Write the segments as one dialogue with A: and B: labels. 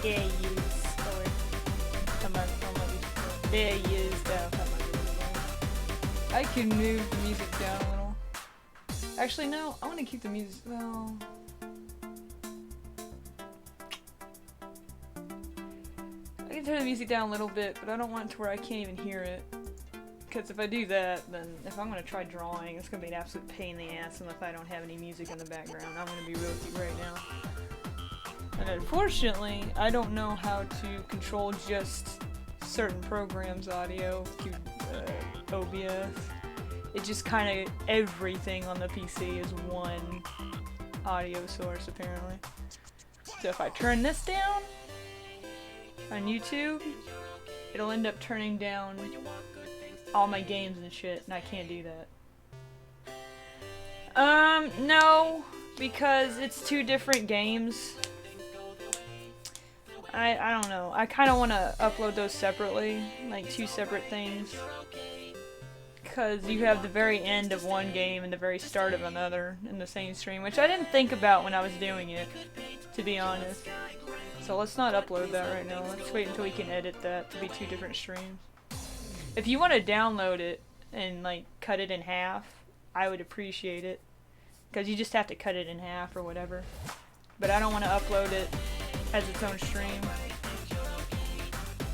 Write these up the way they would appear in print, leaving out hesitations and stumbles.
A: They use or they use I can move the music down a little. Actually, no, I want to keep the music. Well, I can turn the music down a little bit, but I don't want it to where I can't even hear it. Because if I do that, then if I'm going to try drawing, it's going to be an absolute pain in the ass unless I don't have any music in the background. I'm going to be real with you right now. And unfortunately, I don't know how to control just certain programs' audio through OBS. It just kind of, everything on the PC is one audio source, apparently. So if I turn this down on YouTube, it'll end up turning down all my games and shit, and I can't do that. No, because it's two different games. I don't know. I kind of want to upload those separately, like two separate things. Because you have the very end of one game and the very start of another in the same stream, which I didn't think about when I was doing it, to be honest. So let's not upload that right now. Let's wait until we can edit that to be two different streams. If you want to download it and like cut it in half, I would appreciate it. Because you just have to cut it in half or whatever. But I don't want to upload it as its own stream.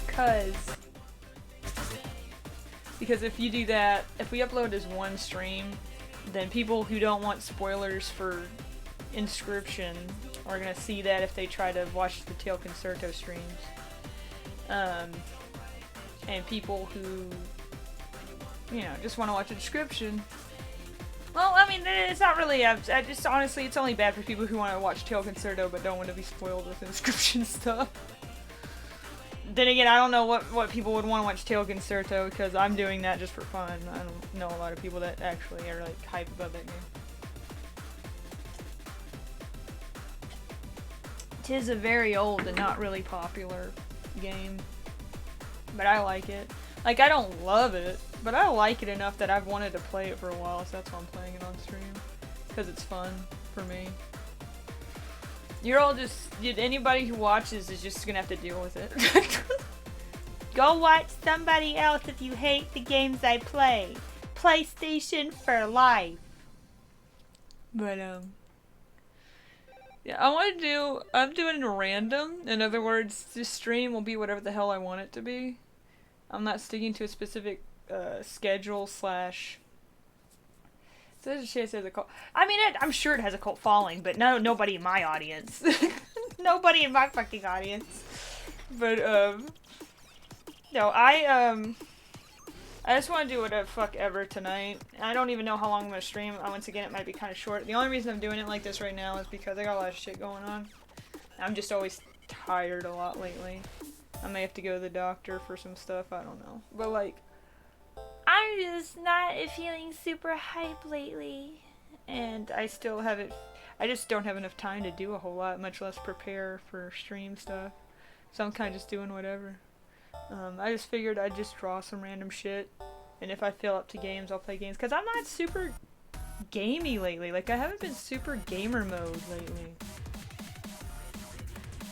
A: Because if you do that, if we upload as one stream, then people who don't want spoilers for Inscription are going to see that if they try to watch the Tail Concerto streams. And people who, you know, just want to watch a description. Well, I mean, it's not really, just honestly, it's only bad for people who want to watch Tail Concerto but don't want to be spoiled with Inscription stuff. Then again, I don't know what people would want to watch Tail Concerto, because I'm doing that just for fun. I don't know a lot of people that actually are, like, hype about that game. It is a very old and not really popular game, but I like it. Like, I don't love it, but I like it enough that I've wanted to play it for a while, so that's why I'm playing it on stream. Because it's fun for me. You're all just, anybody who watches is just gonna have to deal with it. Go watch somebody else if you hate the games I play. PlayStation for life. But, yeah, I'm doing random. In other words, this stream will be whatever the hell I want it to be. I'm not sticking to a specific schedule slash. So says a cult. I mean, I'm sure it has a cult following, but nobody in my audience. Nobody in my fucking audience. But no, I just want to do whatever fuck ever tonight. I don't even know how long I'm gonna stream. Once again, it might be kind of short. The only reason I'm doing it like this right now is because I got a lot of shit going on. I'm just always tired a lot lately. I may have to go to the doctor for some stuff. I don't know. But like, I'm just not feeling super hype lately. And I still haven't. I just don't have enough time to do a whole lot, much less prepare for stream stuff. So I'm kind of just doing whatever. I just figured I'd just draw some random shit, and if I feel up to games, I'll play games. Cause I'm not super gamey lately. Like I haven't been super gamer mode lately.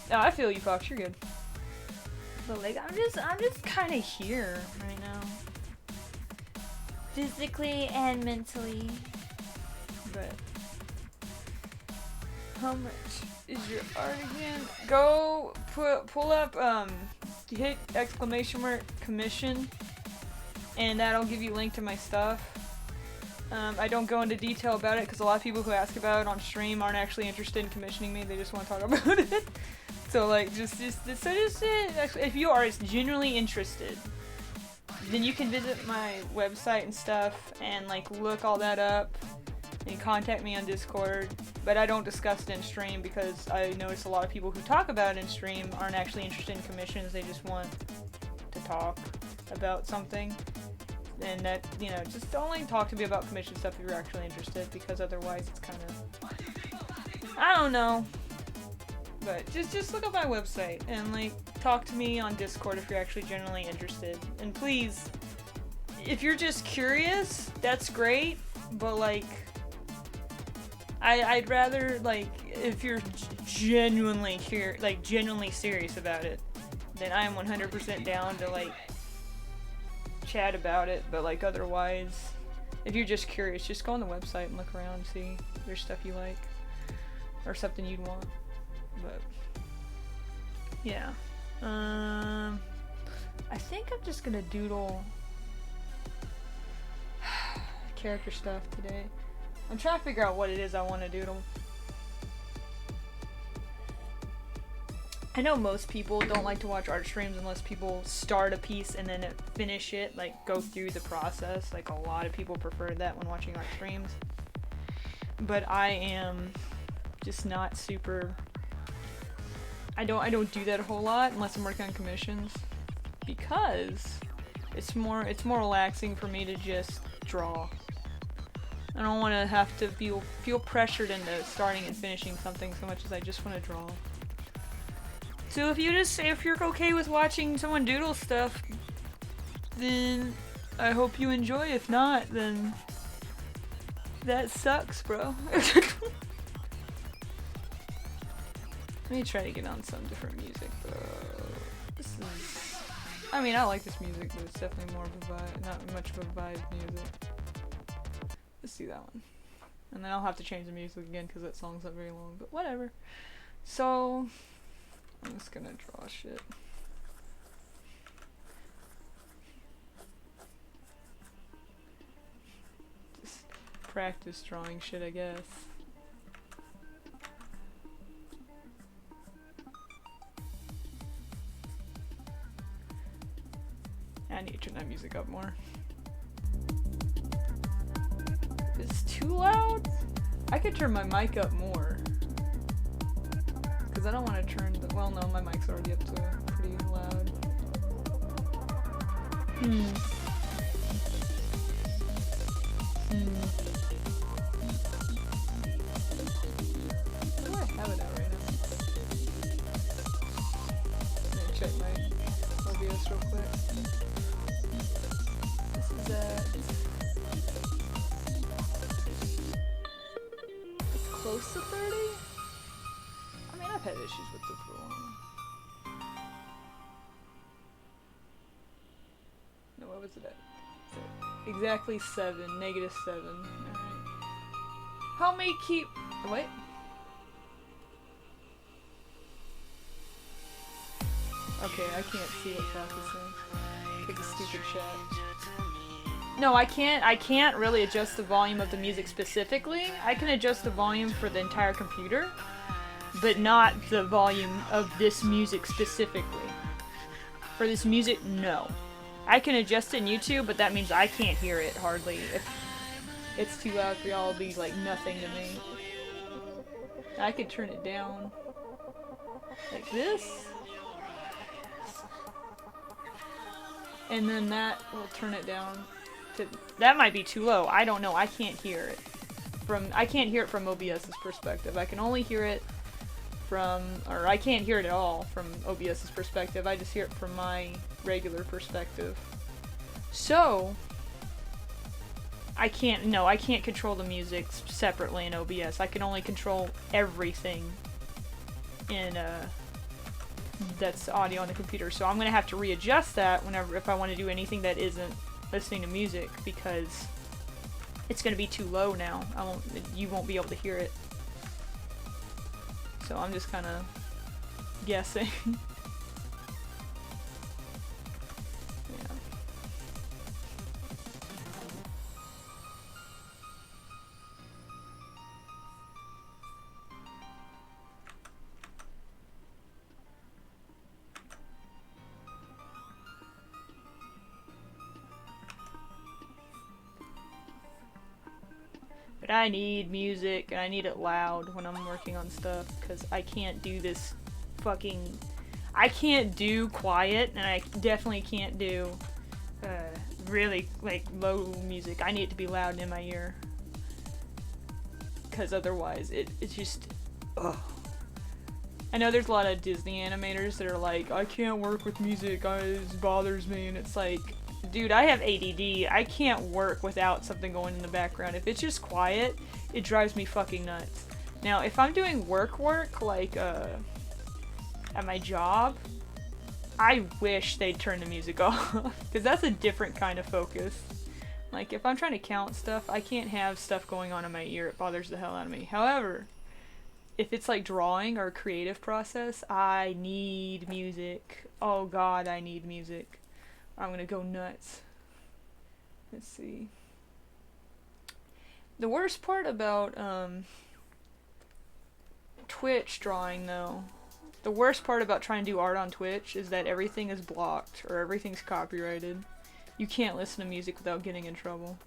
A: No, I feel you, Fox. You're good. But like I'm just kind of here right now, physically and mentally. But how much is your art again? Go pull up hit exclamation mark commission, and that'll give you a link to my stuff. I don't go into detail about it because a lot of people who ask about it on stream aren't actually interested in commissioning me. They just want to talk about it. So like if you are genuinely interested, then you can visit my website and stuff and like look all that up and contact me on Discord. But I don't discuss it in stream because I notice a lot of people who talk about it in stream aren't actually interested in commissions. They just want to talk about something. And that, you know, just only talk to me about commission stuff if you're actually interested, because otherwise it's kind of, I don't know. But just look up my website and like talk to me on Discord if you're actually genuinely interested. And please, if you're just curious, that's great. But like, I'd rather, like, if you're genuinely genuinely serious about it, then I am 100% down to like chat about it. But like otherwise, if you're just curious, just go on the website and look around and see if there's stuff you like or something you'd want. But yeah, I think I'm just gonna doodle character stuff today. I'm trying to figure out what it is I want to doodle. I know most people don't like to watch art streams unless people start a piece and then finish it, like go through the process. Like a lot of people prefer that when watching art streams. But I am just not super. I don't do that a whole lot unless I'm working on commissions, because it's more relaxing for me to just draw. I don't want to have to feel pressured into starting and finishing something so much as I just want to draw. So if you're okay with watching someone doodle stuff, then I hope you enjoy. If not, then that sucks, bro. Let me try to get on some different music, though. I mean, I like this music, but it's definitely more of a vibe, not much of a vibe music. Let's do that one. And then I'll have to change the music again because that song's not very long, but whatever. So, I'm just gonna draw shit. Just practice drawing shit, I guess. I need to turn that music up more. It's too loud? I could turn my mic up more. Because I don't want to turn the... Well, no, my mic's already up to pretty loud. Where do I have it at right now? Let me check my OBS real quick. This is at... It's close to 30? I mean, I've had issues with it for a while. No, what was it at? So, exactly 7, -7. Alright. Help me keep... Wait. Okay, I can't see what Fox is saying. Pick a stupid chat. No, I can't really adjust the volume of the music specifically. I can adjust the volume for the entire computer, but not the volume of this music specifically. For this music, no. I can adjust it in YouTube, but that means I can't hear it hardly. If it's too loud for y'all, it'll be like nothing to me. I could turn it down like this. And then that will turn it down to, that might be too low. I don't know. I can't hear it from OBS's perspective. I can only hear it from, or I can't hear it at all from OBS's perspective. I just hear it from my regular perspective. So I can't control the music separately in OBS. I can only control everything in that's audio on the computer. So I'm gonna have to readjust that if I want to do anything that isn't listening to music, because it's gonna be too low now. You won't be able to hear it. So I'm just kind of guessing. But I need music, and I need it loud when I'm working on stuff, because I can't do this fucking... I can't do quiet, and I definitely can't do really, like, low music. I need it to be loud and in my ear. Because otherwise, it's just... Ugh. I know there's a lot of Disney animators that are like, I can't work with music, it bothers me, and it's like... Dude, I have ADD. I can't work without something going in the background. If it's just quiet, it drives me fucking nuts. Now, if I'm doing work, like, at my job, I wish they'd turn the music off. Because that's a different kind of focus. Like, if I'm trying to count stuff, I can't have stuff going on in my ear. It bothers the hell out of me. However, if it's like drawing or a creative process, I need music. Oh god, I need music. I'm gonna go nuts. Let's see. The worst part about Twitch drawing, though, the worst part about trying to do art on Twitch is that everything is blocked or everything's copyrighted. You can't listen to music without getting in trouble.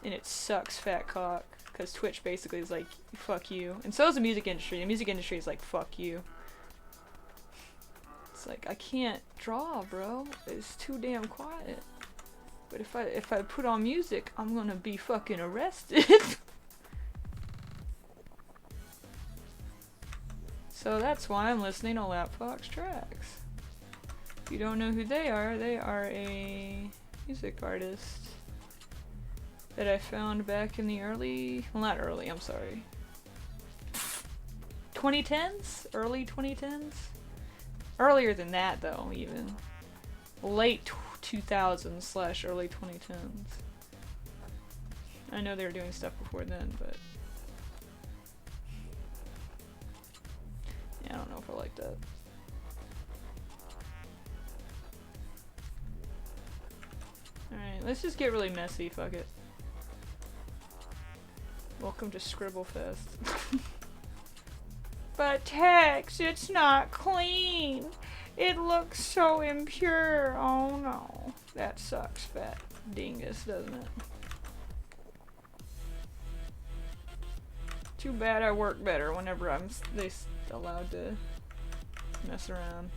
A: And it sucks fat cock, because Twitch basically is like, fuck you. And so is the music industry. The music industry is like, fuck you. Like, I can't draw, bro. It's too damn quiet. But if I put on music, I'm gonna be fucking arrested. So that's why I'm listening to Lapfox Tracks. If you don't know who they are a music artist that I found back in the early, well, not early, I'm sorry, 2010s? Early 2010s? Earlier than that, though, even. Late 2000s / early 2010s. I know they were doing stuff before then, but... yeah, I don't know if I like that. Alright, let's just get really messy, fuck it. Welcome to Scribblefest. But Tex, it's not clean. It looks so impure. Oh no. That sucks, fat dingus, doesn't it? Too bad I work better whenever I'm allowed to mess around.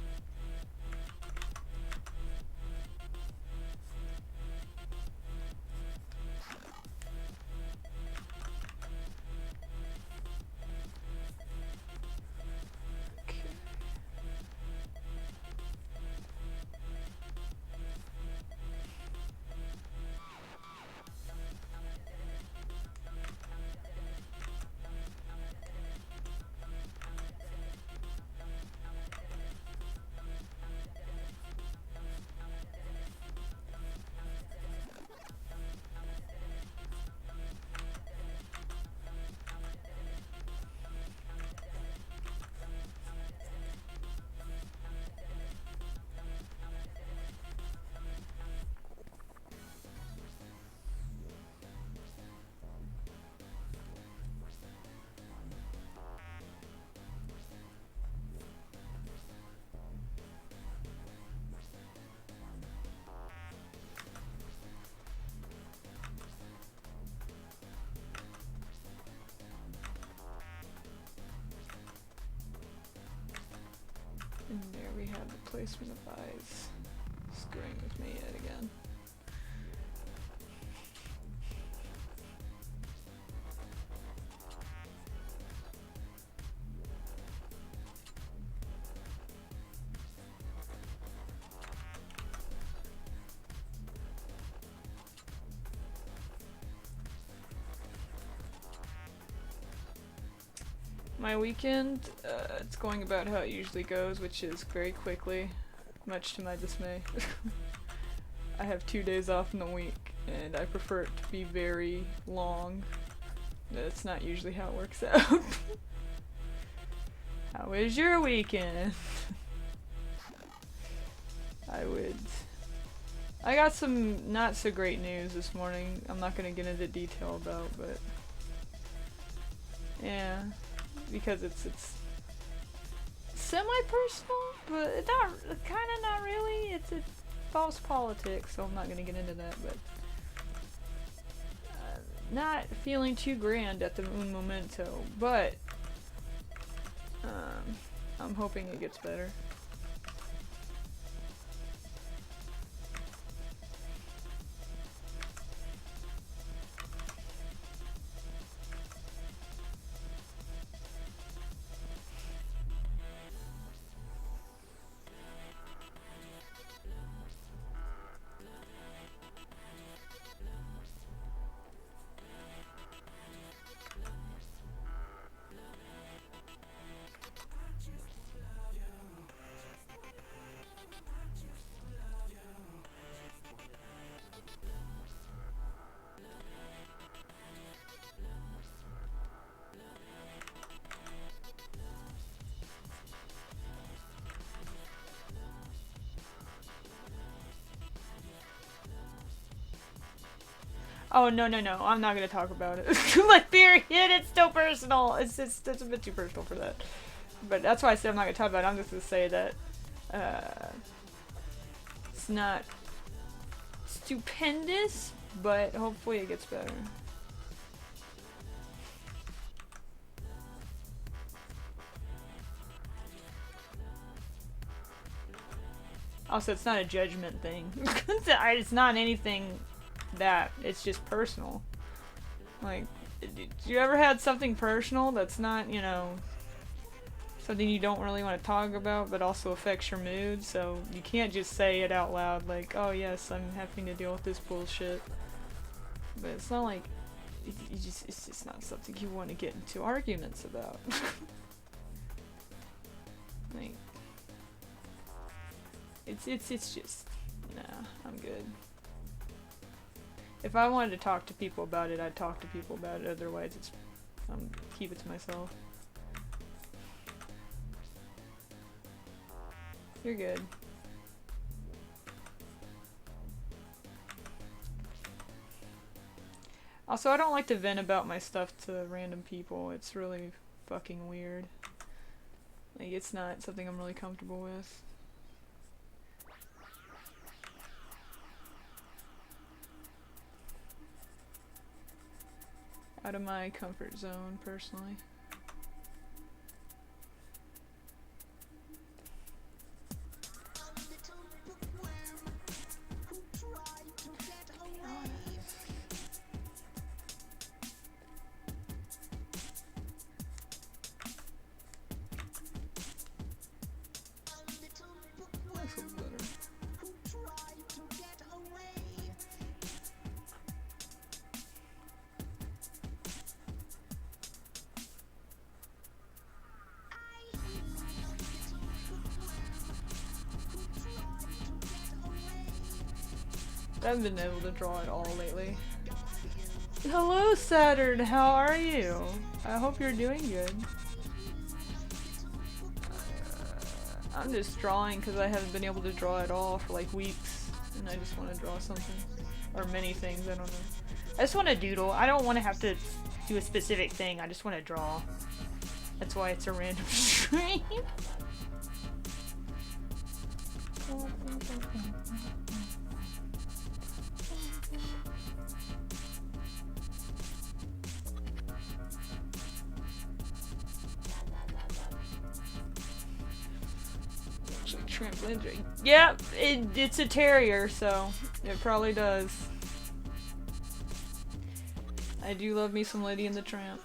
A: have the placement of eyes screwing with me yet again. My weekend, it's going about how it usually goes, which is very quickly, much to my dismay. I have 2 days off in the week, and I prefer it to be very long. That's not usually how it works out. How was your weekend? I got some not so great news this morning. I'm not gonna get into detail about, but yeah. Because it's semi-personal, but kind of not really. It's false politics, so I'm not gonna get into that. But not feeling too grand at the momento, but I'm hoping it gets better. Oh, no, I'm not gonna talk about it. Like, period, it's still personal. It's a bit too personal for that. But that's why I said I'm not gonna talk about it. I'm just gonna say that, it's not stupendous, but hopefully it gets better. Also, it's not a judgment thing. It's not anything that, it's just personal. Like, you ever had something personal that's not, you know, something you don't really want to talk about but also affects your mood, so you can't just say it out loud like, oh yes, I'm having to deal with this bullshit. But it's not like, it's just not something you want to get into arguments about. Like, it's just, nah, I'm good. If I wanted to talk to people about it, I'd talk to people about it. Otherwise, keep it to myself. You're good. Also, I don't like to vent about my stuff to random people. It's really fucking weird. Like, it's not something I'm really comfortable with. Out of my comfort zone, personally. I haven't been able to draw at all lately. Hello, Saturn, how are you? I hope you're doing good. I'm just drawing because I haven't been able to draw at all for like weeks, and I just want to draw something. Or many things, I don't know. I just want to doodle. I don't want to have to do a specific thing, I just want to draw. That's why it's a random stream. Looks like Tramp Landry. Yep, it's a terrier, so it probably does. I do love me some Lady and the Tramp.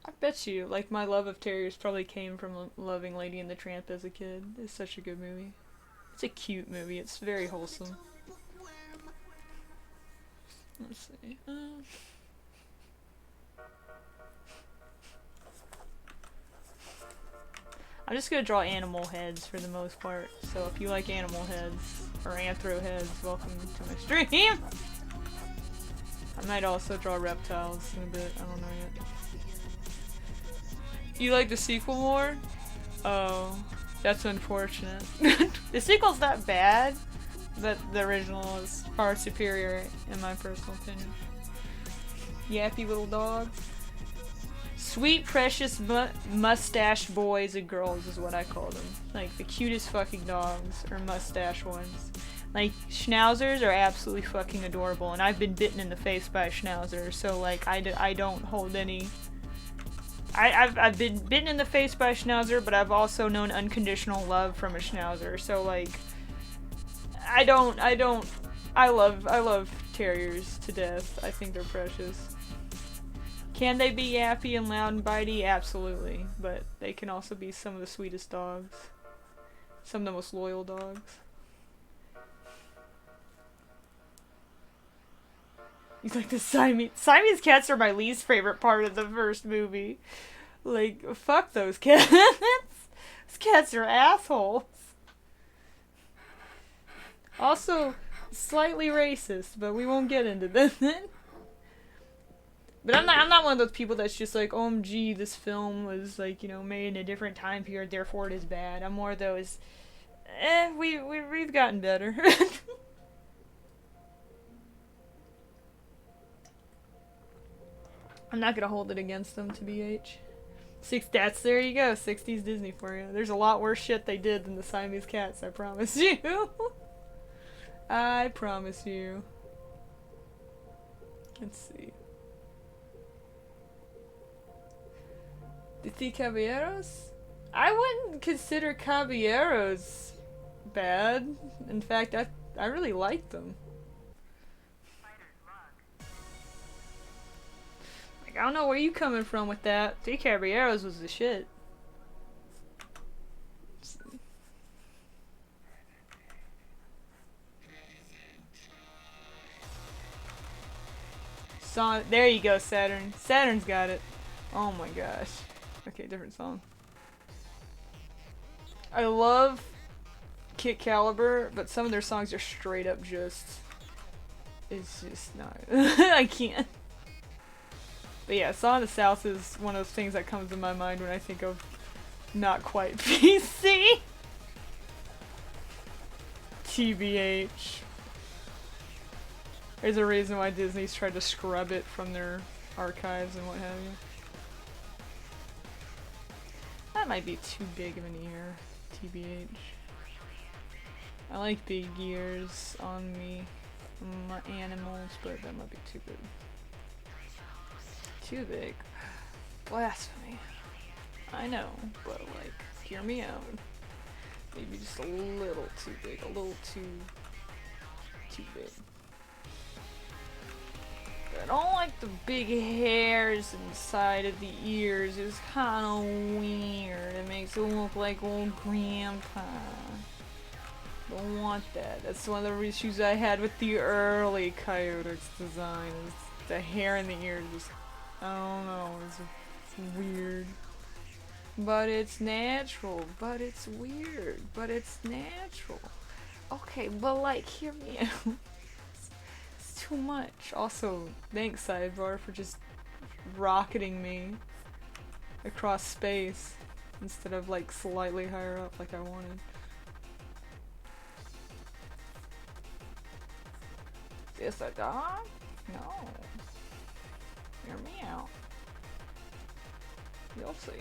A: I bet you, like, my love of terriers probably came from loving Lady and the Tramp as a kid. It's such a good movie. It's a cute movie. It's very wholesome. Let's see. I'm just gonna draw animal heads for the most part. So if you like animal heads or anthro heads, welcome to my stream. I might also draw reptiles in a bit. I don't know yet. You like the sequel more? Oh, that's unfortunate. The sequel's not bad, but the original is far superior in my personal opinion. Yappy little dog. Sweet, precious mustache boys and girls is what I call them. Like, the cutest fucking dogs are mustache ones. Like, schnauzers are absolutely fucking adorable, and I've been bitten in the face by a schnauzer, so, like, I don't hold any... I've been bitten in the face by a schnauzer, but I've also known unconditional love from a schnauzer, so, like... I love terriers to death. I think they're precious. Can they be yappy and loud and bitey? Absolutely. But they can also be some of the sweetest dogs. Some of the most loyal dogs. He's like the Siamese. Siamese cats are my least favorite part of the first movie. Like, fuck those cats. Those cats are assholes. Also, slightly racist, but we won't get into that. But I'm not one of those people that's just like, OMG, this film was, like, you know, made in a different time period, therefore it is bad. I'm more of those, we've gotten better. I'm not gonna hold it against them, TBH. There you go, 60s Disney for you. There's a lot worse shit they did than the Siamese cats, I promise you. I promise you. Let's see. The Caballeros? I wouldn't consider Caballeros bad. In fact, I really like them. Like, I don't know where you coming from with that. The Caballeros was the shit. There you go, Saturn. Saturn's got it. Oh my gosh. Okay, different song. I love Kit Caliber, but some of their songs are straight up just... It's just not... I can't. But yeah, Song of the South is one of those things that comes to my mind when I think of not quite PC. TBH. There's a reason why Disney's tried to scrub it from their archives and what have you. That might be too big of an ear, TBH. I like big ears on me, my animals, but that might be too big. Too big. Blasphemy. I know, but like, hear me out. Maybe just a little too big, a little too big. I don't like the big hairs inside of the ears. It's kind of weird. It makes it look like old grandpa. Don't want that. That's one of the issues I had with the early Coyotex design. Is the hair in the ears just, I don't know, it's weird. But it's natural. But it's weird. But it's natural. Okay, but like, hear me out. Too much. Also, thanks Sidebar for just rocketing me across space instead of like slightly higher up like I wanted. Is this a dog? No. Hear me out. You'll see.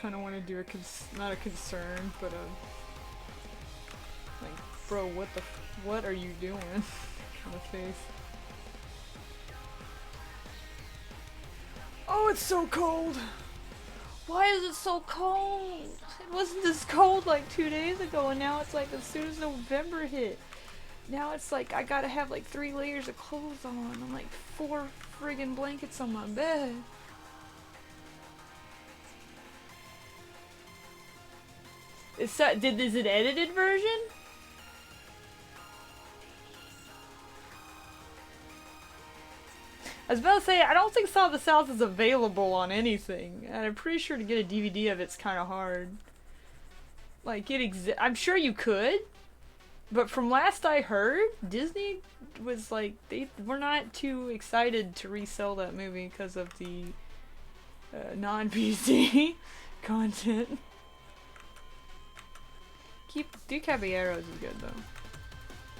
A: kind of want to do not a concern, but like, bro, what are you doing? kind of face. Oh, it's so cold! Why is it so cold? It wasn't this cold like 2 days ago, and now it's like as soon as November hit. Now it's like I gotta have like 3 layers of clothes on. I'm like 4 friggin' blankets on my bed. Is it edited version? I was about to say, I don't think Song of the South is available on anything, and I'm pretty sure to get a DVD of it's kind of hard. Like, I'm sure you could, but from last I heard, Disney was like, they were not too excited to resell that movie because of the non-PC content. Do Caballeros is good though.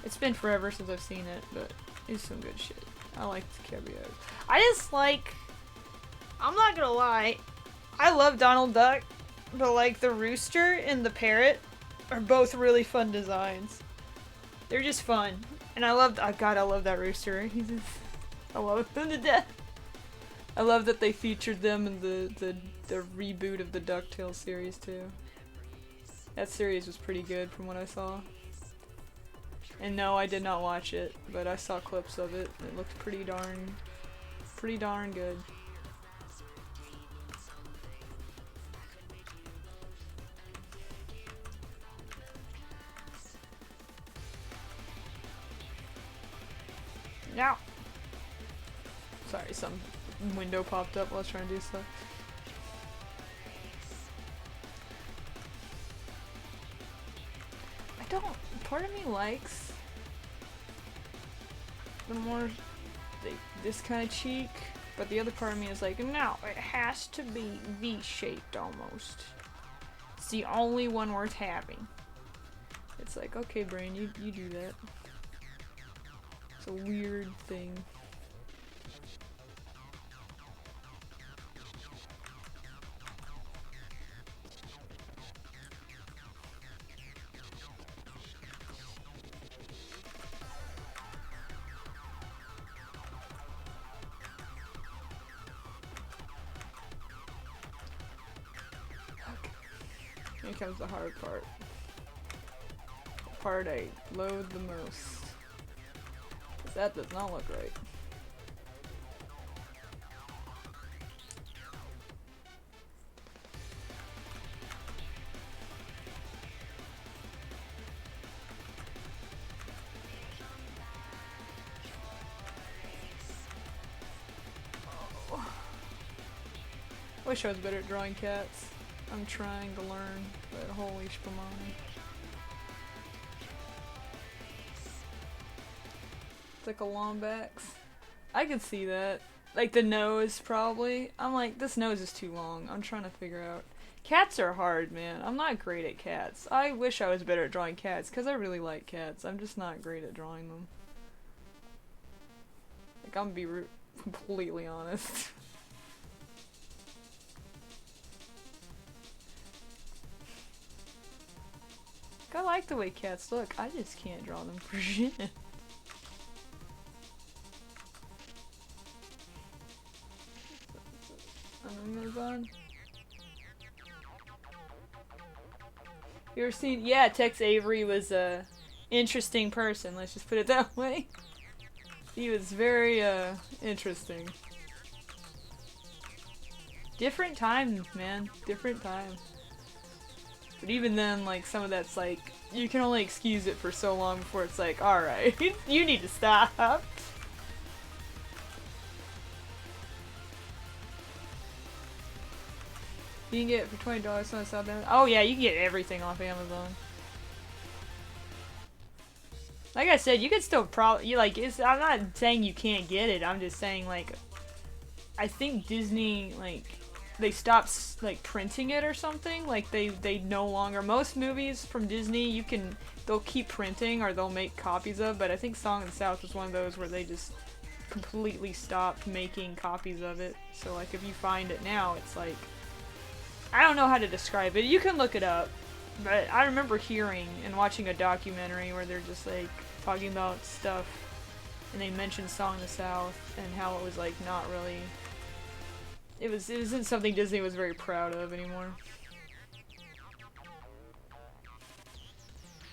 A: It's been forever since I've seen it, but it's some good shit. I like the Caballeros. I just like, I'm not gonna lie, I love Donald Duck, but like the rooster and the parrot are both really fun designs. They're just fun. And I love that rooster. I love him to death. I love that they featured them in the reboot of the DuckTales series too. That series was pretty good from what I saw. And no, I did not watch it, but I saw clips of it. It looked pretty darn good. Now, sorry, some window popped up while I was trying to do stuff. Part of me likes the more this kind of cheek, but the other part of me is like, no, it has to be V-shaped almost. It's the only one worth having. It's like, okay, brain, you do that. It's a weird thing. Here comes the hard part. The part I loathe the most. 'Cause that does not look right. Oh. Wish I was better at drawing cats. I'm trying to learn, but holy spumoni. It's like a Lombax. I can see that. Like the nose, probably. I'm like, this nose is too long. I'm trying to figure out. Cats are hard, man. I'm not great at cats. I wish I was better at drawing cats, because I really like cats. I'm just not great at drawing them. Like, I'm gonna be completely honest. I like the way cats look. I just can't draw them for shit. Move on. You ever seen? Yeah, Tex Avery was a interesting person. Let's just put it that way. He was very interesting. Different times, man. Different times. But even then, like, some of that's like, you can only excuse it for so long before it's like, alright, you need to stop. You can get it for $20 on South Amazon. Oh yeah, you can get everything off Amazon. Like I said, you could still I'm not saying you can't get it, I'm just saying, like, I think Disney, like, they stopped like printing it or something. Like they no longer, most movies from Disney they'll keep printing or they'll make copies of, but I think Song of the South was one of those where they just completely stopped making copies of it. So like if you find it now, it's like, I don't know how to describe it. You can look it up. But I remember hearing and watching a documentary where they're just like talking about stuff and they mentioned Song of the South and how it was like not really it isn't something Disney was very proud of anymore.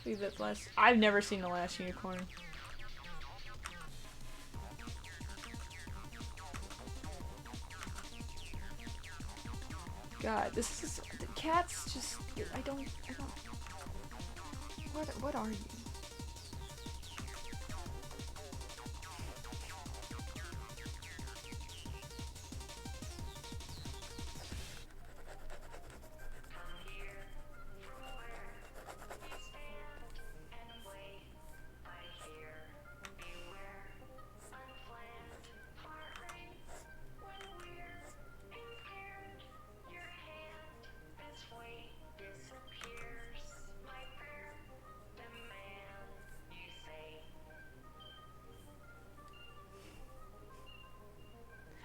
A: Leave that last I've never seen The Last Unicorn. God, this is the cats just I don't what are you?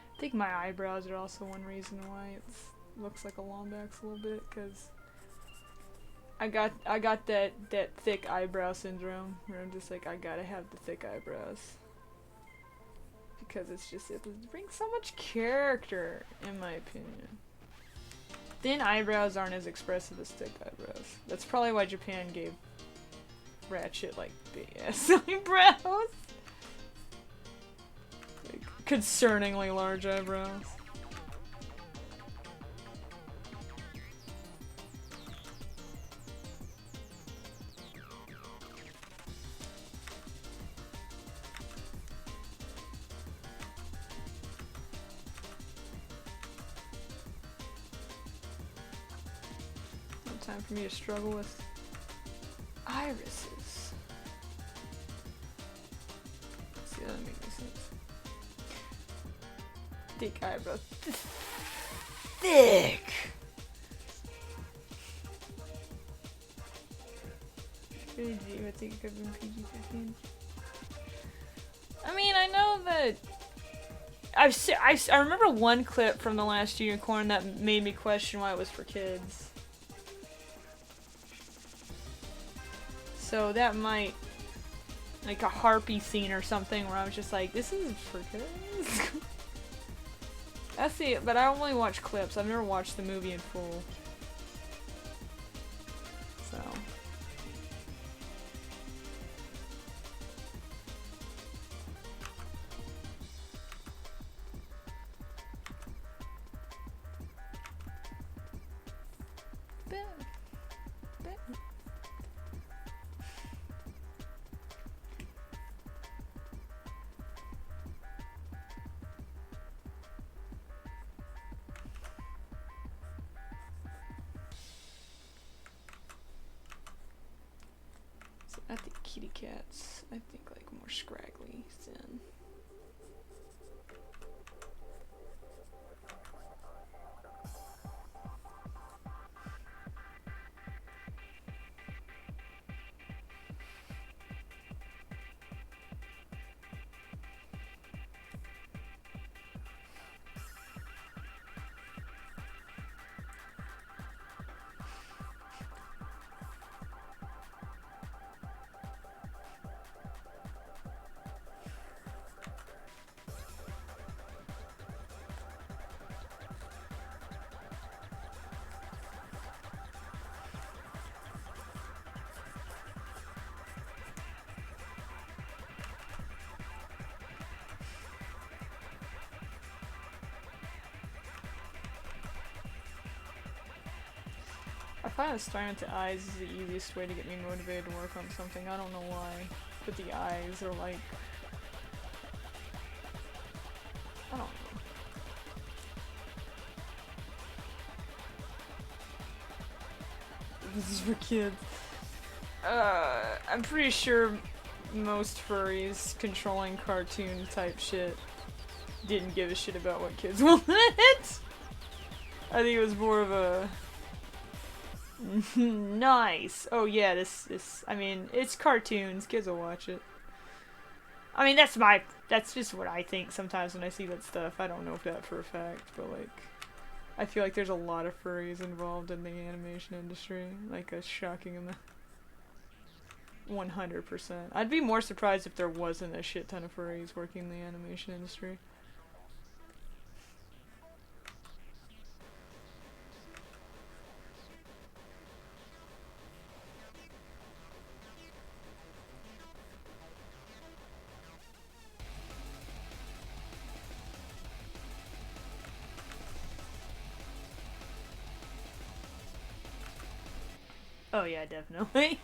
A: I think my eyebrows are also one reason why it looks like a Lombax a little bit, because I got that thick eyebrow syndrome where I'm just like I gotta have the thick eyebrows because it's just it brings so much character in my opinion. Thin eyebrows aren't as expressive as thick eyebrows. That's probably why Japan gave Ratchet like big ass eyebrows. Concerningly large eyebrows. No time for me to struggle with irises. Let's see, that doesn't make any sense. Thick eyebrows. Thick! I think it could have been PG-13. I mean, I know that I remember one clip from The Last Unicorn that made me question why it was for kids. So that might, like a harpy scene or something where I was just like, this isn't for kids. That's it, but I only watch clips. I've never watched the movie in full. So. I think kitty cats, I think like more scraggly, thin. I find staring at the eyes is the easiest way to get me motivated to work on something. I don't know why, but the eyes are like, I don't know. This is for kids. I'm pretty sure most furries controlling cartoon type shit didn't give a shit about what kids wanted. I think it was more of a nice. Oh yeah, this. I mean, it's cartoons. Kids will watch it. I mean, that's just what I think sometimes when I see that stuff. I don't know if that for a fact, but like, I feel like there's a lot of furries involved in the animation industry, like a shocking amount. 100%. I'd be more surprised if there wasn't a shit ton of furries working in the animation industry. Oh yeah, definitely.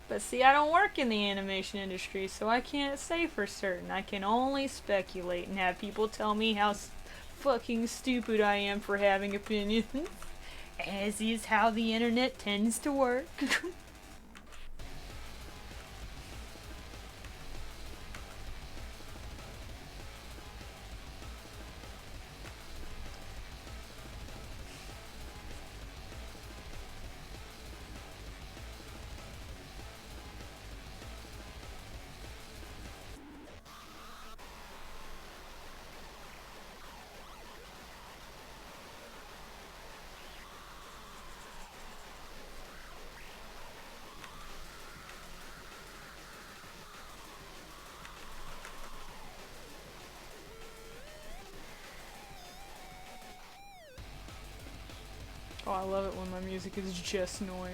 A: But see, I don't work in the animation industry, so I can't say for certain. I can only speculate and have people tell me how fucking stupid I am for having opinions. As is how the internet tends to work. Oh, I love it when my music is just noise.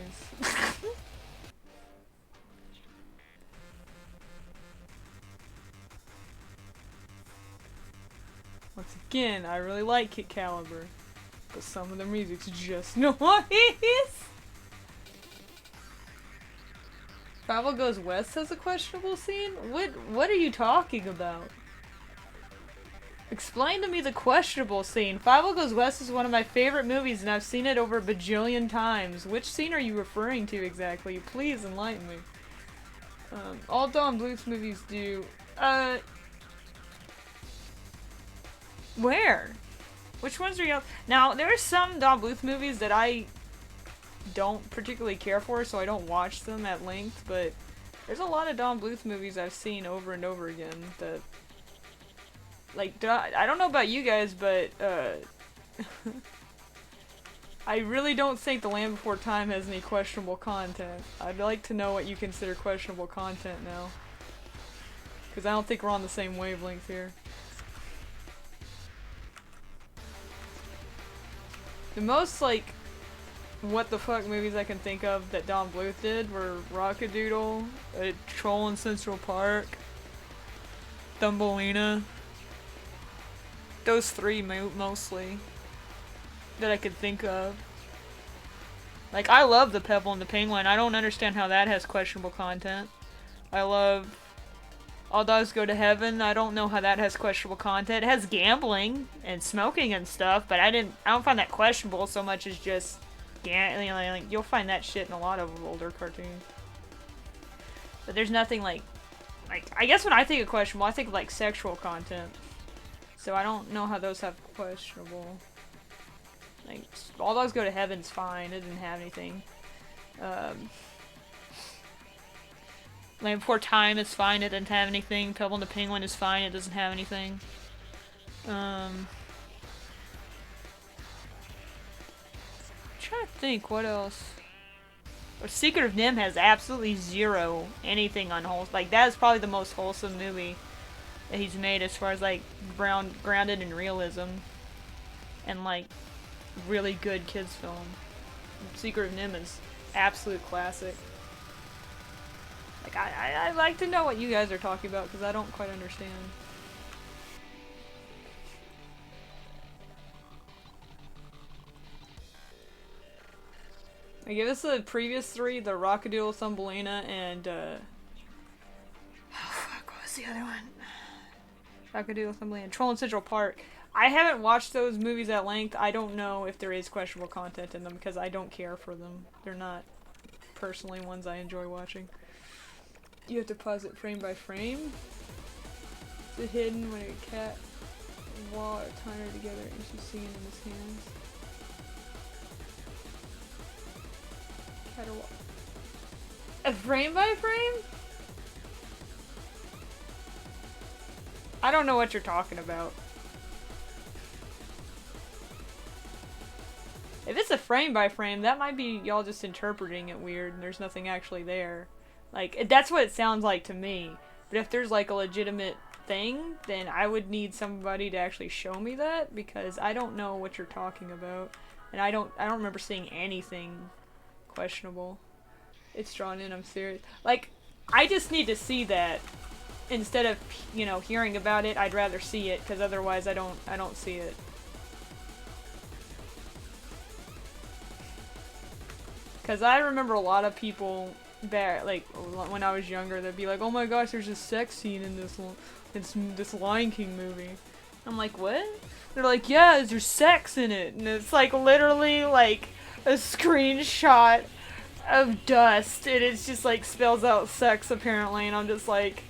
A: Once again, I really like Kit Caliber, but some of their music's just noise. Travel Goes West has a questionable scene? What are you talking about? Explain to me the questionable scene. Five Goes West is one of my favorite movies and I've seen it over a bajillion times. Which scene are you referring to exactly? Please enlighten me. All Don Bluth movies do. Where? Which ones are you... Now, there are some Don Bluth movies that I don't particularly care for, so I don't watch them at length, but there's a lot of Don Bluth movies I've seen over and over again that... Like, I don't know about you guys, but, I really don't think The Land Before Time has any questionable content. I'd like to know what you consider questionable content now. Because I don't think we're on the same wavelength here. The most, like, what the fuck movies I can think of that Don Bluth did were Rockadoodle, Troll in Central Park, Thumbelina. Those three mostly that I could think of. Like, I love The Pebble and the Penguin. I don't understand how that has questionable content. I love All Dogs Go to Heaven. I don't know how that has questionable content. It has gambling and smoking and stuff, but I don't find that questionable so much as just like, you'll find that shit in a lot of older cartoons. But there's nothing like I guess when I think of questionable, I think of like sexual content. So I don't know how those have questionable. Like, All Dogs Go to Heaven's fine. It didn't have anything. Land Before Time is fine. It didn't have anything. Pebble and the Penguin is fine. It doesn't have anything. I'm trying to think what else. Secret of Nim has absolutely zero anything unwholesome. Like, that is probably the most wholesome movie that he's made as far as like grounded in realism and like really good kids film. Secret of Nim is absolute classic. Like I'd like to know what you guys are talking about because I don't quite understand. I give us the previous three: the Rockadoodle, Thumbelina, and oh fuck, what was the other one? Rockadoodle, Thumbelina, Troll in Central Park. I haven't watched those movies at length. I don't know if there is questionable content in them because I don't care for them. They're not personally ones I enjoy watching. You have to pause it frame by frame. Is it hidden when a cat and wall are tied together and she's singing in his hands? Cat or wall. A frame by frame? I don't know what you're talking about. If it's a frame by frame, that might be y'all just interpreting it weird and there's nothing actually there. Like, that's what it sounds like to me. But if there's like a legitimate thing, then I would need somebody to actually show me that, because I don't know what you're talking about. And I don't remember seeing anything questionable. It's drawn in, I'm serious. Like, I just need to see that. Instead of, you know, hearing about it, I'd rather see it, because otherwise I don't see it. Because I remember a lot of people back, like, when I was younger, they'd be like, oh my gosh, there's a sex scene in this Lion King movie. I'm like, what? They're like, yeah, there's sex in it. And it's like literally like a screenshot of dust, and it's just like spells out sex apparently, and I'm just like,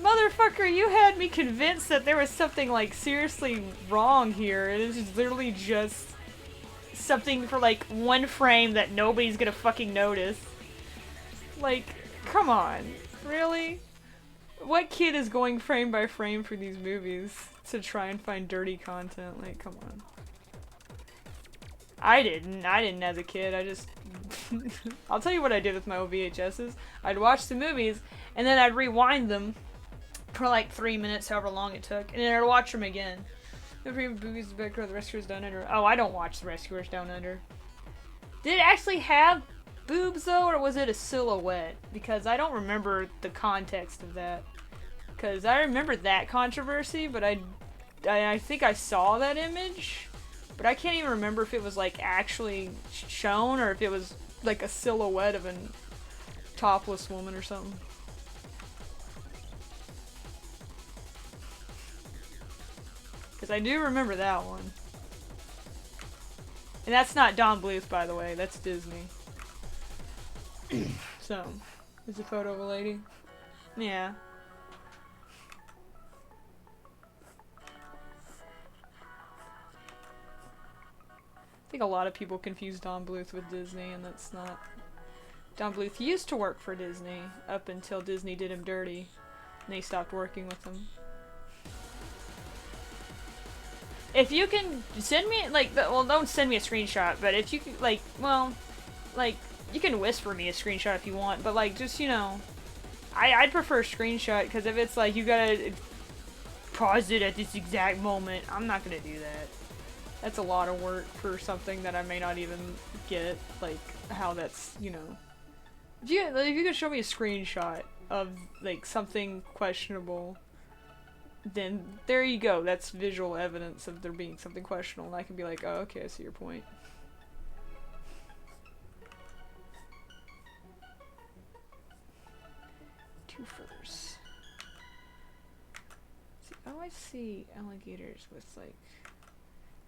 A: motherfucker, you had me convinced that there was something like seriously wrong here, and it's literally just something for like one frame that nobody's gonna fucking notice. Like, come on, really? What kid is going frame by frame for these movies to try and find dirty content? Like, come on. I didn't as a kid. I just I'll tell you what I did with my old VHSs. I'd watch the movies and then I'd rewind them for like 3 minutes, however long it took, and then I'd watch them again. Every movies the background, The Rescuers Down Under. Oh, I don't watch The Rescuers Down Under. Did it actually have boobs though, or was it a silhouette? Because I don't remember the context of that. Because I remember that controversy, but I think I saw that image, but I can't even remember if it was like actually shown or if it was like a silhouette of a topless woman or something. Because I do remember that one. And that's not Don Bluth, by the way. That's Disney. So, is a photo of a lady? Yeah. I think a lot of people confuse Don Bluth with Disney, and that's not. Don Bluth used to work for Disney up until Disney did him dirty, and they stopped working with him. If you can send me, like, well, don't send me a screenshot, but if you can, like, well, like, you can whisper me a screenshot if you want, but, like, just, you know, I'd prefer a screenshot, because if it's, like, you gotta pause it at this exact moment, I'm not gonna do that. That's a lot of work for something that I may not even get, like, how that's, you know. If you could show me a screenshot of, like, something questionable, then there you go. That's visual evidence of there being something questionable, and I can be like, oh, okay, I see your point. Two furs. See, I always see alligators with, like,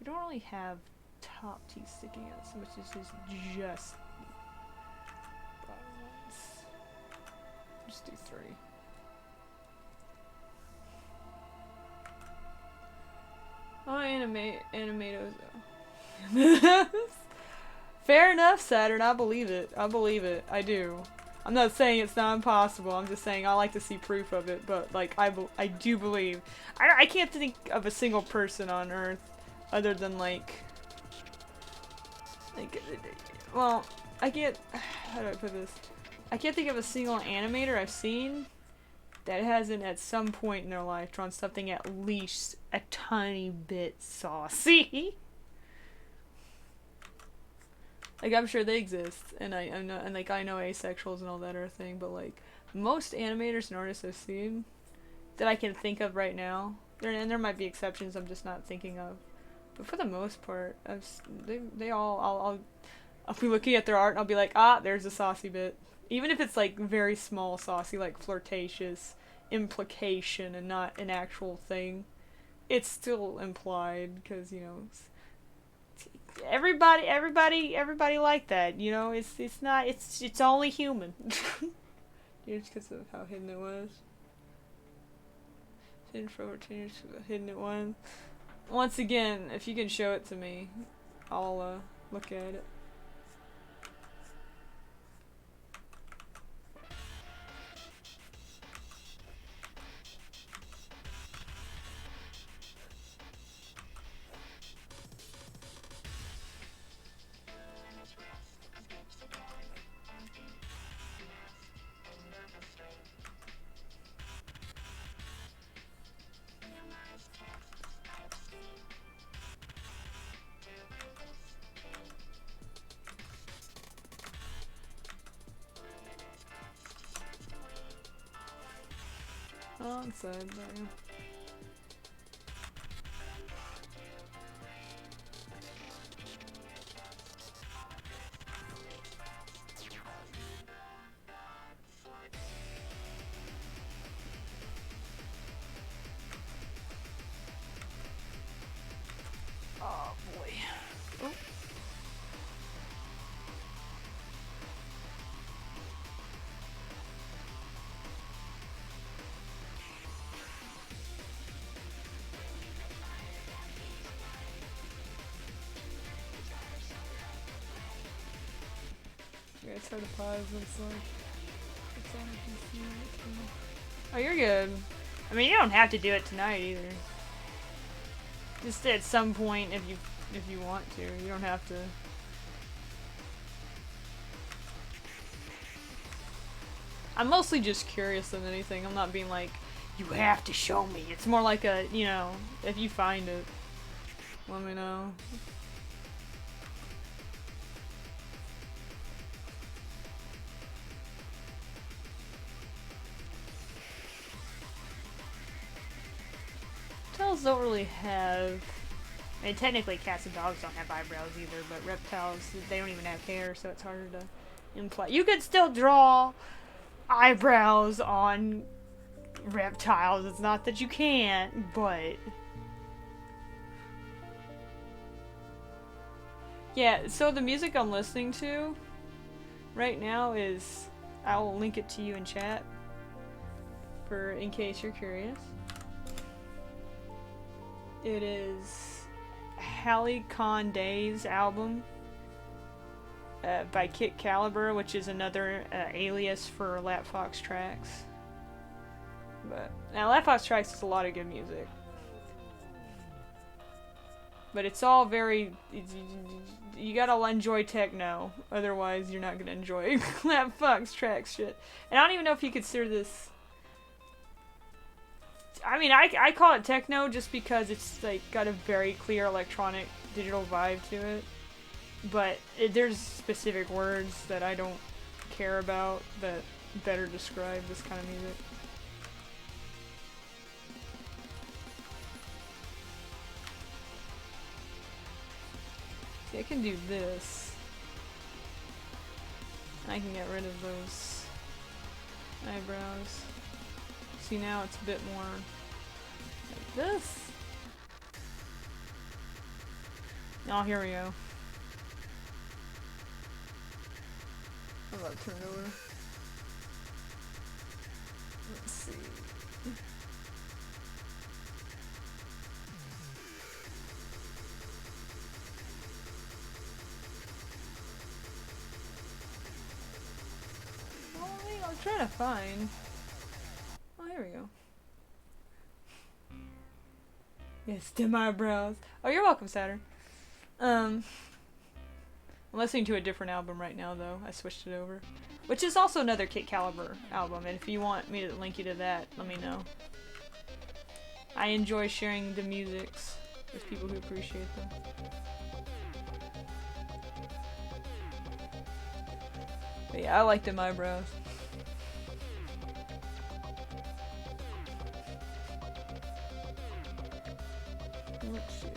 A: we don't really have top teeth sticking out so much as just bottom ones. Just do 3. Oh, animatos though. Fair enough, Saturn. I believe it. I believe it. I do. I'm not saying it's not impossible. I'm just saying I like to see proof of it. But like I do believe. I can't think of a single person on Earth other than like well, I can't. How do I put this? I can't think of a single animator I've seen that hasn't at some point in their life drawn something at least a tiny bit saucy. Like, I'm sure they exist, and I know, and like I know asexuals and all that are a thing, but like most animators and artists I've seen that I can think of right now, and there might be exceptions I'm just not thinking of, but for the most part, they all I'll be looking at their art and I'll be like, ah, there's a saucy bit. Even if it's like very small saucy, like flirtatious implication and not an actual thing, it's still implied because, you know, everybody like that, you know. It's only human. Just because of how hidden it was. Hidden for over 10 years, hidden it was. Once again, if you can show it to me, I'll look at it. inside, but yeah. Oh boy. Oh. Yeah, it's hard to pause, it's like, it's on the PC. Oh, you're good. I mean, you don't have to do it tonight either. Just at some point if you want to. You don't have to. I'm mostly just curious than anything. I'm not being like, you have to show me. It's more like a, you know, if you find it, let me know. Reptiles don't really have... I mean, technically cats and dogs don't have eyebrows either, but reptiles, they don't even have hair, so it's harder to imply. You could still draw eyebrows on reptiles. It's not that you can't, but... Yeah, so the music I'm listening to right now is... I will link it to you in chat, for in case you're curious. It is Hallie Condé's album by Kit Caliber, which is another alias for Lapfox Tracks. But now Lapfox Tracks has a lot of good music, but it's all very. You gotta enjoy techno, otherwise you're not gonna enjoy Lapfox Tracks shit. And I don't even know if you consider this. I mean, I call it techno just because it's like got a very clear electronic digital vibe to it. But there's specific words that I don't care about that better describe this kind of music. See, I can do this. I can get rid of those eyebrows. See, now it's a bit more like this. Oh, here we go. I'm about to turn it over. Let's see. Oh, wait, I'm trying to find. Oh, here we go. Yes, dim eyebrows. Oh, you're welcome, Saturn. I'm listening to a different album right now, though. I switched it over. Which is also another Kit Caliber album, and if you want me to link you to that, let me know. I enjoy sharing the musics with people who appreciate them. But yeah, I like them eyebrows. Let's see.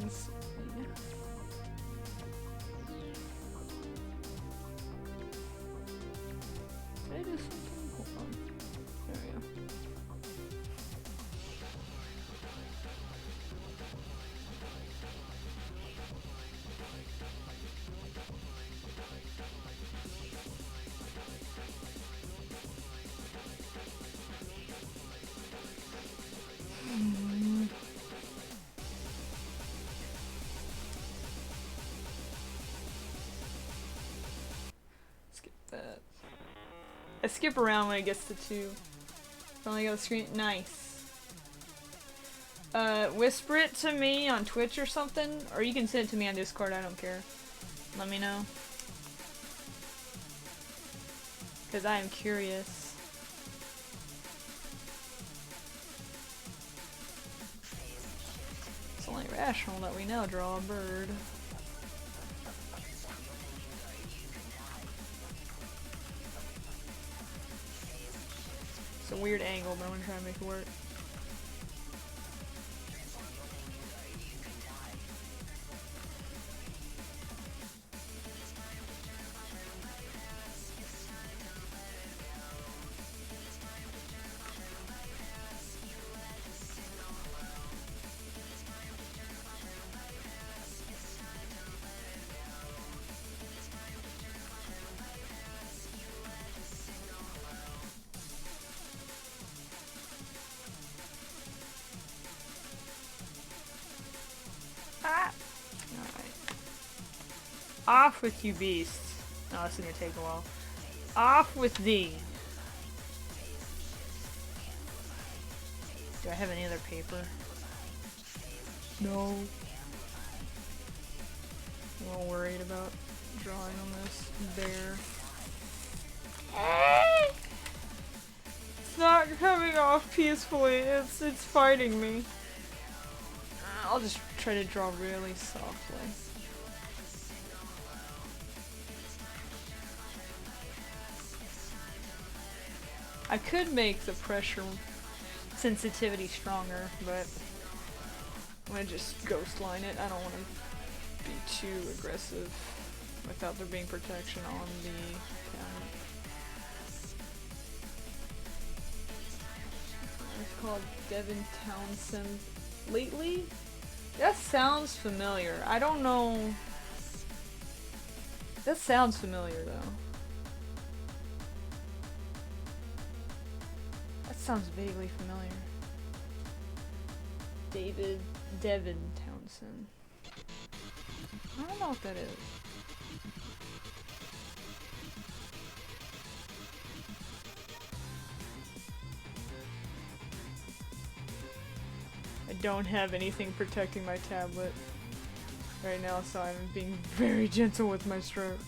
A: Let's see. Did I do something? Hold on. There we go. Skip that. I skip around when it gets to 2. Finally got the screen. Nice. Whisper it to me on Twitch or something, or you can send it to me on Discord, I don't care. Let me know. Because I am curious. It's only rational that we now draw a bird. It's a weird angle, but I'm gonna try to make it work. Off with you beasts. Oh, this is gonna take a while. Off with thee. Do I have any other paper? No. I'm a little worried about drawing on this bear. It's not coming off peacefully. It's fighting me. I'll just try to draw really softly. I could make the pressure sensitivity stronger, but I'm gonna just ghost line it. I don't want to be too aggressive without there being protection on the cabinet. It's called Devin Townsend. Lately? That sounds familiar. I don't know. That sounds familiar though. Sounds vaguely familiar. Devin Townsend. I don't know what that is. I don't have anything protecting my tablet right now, so I'm being very gentle with my strokes.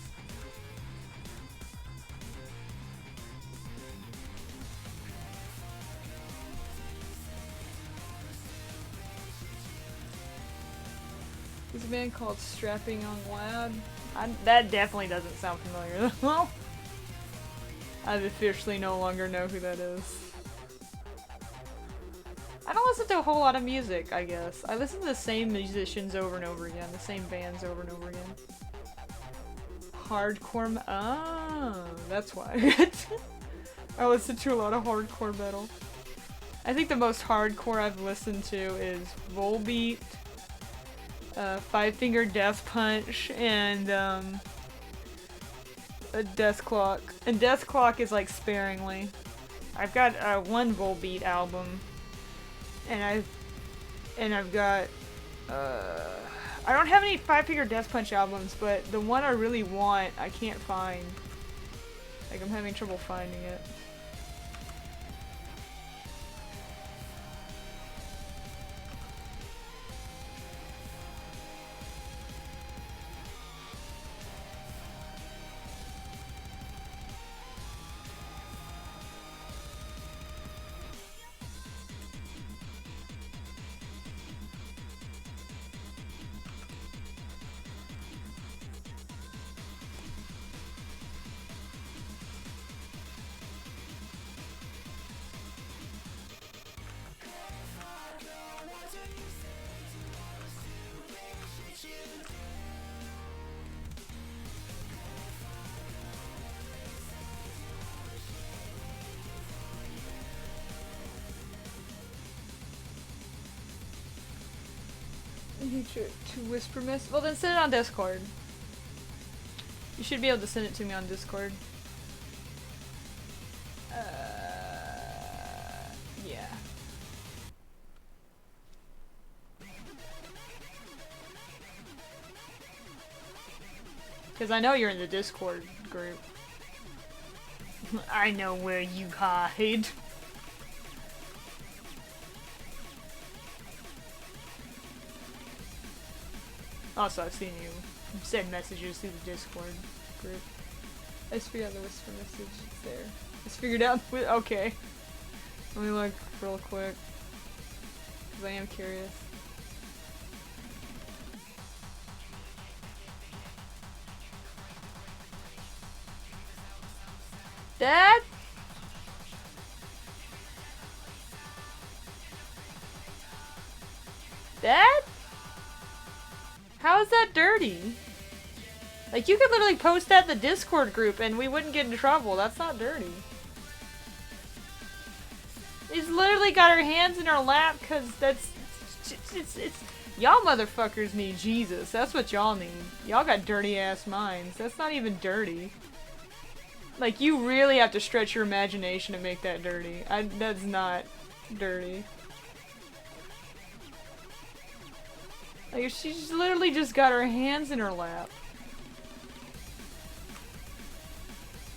A: This band called Strapping Young Lad. That definitely doesn't sound familiar though. I officially no longer know who that is. I don't listen to a whole lot of music, I guess. I listen to the same musicians over and over again, the same bands over and over again. Hardcore oh, that's why. I listen to a lot of hardcore metal. I think the most hardcore I've listened to is Volbeat, Five Finger Death Punch, and a Deathclock. And Deathclock is like sparingly. I've got one Volbeat album, and I've got I don't have any Five Finger Death Punch albums, but the one I really want I can't find. Like I'm having trouble finding it. To Whisper Miss? Well then send it on Discord. You should be able to send it to me on Discord. Yeah. Because I know you're in the Discord group. I know where you hide. Also, I've seen you send messages through the Discord group. I just figured out the whisper message. It's there. Just figured out. Okay. Let me look real quick. Because I am curious. Dad? Dad? How is that dirty? Like, you could literally post that in the Discord group and we wouldn't get in trouble. That's not dirty. She's literally got her hands in her lap because that's... It's y'all motherfuckers need Jesus. That's what y'all need. Y'all got dirty ass minds. That's not even dirty. Like, you really have to stretch your imagination to make that dirty. That's not dirty. Like, she's literally just got her hands in her lap.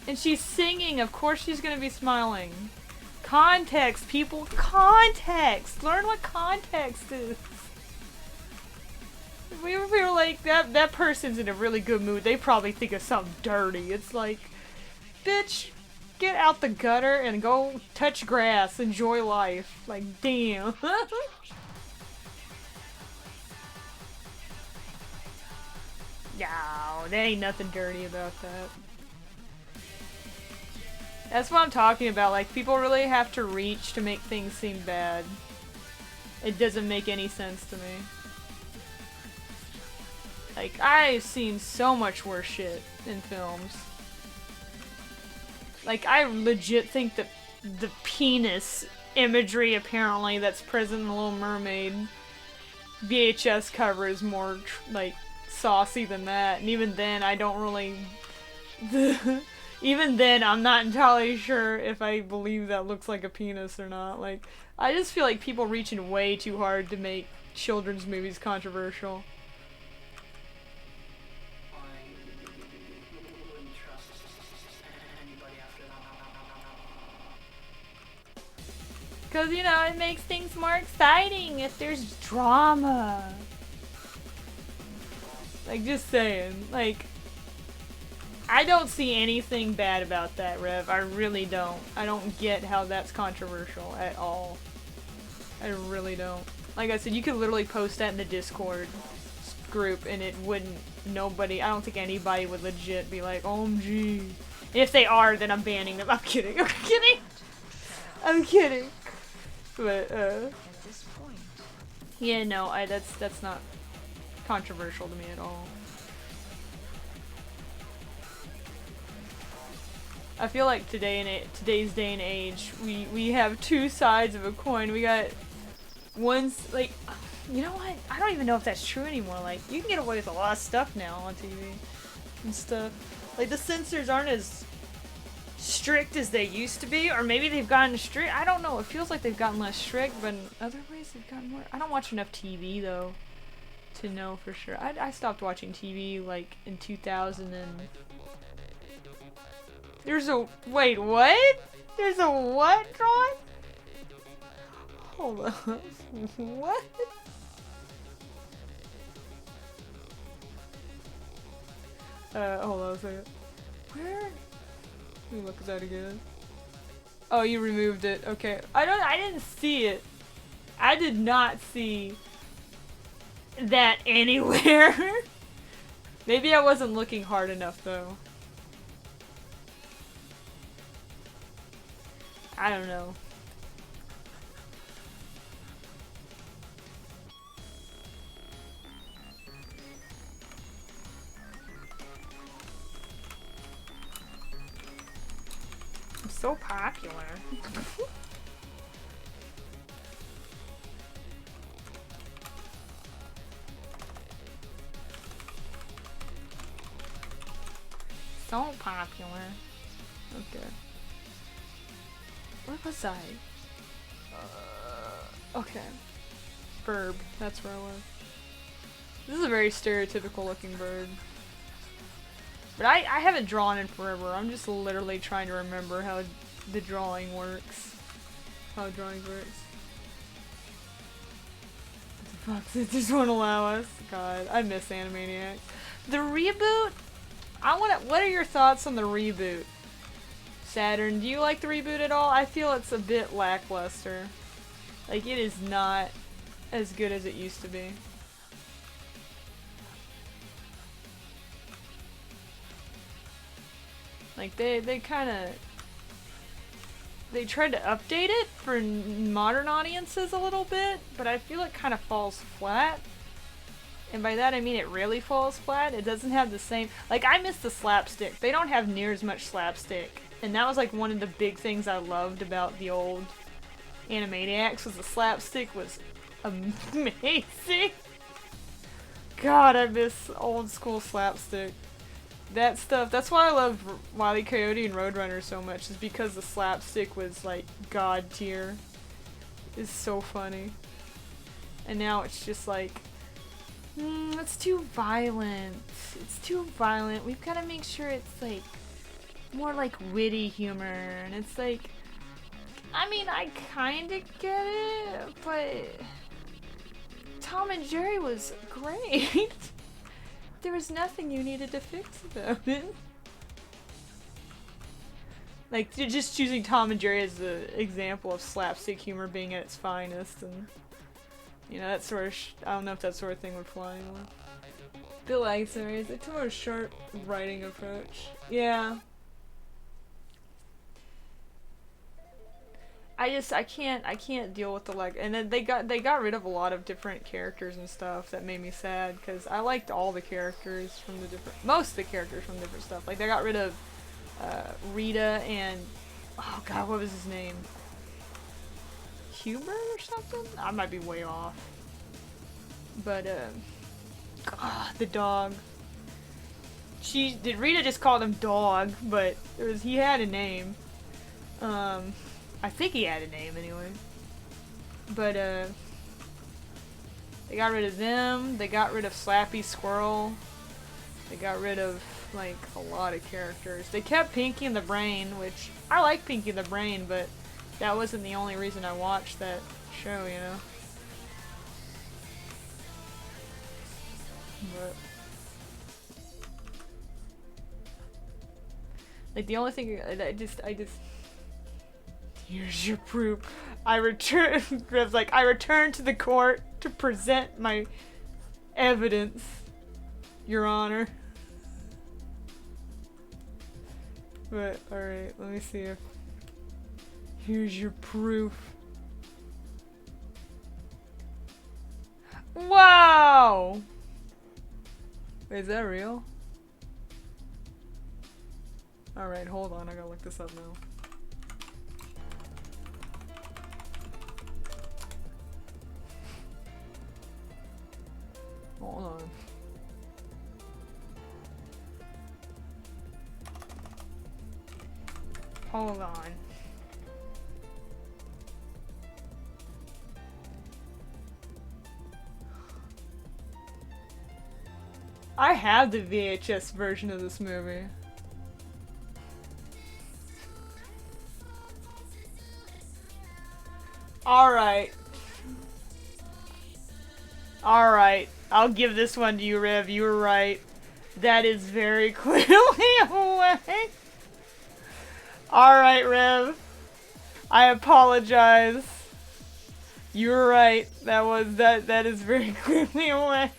A: And she's singing, of course she's gonna be smiling. Context, people. Context! Learn what context is. If we were like, that person's in a really good mood, they probably think of something dirty. It's like, bitch, get out the gutter and go touch grass, enjoy life. Like, damn. No, there ain't nothing dirty about that. That's what I'm talking about, like, people really have to reach to make things seem bad. It doesn't make any sense to me. Like, I've seen so much worse shit in films. Like, I legit think that the penis imagery, apparently, that's present in The Little Mermaid VHS cover is more, like, saucy than that. And even then, I don't really... Even then, I'm not entirely sure if I believe that looks like a penis or not. Like, I just feel like people reaching way too hard to make children's movies controversial. Because, you know, it makes things more exciting if there's drama. Like, just saying. Like, I don't see anything bad about that, Rev. I really don't. I don't get how that's controversial at all. I really don't. Like I said, you could literally post that in the Discord group and it wouldn't, nobody, I don't think anybody would legit be like, OMG. If they are, then I'm banning them. I'm kidding. I'm kidding. I'm kidding. But, yeah, no, that's not controversial to me at all. I feel like today's day and age, we have two sides of a coin. We got one's like, you know what? I don't even know if that's true anymore. Like, you can get away with a lot of stuff now on TV and stuff. Like, the censors aren't as strict as they used to be, or maybe they've gotten strict. I don't know. It feels like they've gotten less strict, but in other ways they've gotten more. I don't watch enough TV though to know for sure. I stopped watching TV like in 2000 and. There's a- wait, what? There's a what drawing? Hold on. What? Hold on a second. Where? Let me look at that again. Oh, you removed it. Okay. I didn't see it. I did not see that anywhere. Maybe I wasn't looking hard enough though. I don't know. I'm so popular. So popular. Okay. Where was I? Okay. Burb. That's where I was. This is a very stereotypical looking bird. But I haven't drawn in forever. I'm just literally trying to remember how the drawing works. How drawing works. fuck, they just won't allow us. God, I miss Animaniacs. The reboot? What are your thoughts on the reboot? Saturn, do you like the reboot at all? I feel it's a bit lackluster. Like, it is not as good as it used to be. Like, they kinda... They tried to update it for modern audiences a little bit, but I feel it kind of falls flat. And by that I mean it really falls flat. It doesn't have the same... Like, I miss the slapstick. They don't have near as much slapstick. And that was like one of the big things I loved about the old Animaniacs, was the slapstick was amazing. God, I miss old school slapstick. That stuff, that's why I love Wile E. Coyote and Roadrunner so much, is because the slapstick was like god tier. It's so funny. And now it's just like, it's too violent. It's too violent. We've got to make sure it's like more like witty humor. And it's like, I mean, I kind of get it, but Tom and Jerry was great. There was nothing you needed to fix about it. Like, you're just choosing Tom and Jerry as an example of slapstick humor being at its finest, and you know, that sort of I don't know if that sort of thing would fly anymore. Bill Eisner is a more sharp writing approach. Yeah. I can't deal with the and then they got rid of a lot of different characters and stuff that made me sad, because I liked all the characters from most of the characters from different stuff. Like, they got rid of Rita and, oh god, what was his name? Hubert or something? I might be way off. But god, the dog. Rita just called him Dog, but he had a name. I think he had a name anyway. But, they got rid of them, they got rid of Slappy Squirrel, they got rid of, like, a lot of characters. They kept Pinky and the Brain, which, I like Pinky and the Brain, but that wasn't the only reason I watched that show, you know? But, like, the only thing, I just here's your proof. I return to the court to present my evidence, Your Honor. But, alright, let me see if... Here's your proof. Wow! Wait, is that real? Alright, hold on, I gotta look this up now. Hold on. Hold on. I have the VHS version of this movie. Alright. Alright. I'll give this one to you, Rev. You were right. That is very clearly a way. Alright, Rev. I apologize. You were right. That is very clearly a way.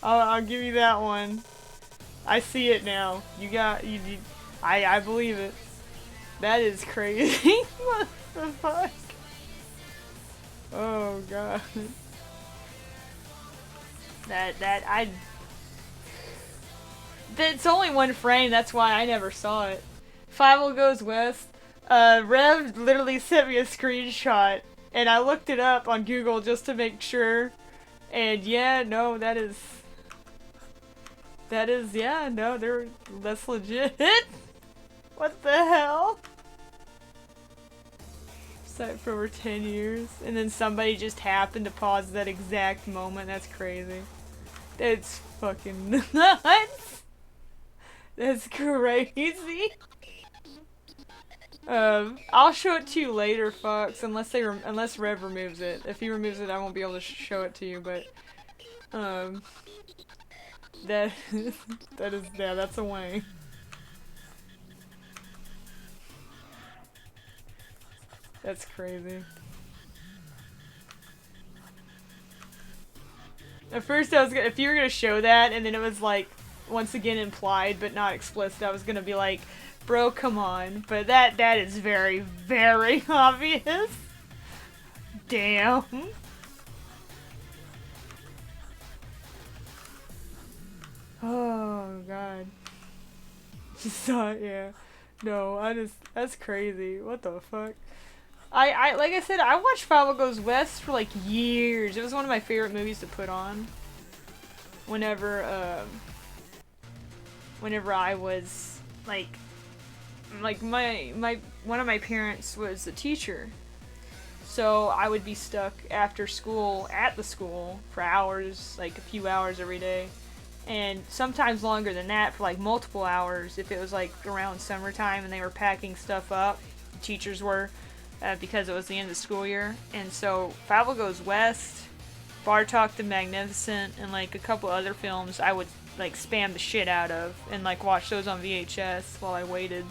A: I'll give you that one. I see it now. I believe it. That is crazy. What the fuck? Oh god. It's only one frame, that's why I never saw it. Fievel Goes West. Rev literally sent me a screenshot, and I looked it up on Google just to make sure. And yeah, no, that's legit. What the hell? Set for over 10 years, and then somebody just happened to pause that exact moment. That's crazy. That's fucking nuts. That's crazy. I'll show it to you later, Fox, unless Rev removes it. If he removes it, I won't be able to show it to you, but, that, yeah, that's a Wang. That's crazy. At first I was gonna, if you were gonna show that, and then it was like, once again implied but not explicit, I was gonna be like, bro, come on. But that is very, very obvious. Damn. Oh, God. Just saw it, yeah. No, that's crazy. What the fuck? Like I said, I watched Fievel Goes West for like years. It was one of my favorite movies to put on. Whenever I was like one of my parents was a teacher. So I would be stuck after school at the school for hours, like a few hours every day. And sometimes longer than that for like multiple hours if it was like around summertime and they were packing stuff up. The teachers were, because it was the end of the school year. And so Fievel Goes West, Bartok the Magnificent, and like a couple other films I would like spam the shit out of and like watch those on VHS while I waited.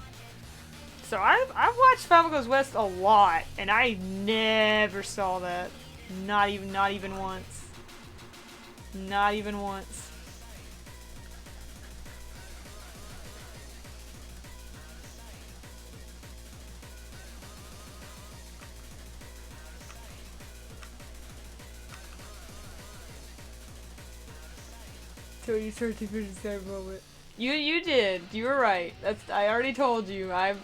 A: So I've watched Fievel Goes West a lot, and I never saw that. Not even once. Not even once. So you start to finish that moment. You did. You were right. I already told you. I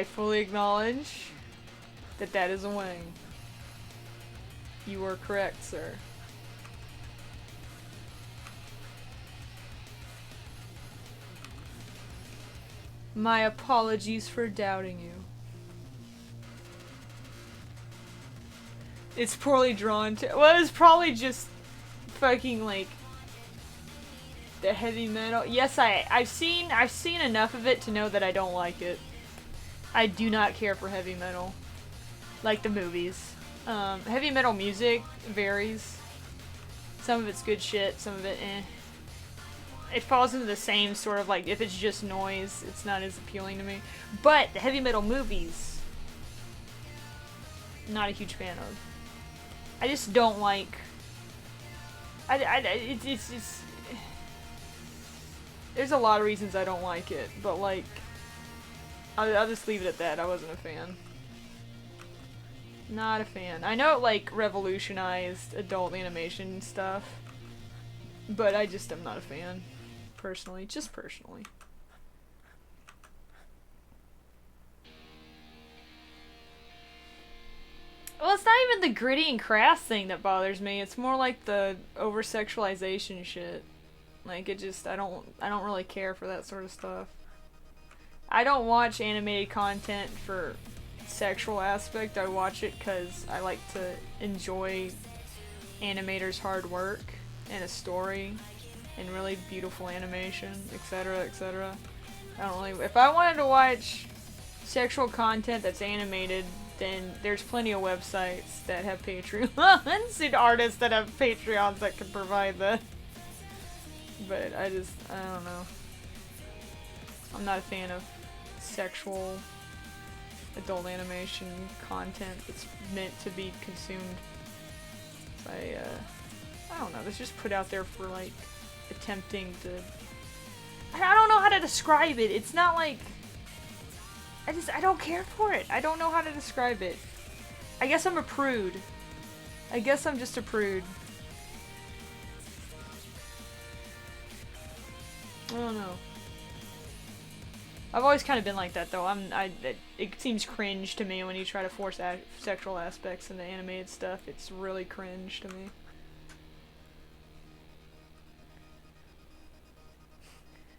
A: fully acknowledge that is a Wang. You were correct, sir. My apologies for doubting you. It's poorly drawn too. Well, it's probably just fucking like the heavy metal. Yes, I've seen enough of it to know that I don't like it. I do not care for heavy metal, like the movies. Heavy metal music varies. Some of it's good shit, some of it eh. It falls into the same sort of like, if it's just noise, it's not as appealing to me. But the heavy metal movies, not a huge fan of. I just don't like. It's just. There's a lot of reasons I don't like it, but like, I'll just leave it at that. I wasn't a fan. Not a fan. I know it like revolutionized adult animation stuff, but I just am not a fan. Personally, just personally. Well, it's not even the gritty and crass thing that bothers me. It's more like the over-sexualization shit. Like, it just, I don't really care for that sort of stuff. I don't watch animated content for sexual aspect. I watch it because I like to enjoy animators' hard work and a story and really beautiful animation, etc., etc. I don't really, if I wanted to watch sexual content that's animated, then there's plenty of websites that have Patreons and artists that have Patreons that can provide that. But I don't know. I'm not a fan of sexual adult animation content that's meant to be consumed by, I don't know, it's just put out there for, like, attempting to... I don't know how to describe it. It's not like... I don't care for it. I don't know how to describe it. I guess I'm a prude. I guess I'm just a prude. I don't know. I've always kind of been like that, though. It seems cringe to me when you try to force sexual aspects into animated stuff. It's really cringe to me.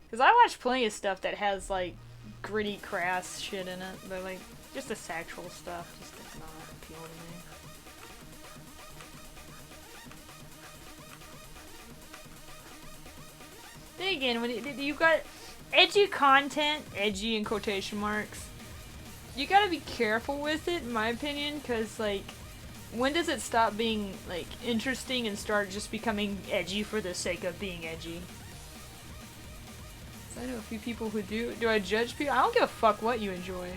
A: Because I watch plenty of stuff that has, like, gritty, crass shit in it, but, like, just the sexual stuff just does not appeal to me. Then again, when you got... edgy content, edgy in quotation marks, you gotta be careful with it, in my opinion, because, like, when does it stop being, like, interesting and start just becoming edgy for the sake of being edgy? I know a few people who do. Do I judge people? I don't give a fuck what you enjoy.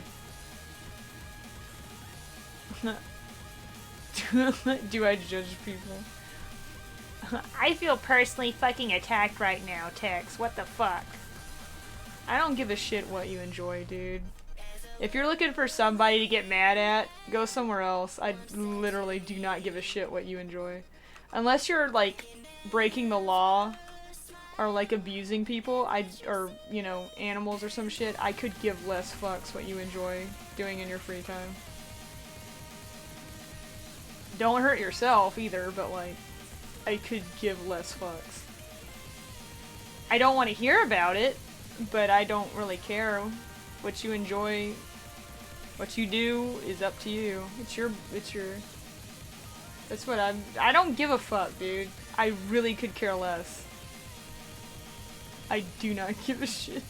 A: Do I judge people? I feel personally fucking attacked right now, Tex. What the fuck? I don't give a shit what you enjoy, dude. If you're looking for somebody to get mad at, go somewhere else. I literally do not give a shit what you enjoy. Unless you're, like, breaking the law or, like, abusing people, or, you know, animals or some shit, I could give less fucks what you enjoy doing in your free time. Don't hurt yourself either, but, like, I could give less fucks. I don't want to hear about it, but I don't really care. What you enjoy, what you do is up to you. It's your, that's what I don't give a fuck, dude. I really could care less. I do not give a shit.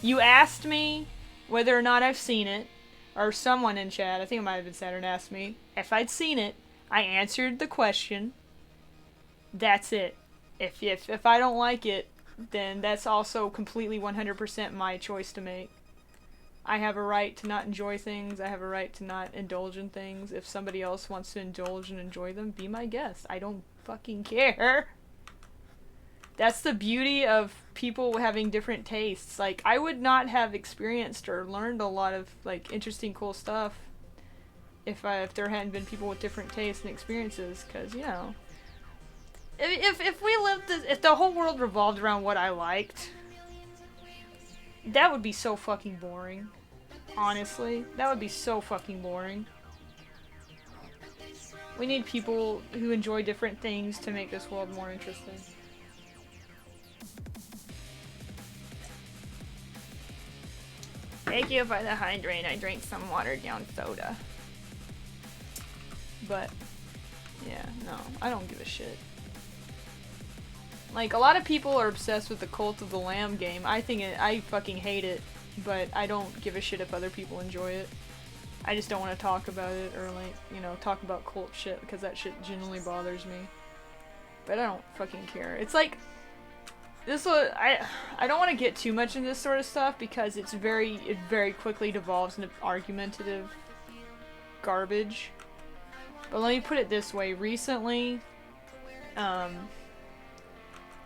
A: You asked me whether or not I've seen it, or someone in chat, I think it might have been Saturn, asked me if I'd seen it. I answered the question. That's it. If I don't like it, then that's also completely 100% my choice to make. I have a right to not enjoy things. I have a right to not indulge in things. If somebody else wants to indulge and enjoy them, be my guest. I don't fucking care. That's the beauty of people having different tastes. Like, I would not have experienced or learned a lot of, like, interesting, cool stuff if there hadn't been people with different tastes and experiences, because, you know, if the whole world revolved around what I liked, that would be so fucking boring. Honestly, that would be so fucking boring. We need people who enjoy different things to make this world more interesting. Thank you for the hydrate. I drank some watered down soda. But, yeah, no, I don't give a shit. Like, a lot of people are obsessed with the Cult of the Lamb game. I fucking hate it, but I don't give a shit if other people enjoy it. I just don't want to talk about it, or, like, you know, talk about cult shit, because that shit genuinely bothers me. But I don't fucking care. It's like, I don't want to get too much into this sort of stuff, because it very quickly devolves into argumentative garbage. But let me put it this way. Recently,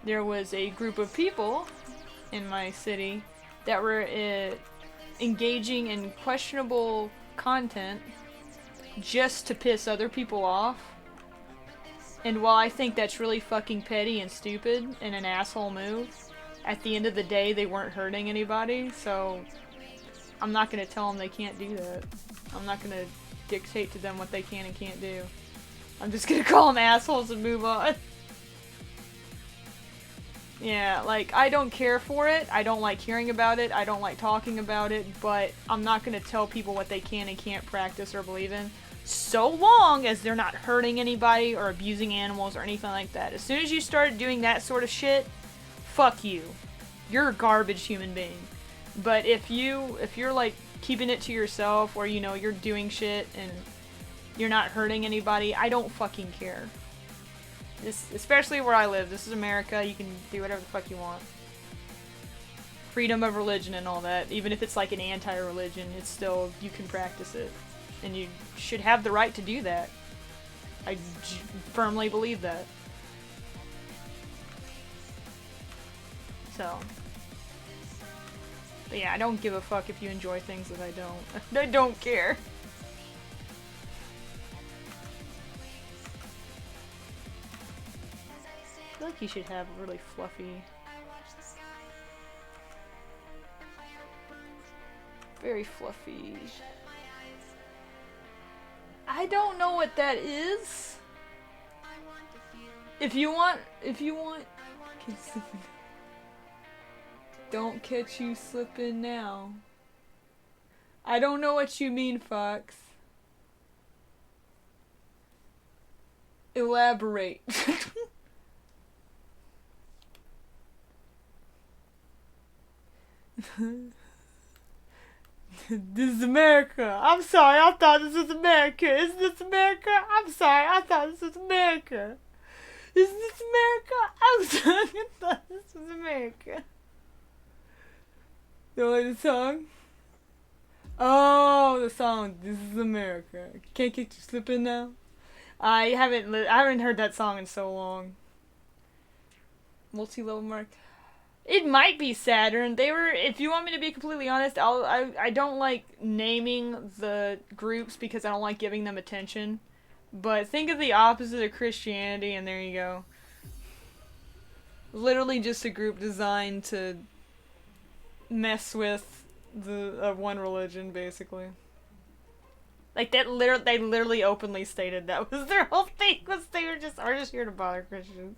A: there was a group of people in my city that were engaging in questionable content just to piss other people off. And while I think that's really fucking petty and stupid and an asshole move, at the end of the day they weren't hurting anybody, so I'm not gonna tell them they can't do that. I'm not gonna dictate to them what they can and can't do. I'm just gonna call them assholes and move on. Yeah, like, I don't care for it, I don't like hearing about it, I don't like talking about it, but I'm not gonna tell people what they can and can't practice or believe in, so long as they're not hurting anybody or abusing animals or anything like that. As soon as you start doing that sort of shit, fuck you. You're a garbage human being. But if you're like keeping it to yourself, or, you know, you're doing shit and you're not hurting anybody, I don't fucking care. Especially where I live. This is America. You can do whatever the fuck you want. Freedom of religion and all that. Even if it's like an anti-religion, it's still, you can practice it. And you should have the right to do that. I firmly believe that. So. But yeah, I don't give a fuck if you enjoy things that I don't. I don't care. I feel like you should have really fluffy, very fluffy. I don't know what that is. If you want, don't catch you slipping now. I don't know what you mean, Fox. Elaborate. This is America. I'm sorry, I thought this was America. Is this America? I'm sorry, I thought this was America. Is this America? I'm sorry, I thought this was America. You like the song? Oh, the song. This is America. Can't get you slipping now. I haven't heard that song in so long. Multi-level mark. It might be Saturn. They were. If you want me to be completely honest, I don't like naming the groups because I don't like giving them attention. But think of the opposite of Christianity, and there you go. Literally just a group designed to mess with the one religion, basically. Like that. They literally openly stated that was their whole thing. Was they were just here to bother Christians.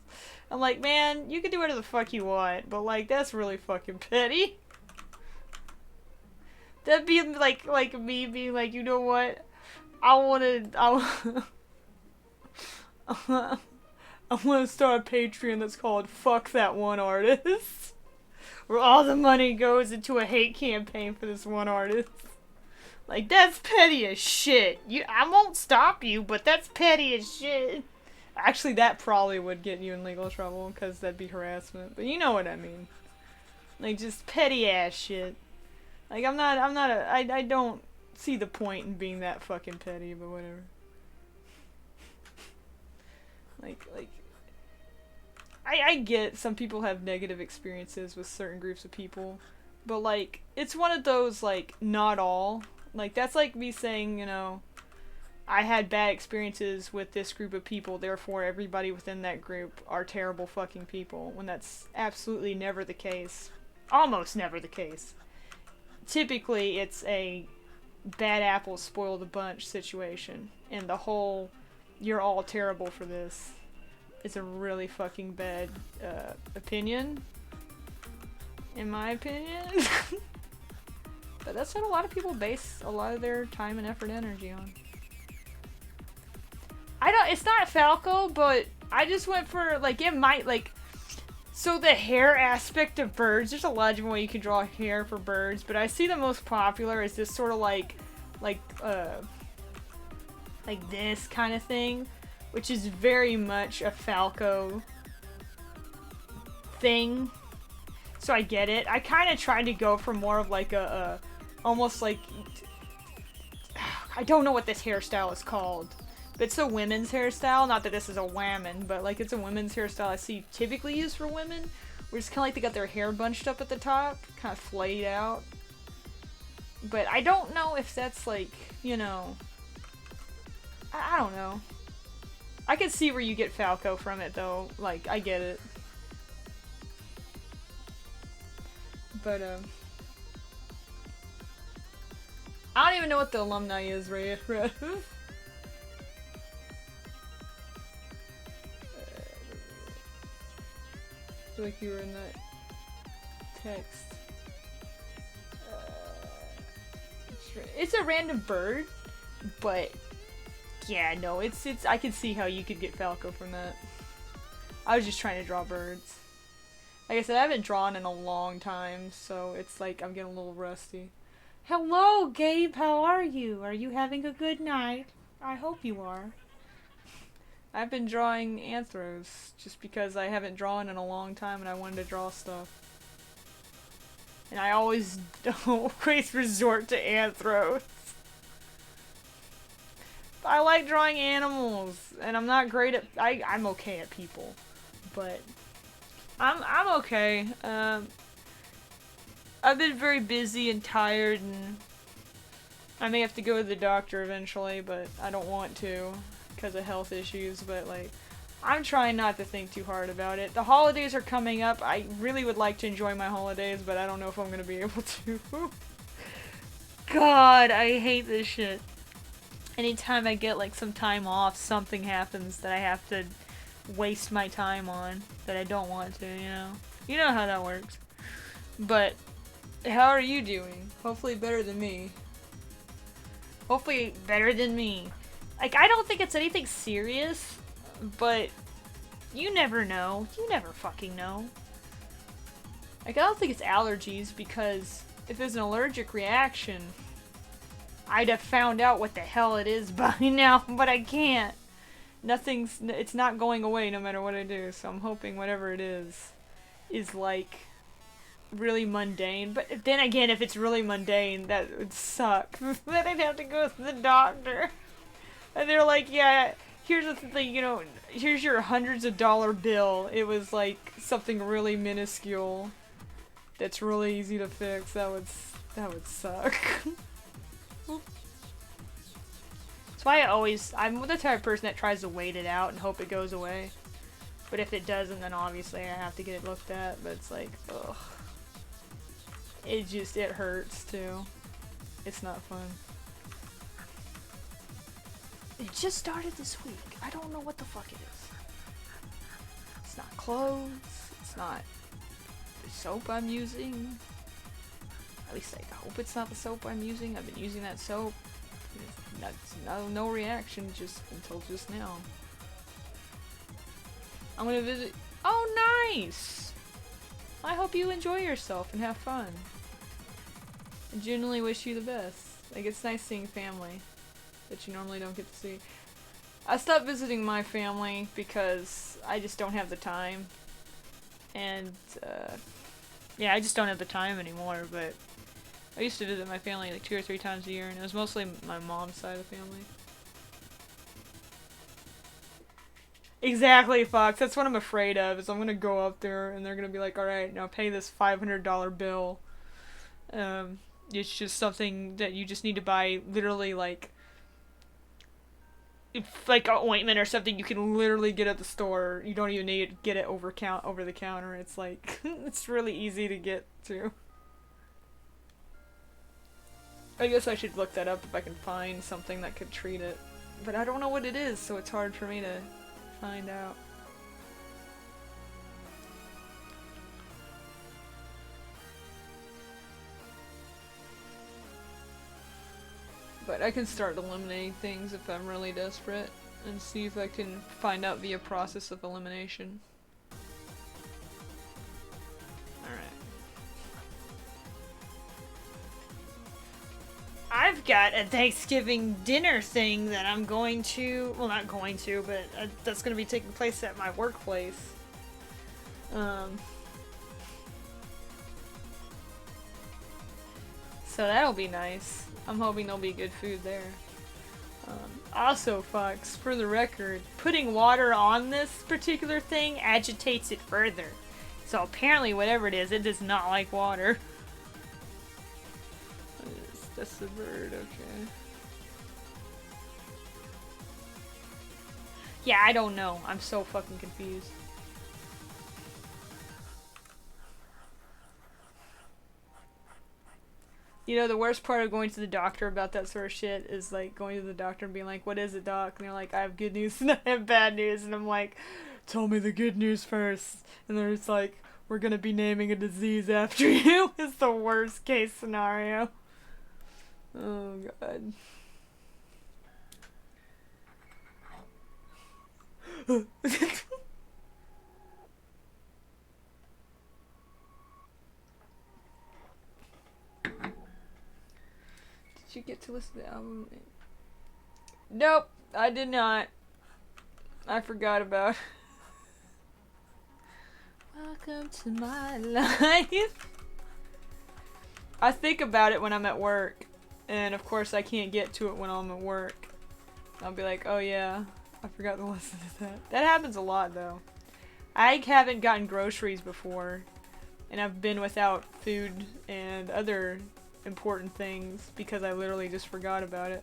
A: I'm like, man, you can do whatever the fuck you want, but like that's really fucking petty. That'd be like me being like, you know what? I want to start a Patreon that's called "Fuck That One Artist," where all the money goes into a hate campaign for this one artist. Like, that's petty as shit. I won't stop you, but that's petty as shit. Actually, that probably would get you in legal trouble, because that'd be harassment. But you know what I mean. Like, just petty ass shit. Like, I don't see the point in being that fucking petty, but whatever. I get some people have negative experiences with certain groups of people, but like, it's one of those, like, not all. Like, that's like me saying, you know, I had bad experiences with this group of people, therefore everybody within that group are terrible fucking people, when that's absolutely never the case. Almost never the case. Typically, it's a bad apple spoil the bunch situation, and the whole, you're all terrible for this, is a really fucking bad opinion, in my opinion. But that's what a lot of people base a lot of their time and effort and energy on. It's not Falco, but I just went for, like, it might, like, so the hair aspect of birds, there's a lot of different ways you can draw hair for birds, but I see the most popular is this sort of like this kind of thing, which is very much a Falco thing. So I get it. I kind of tried to go for more of like almost like, I don't know what this hairstyle is called, but it's a women's hairstyle. Not that this is a woman, but like it's a women's hairstyle I see typically used for women, where it's kind of like they got their hair bunched up at the top, kind of flayed out. But I don't know if that's like, you know, I don't know. I can see where you get Falco from it though, like, I get it. But, I don't even know what the alumni is, right? I feel like you were in that text. It's a random bird, but yeah, no, it's I can see how you could get Falco from that. I was just trying to draw birds. Like I said, I haven't drawn in a long time, so it's like I'm getting a little rusty. Hello, Gabe, how are you? Are you having a good night? I hope you are. I've been drawing anthros, just because I haven't drawn in a long time and I wanted to draw stuff. And I always resort to anthros. I like drawing animals, and I'm not great at, I'm okay at people, but I'm okay. I've been very busy and tired, and I may have to go to the doctor eventually, but I don't want to because of health issues, but like, I'm trying not to think too hard about it. The holidays are coming up. I really would like to enjoy my holidays, but I don't know if I'm gonna be able to. God, I hate this shit. Anytime I get like some time off, something happens that I have to waste my time on that I don't want to, you know? You know how that works. But how are you doing? Hopefully better than me. Hopefully better than me. Like, I don't think it's anything serious, but you never know. You never fucking know. Like, I don't think it's allergies, because if it's an allergic reaction, I'd have found out what the hell it is by now, but I can't. It's not going away no matter what I do, so I'm hoping whatever it is like really mundane. But then again, if it's really mundane, that would suck. Then I'd have to go to the doctor. And they're like, yeah, here's the thing, you know, here's your hundreds of dollar bill. It was like something really minuscule that's really easy to fix. That would suck. That's why I'm the type of person that tries to wait it out and hope it goes away. But if it doesn't, then obviously I have to get it looked at. But it's like, ugh. It hurts too. It's not fun. It just started this week. I don't know what the fuck it is. It's not clothes. It's not the soap I'm using. At least I hope it's not the soap I'm using. I've been using that soap. No reaction just until just now. I'm gonna visit. Oh, nice! I hope you enjoy yourself and have fun. I genuinely wish you the best. Like, it's nice seeing family that you normally don't get to see. I stopped visiting my family because I just don't have the time. And, yeah, I just don't have the time anymore, but I used to visit my family like 2 or 3 times a year, and it was mostly my mom's side of the family. Exactly, Fox. That's what I'm afraid of, is I'm gonna go up there and they're gonna be like, alright, now pay this $500 bill. It's just something that you just need to buy, literally, like an ointment or something you can literally get at the store. You don't even need to get it over the counter. It's like, it's really easy to get to. I guess I should look that up if I can find something that could treat it. But I don't know what it is, so it's hard for me to find out. But I can start eliminating things if I'm really desperate, and see if I can find out via process of elimination. Alright. I've got a Thanksgiving dinner thing that I'm going to, well, not going to, but that's going to be taking place at my workplace. So that'll be nice. I'm hoping there'll be good food there. Also, Fox, for the record, putting water on this particular thing agitates it further. So apparently, whatever it is, it does not like water. That's the bird, okay. Yeah, I don't know. I'm so fucking confused. You know, the worst part of going to the doctor about that sort of shit is, like, going to the doctor and being like, what is it, doc? And they're like, I have good news and I have bad news. And I'm like, tell me the good news first. And they're just like, we're gonna be naming a disease after you. It's the worst case scenario. Oh, God. Did you get to listen to the album? Nope, I did not. I forgot about. Welcome to my life. I think about it when I'm at work, and of course I can't get to it when I'm at work. I'll be like, oh yeah, I forgot to listen to that. That happens a lot though. I haven't gotten groceries before, and I've been without food and other important things because I literally just forgot about it.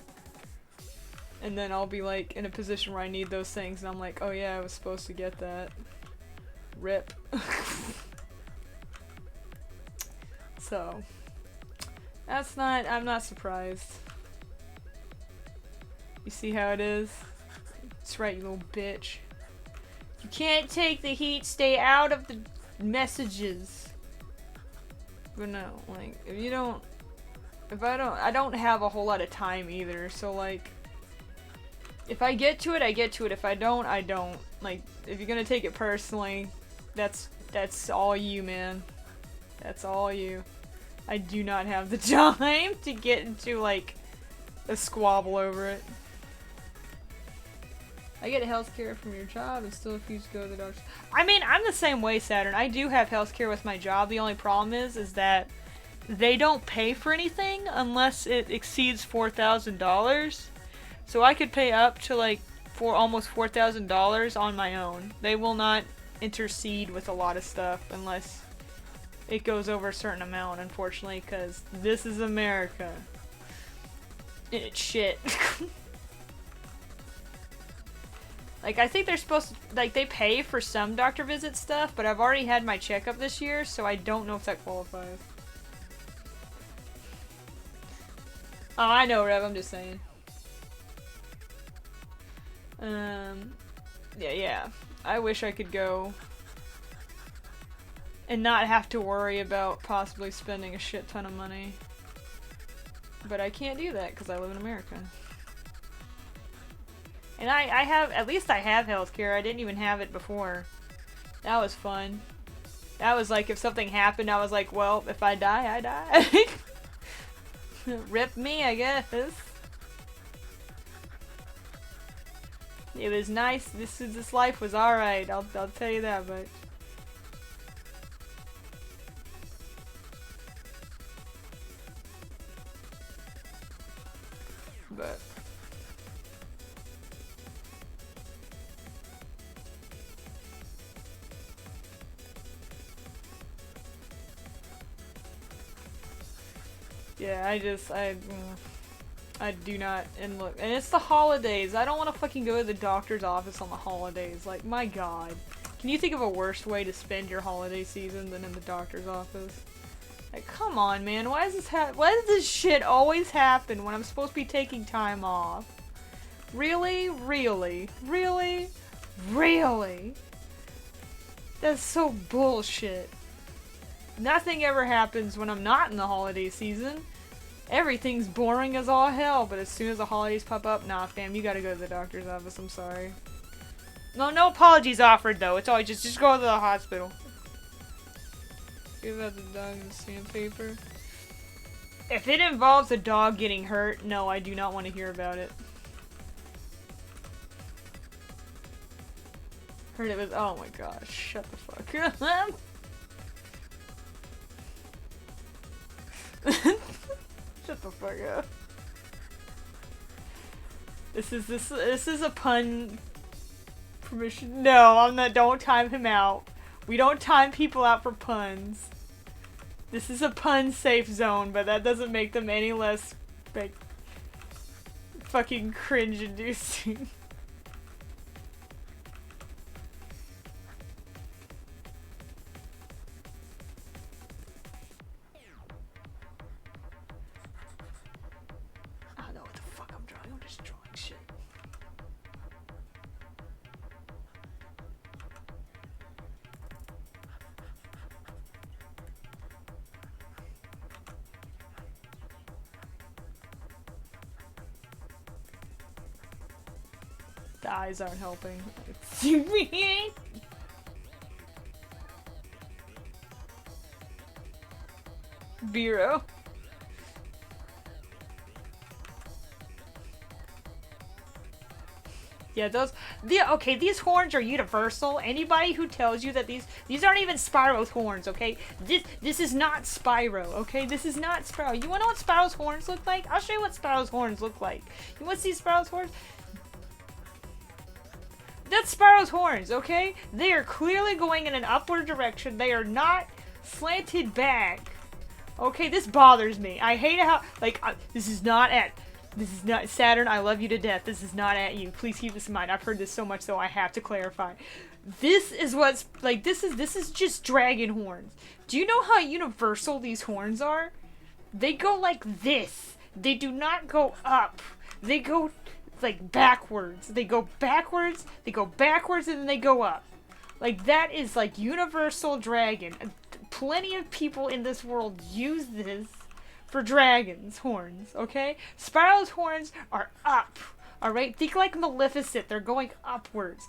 A: And then I'll be like in a position where I need those things, and I'm like, oh yeah, I was supposed to get that. RIP. So, I'm not surprised. You see how it is? That's right, you little bitch. You can't take the heat, stay out of the messages. But no, like, I don't have a whole lot of time either, so like, if I get to it, I get to it. If I don't, I don't. Like, if you're gonna take it personally, that's all you, man. That's all you. I do not have the time to get into, like, a squabble over it. I get healthcare from your job and still refuse to go to the doctor. I mean, I'm the same way, Saturn. I do have healthcare with my job. The only problem is that they don't pay for anything unless it exceeds $4,000. So I could pay up to, like, almost $4,000 on my own. They will not intercede with a lot of stuff unless it goes over a certain amount, unfortunately, because this is America. It's shit. Like, I think they're supposed to, like, they pay for some doctor visit stuff, but I've already had my checkup this year, so I don't know if that qualifies. Oh, I know, Rev, I'm just saying. Yeah. I wish I could go and not have to worry about possibly spending a shit ton of money. But I can't do that because I live in America. And I have, at least I have healthcare. I didn't even have it before. That was fun. That was like, if something happened, I was like, well, if I die, I die. Rip me, I guess. It was nice. This life was alright. I'll tell you that much. But yeah, I do not, and look, and it's the holidays. I don't want to fucking go to the doctor's office on the holidays. Like, my god. Can you think of a worse way to spend your holiday season than in the doctor's office? Like, come on, man. Why does this shit always happen when I'm supposed to be taking time off? Really? Really? Really? Really? That's so bullshit. Nothing ever happens when I'm not in the holiday season. Everything's boring as all hell, but as soon as the holidays pop up, nah, fam, you gotta go to the doctor's office. I'm sorry. No apologies offered, though. It's always just go to the hospital. Give out the dog and sandpaper. If it involves a dog getting hurt, no, I do not want to hear about it. Heard it was. Oh my gosh, shut the fuck up. Shut the fuck up. This is a pun. Permission? No, I'm not. Don't time him out. We don't time people out for puns. This is a pun safe zone, but that doesn't make them any less like fucking cringe inducing. I don't know what the fuck I'm drawing. I'm just drawing shit. The eyes aren't helping. Vero. Yeah, okay, these horns are universal. Anybody who tells you that these aren't even Spyro's horns, okay? This is not Spyro, okay? This is not Spyro. You wanna know what Spyro's horns look like? I'll show you what Spyro's horns look like. You wanna see Spyro's horns? That's Spyro's horns, okay? They are clearly going in an upward direction. They are not slanted back. Okay, this bothers me. I hate how, like, this is not Saturn, I love you to death. This is not at you. Please keep this in mind. I've heard this so much, so I have to clarify. This is what's, like, this is just dragon horns. Do you know how universal these horns are? They go like this. They do not go up. They go, like, backwards. They go backwards, and then they go up. Like, that is, like, universal dragon. Plenty of people in this world use this for dragons' horns, okay? Spyro's horns are up, alright? Think like Maleficent, they're going upwards.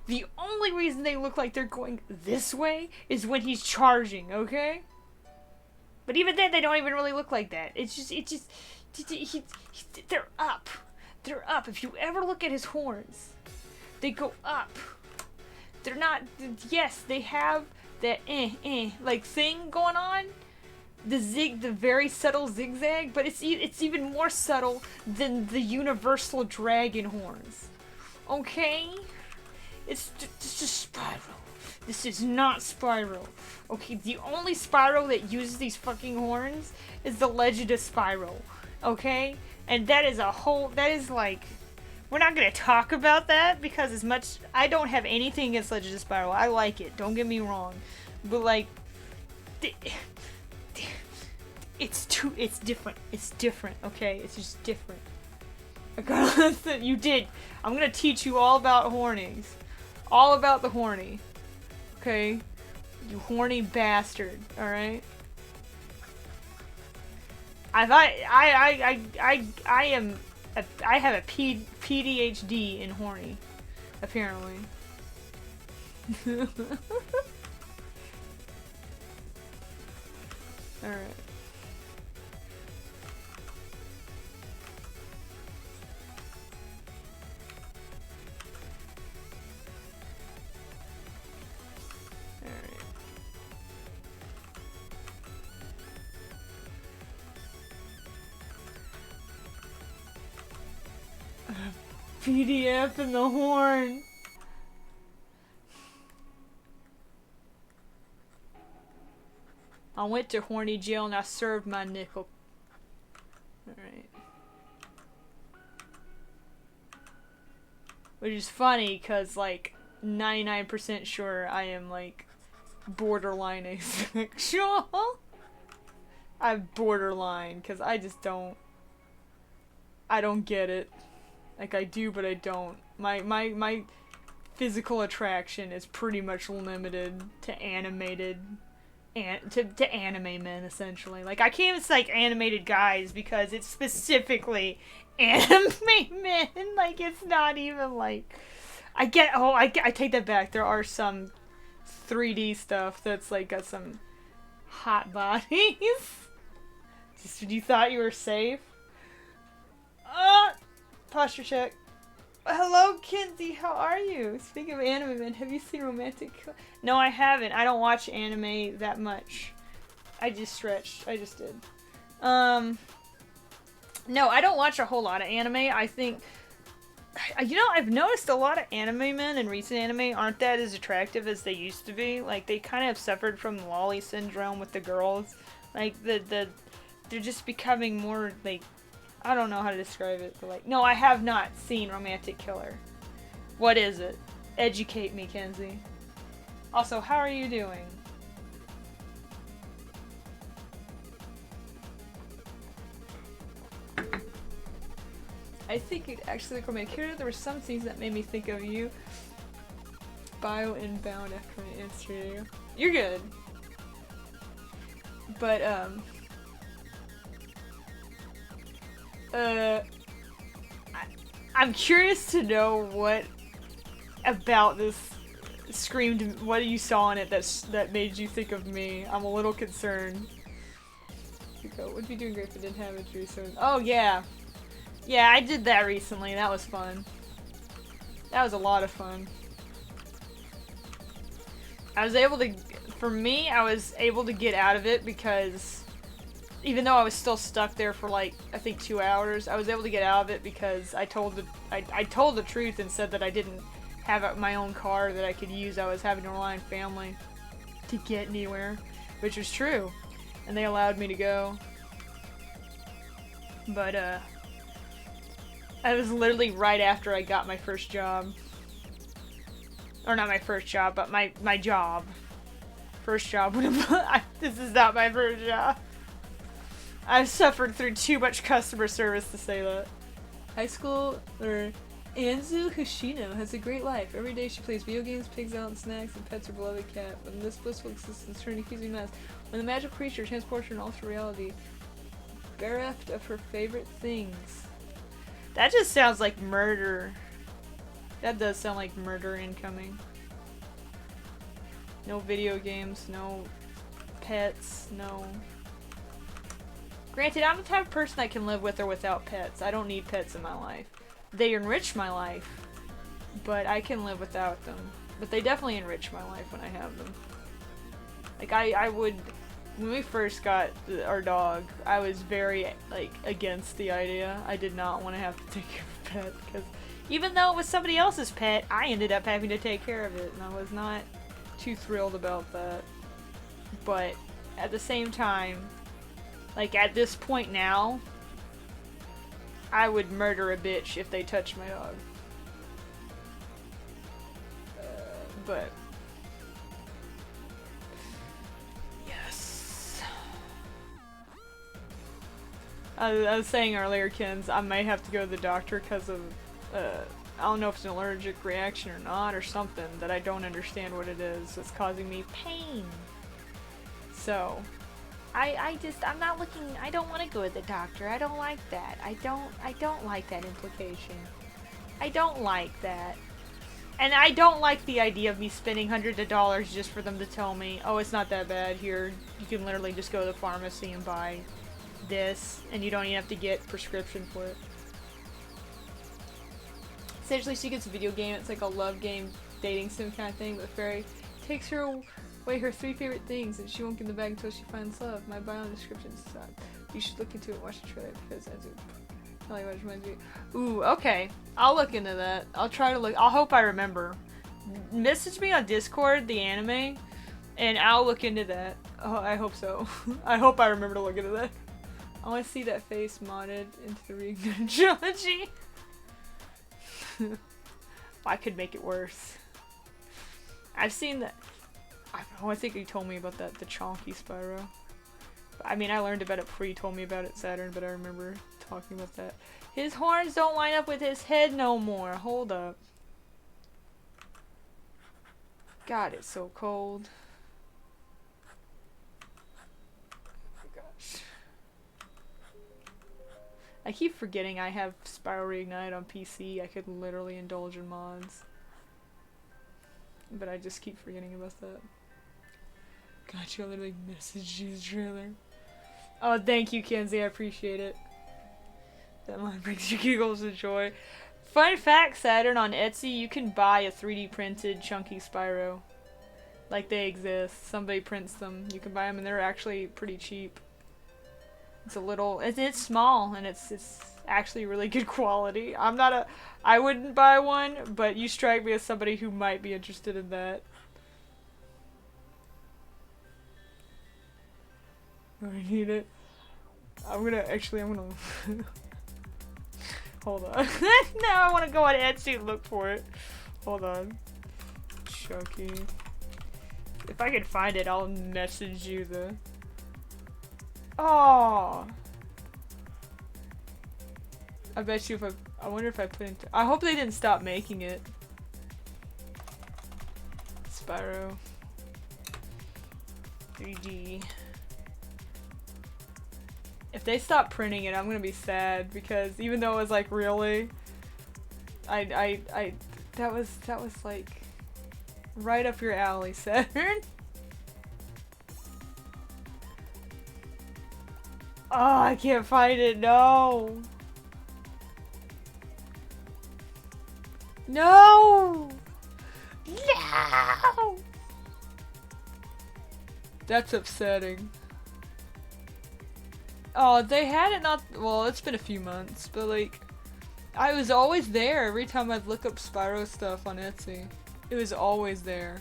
A: The only reason they look like they're going this way is when he's charging, okay? But even then, they don't even really look like that. They're up. They're up. If you ever look at his horns, they go up. They're not, yes, they have that like thing going on. The very subtle zigzag, but it's even more subtle than the universal dragon horns. Okay? It's just Spyro. This is not Spyro. Okay, the only Spyro that uses these fucking horns is the Legend of Spyro. Okay? And that is like, we're not gonna talk about that because as much, I don't have anything against Legend of Spyro. I like it, don't get me wrong. But like, it's different. It's different, okay? It's just different. You did. I'm gonna teach you all about hornies. All about the horny. Okay? You horny bastard, alright? I have a PDHD in horny, apparently. Alright. PDF in the horn. I went to horny jail and I served my nickel. Alright. Which is funny because, like, 99% sure I am, like, borderline asexual. I'm borderline because I just don't. I don't get it. Like, I do, but I don't. My physical attraction is pretty much limited to animated, to anime men, essentially. Like, I can't even say, like, animated guys, because it's specifically anime men. Like, it's not even, like... I take that back. There are some 3D stuff that's, like, got some hot bodies. Just when you thought you were safe. Posture check. Hello, Kinsey. How are you? Speaking of anime, man, have you seen Romantic? No, I haven't. I don't watch anime that much. I just stretched. I just did. No, I don't watch a whole lot of anime. I think, you know, I've noticed a lot of anime men in recent anime aren't that as attractive as they used to be. Like, they kind of suffered from the lolly syndrome with the girls. Like, they're just becoming more, like, I don't know how to describe it, but like, no, I have not seen Romantic Killer. What is it? Educate me, Kenzie. Also, how are you doing? I think it actually like Romantic Killer. There were some scenes that made me think of you. Bio inbound after I answer you. You're good. But, I'm curious to know what about this screamed, what you saw in it that made you think of me. I'm a little concerned. Would be doing great if I didn't have it soon. Oh yeah. Yeah, I did that recently. That was fun. That was a lot of fun. I was able to get out of it because even though I was still stuck there for like, I think 2 hours, I was able to get out of it because I told the truth and said that I didn't have my own car that I could use. I was having to rely on family to get anywhere, which was true. And they allowed me to go. But, it was literally right after I got my first job. Or not my first job, but my job. First job. This is not my first job. I've suffered through too much customer service to say that. High school, or Anzu Hoshino has a great life. Every day she plays video games, pigs out, and snacks, and pets her beloved cat. When this blissful existence turned to confusing mess, when the magical creature transports her in altered reality, bereft of her favorite things. That just sounds like murder. That does sound like murder incoming. No video games, no pets, no Granted, I'm the type of person that can live with or without pets. I don't need pets in my life. They enrich my life, but I can live without them. But they definitely enrich my life when I have them. Like, I would... When we first got our dog, I was very, like, against the idea. I did not want to have to take care of a pet, because even though it was somebody else's pet, I ended up having to take care of it, and I was not too thrilled about that. But at the same time, like, at this point now, I would murder a bitch if they touched my dog. But... Yes. I was saying earlier, Kens, I might have to go to the doctor because of, I don't know if it's an allergic reaction or not, or something that I don't understand what it is that's causing me pain. So, I'm not looking, I don't want to go to the doctor. I don't like that. I don't like that implication. I don't like that. And I don't like the idea of me spending hundreds of dollars just for them to tell me, oh, it's not that bad here. You can literally just go to the pharmacy and buy this, and you don't even have to get prescription for it. Essentially, she gets a video game. It's like a love game, dating sim kind of thing, but Fairy takes her away her 3 favorite things, and she won't get them back until she finds love. My bio and description suck. You should look into it and watch the trailer because that's it. I like what it reminds me. Ooh, okay. I'll look into that. I'll try to look. I'll hope I remember. Message me on Discord, the anime, and I'll look into that. Oh, I hope so. I hope I remember to look into that. I want to see that face modded into the Reignited trilogy. I could make it worse. I've seen that. I think you told me about that, the Chonky Spyro. I mean, I learned about it before you told me about it, Saturn, but I remember talking about that. His horns don't line up with his head no more. Hold up. God, it's so cold. Oh my gosh. I keep forgetting I have Spyro Reignite on PC. I could literally indulge in mods. But I just keep forgetting about that. God, you literally messaged you the trailer. Oh, thank you, Kenzie. I appreciate it. That line brings you giggles and joy. Fun fact, Saturn, on Etsy, you can buy a 3D printed Chunky Spyro. Like, they exist. Somebody prints them. You can buy them, and they're actually pretty cheap. It's a little... It's small, and it's actually really good quality. I wouldn't buy one, but you strike me as somebody who might be interested in that. I need it. I'm gonna hold on. Now I wanna go on Etsy and look for it. Hold on. Chucky. If I can find it, I'll message you the... Oh! I bet you if I wonder if I put into... I hope they didn't stop making it. Spyro. 3D. If they stop printing it, I'm gonna be sad, because even though it was like, really, that was like right up your alley, Saturn. Oh, I can't find it. No. No. No. That's upsetting. Oh, they had it not- well, it's been a few months, but like, I was always there every time I'd look up Spyro stuff on Etsy. It was always there.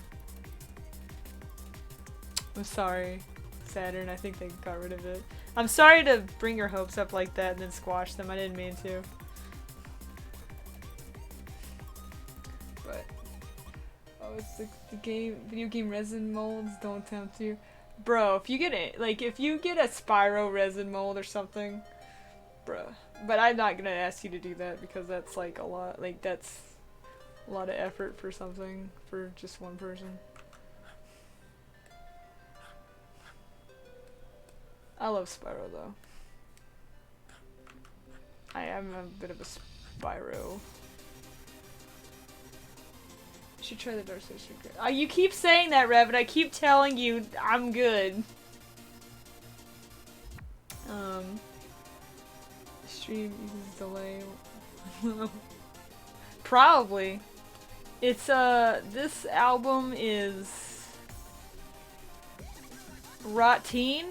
A: I'm sorry, Saturn, I think they got rid of it. I'm sorry to bring your hopes up like that and then squash them, I didn't mean to. But, oh, it's the video game resin molds, don't tempt you. Bro, if you get it, like, if you get a Spyro resin mold or something, bruh. But I'm not gonna ask you to do that, because that's like a lot, like, that's a lot of effort for something, for just one person. I love Spyro, though. I am a bit of a Spyro. You should try the Dark Souls secret. You keep saying that, Rev, and I keep telling you I'm good. Stream uses delay. Probably. It's this album is Rotine,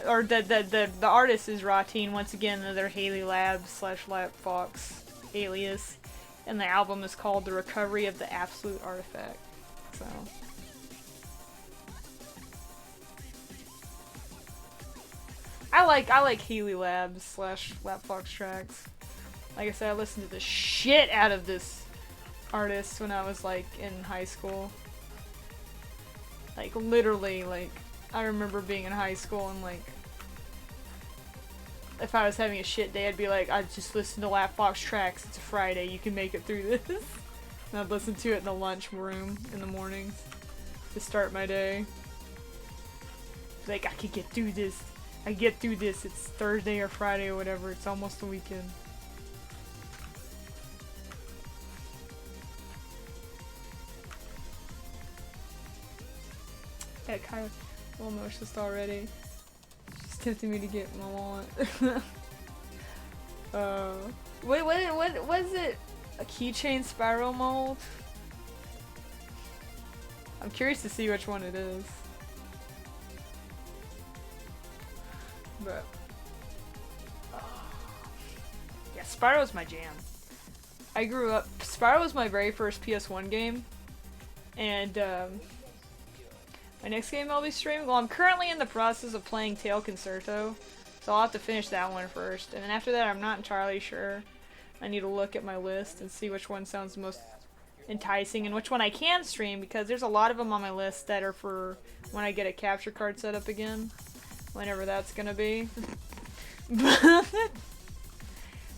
A: or the artist is Rotine. Once again, they're Haley Labs / Lapfox alias, and the album is called The Recovery of the Absolute Artifact. So. I like Healy Labs / Lapfox tracks. Like I said, I listened to the shit out of this artist when I was like in high school. Like literally, like I remember being in high school and like if I was having a shit day, I'd be like, I'd just listen to Lapfox tracks. It's a Friday, you can make it through this. And I'd listen to it in the lunch room in the mornings to start my day. Like I could get through this. I get through this. It's Thursday or Friday or whatever. It's almost the weekend. Yeah, kind of a little nauseous already. She's tempting me to get my wallet. What was it? A keychain spiral mold? I'm curious to see which one it is. But yeah, Spyro's my jam. I grew up. Spyro was my very first PS1 game, and my next game I'll be streaming. Well, I'm currently in the process of playing Tail Concerto, so I'll have to finish that one first. And then after that, I'm not entirely sure. I need to look at my list and see which one sounds most enticing and which one I can stream, because there's a lot of them on my list that are for when I get a capture card set up again. Whenever that's gonna be.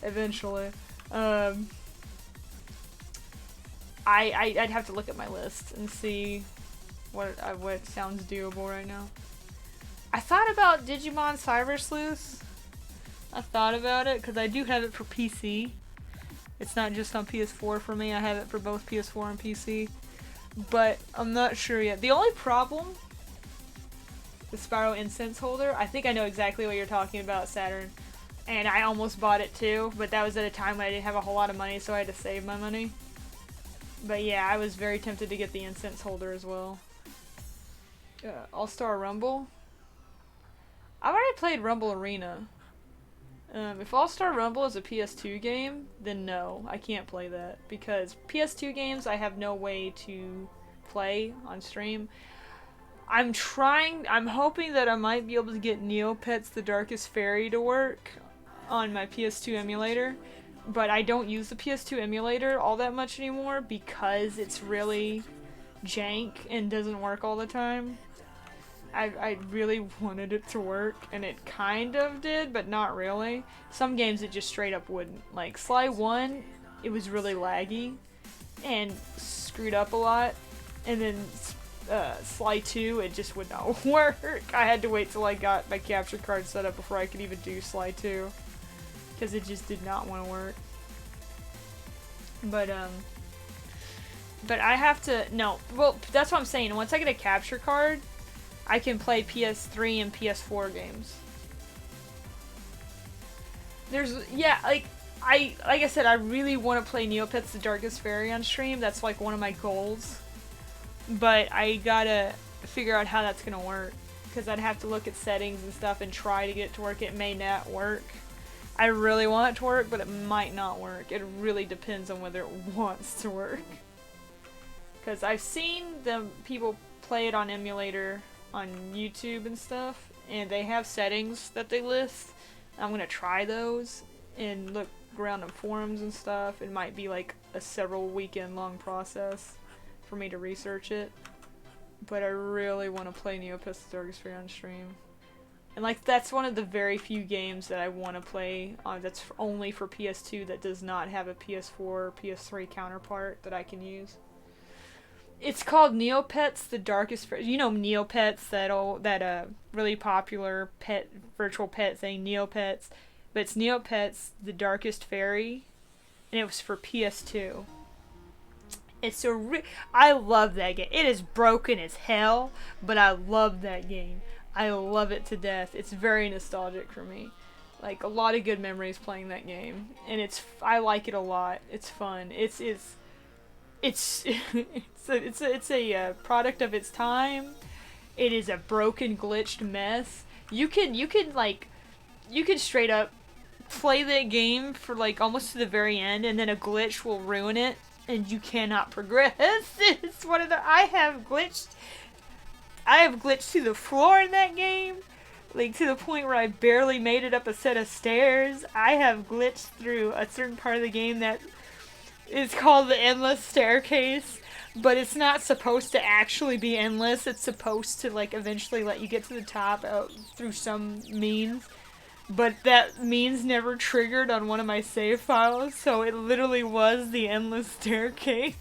A: Eventually. I'd have to look at my list and see what sounds doable right now. I thought about Digimon Cyber Sleuth. I thought about it, because I do have it for PC. It's not just on PS4 for me, I have it for both PS4 and PC. But I'm not sure yet. The only problem, the Spyro incense holder, I think I know exactly what you're talking about, Saturn. And I almost bought it too, but that was at a time when I didn't have a whole lot of money, so I had to save my money. But yeah, I was very tempted to get the incense holder as well. All-Star Rumble? I've already played Rumble Arena. If All-Star Rumble is a PS2 game, then no, I can't play that. Because PS2 games I have no way to play on stream. I'm hoping that I might be able to get Neopets The Darkest Fairy to work on my PS2 emulator, but I don't use the PS2 emulator all that much anymore because it's really jank and doesn't work all the time. I really wanted it to work, and it kind of did, but not really. Some games it just straight up wouldn't. Like Sly 1, it was really laggy and screwed up a lot, and then Sly 2, it just would not work. I had to wait till I got my capture card set up before I could even do Sly 2, because it just did not want to work. But I have to, no, well, that's what I'm saying. Once I get a capture card, I can play PS3 and PS4 games. Like I said, I really want to play Neopets The Darkest Fairy on stream. That's like one of my goals. But I gotta figure out how that's gonna work, because I'd have to look at settings and stuff and try to get it to work. It may not work. I really want it to work, but it might not work. It really depends on whether it wants to work. Because I've seen the people play it on emulator on YouTube and stuff, and they have settings that they list. I'm gonna try those and look around on forums and stuff. It might be like a several weekend long process for me to research it, but I really want to play Neopets The Darkest Fairy on stream. And like, that's one of the very few games that I want to play that's only for PS2 that does not have a PS4 or PS3 counterpart that I can use. It's called Neopets The Darkest Fairy. You know Neopets, that really popular pet virtual pet thing, Neopets. But it's Neopets The Darkest Fairy, and it was for PS2. I love that game. It is broken as hell, but I love that game. I love it to death. It's very nostalgic for me. Like, a lot of good memories playing that game. And I like it a lot. It's fun. It's it's a product of its time. It is a broken, glitched mess. You can straight up play that game for like almost to the very end, and then a glitch will ruin it, and you cannot progress. It's one of the I have glitched to the floor in that game, like to the point where I barely made it up a set of stairs. I have glitched through a certain part of the game that is called the endless staircase, but it's not supposed to actually be endless. It's supposed to like eventually let you get to the top through some means. But that means never triggered on one of my save files, so it literally was the endless staircase.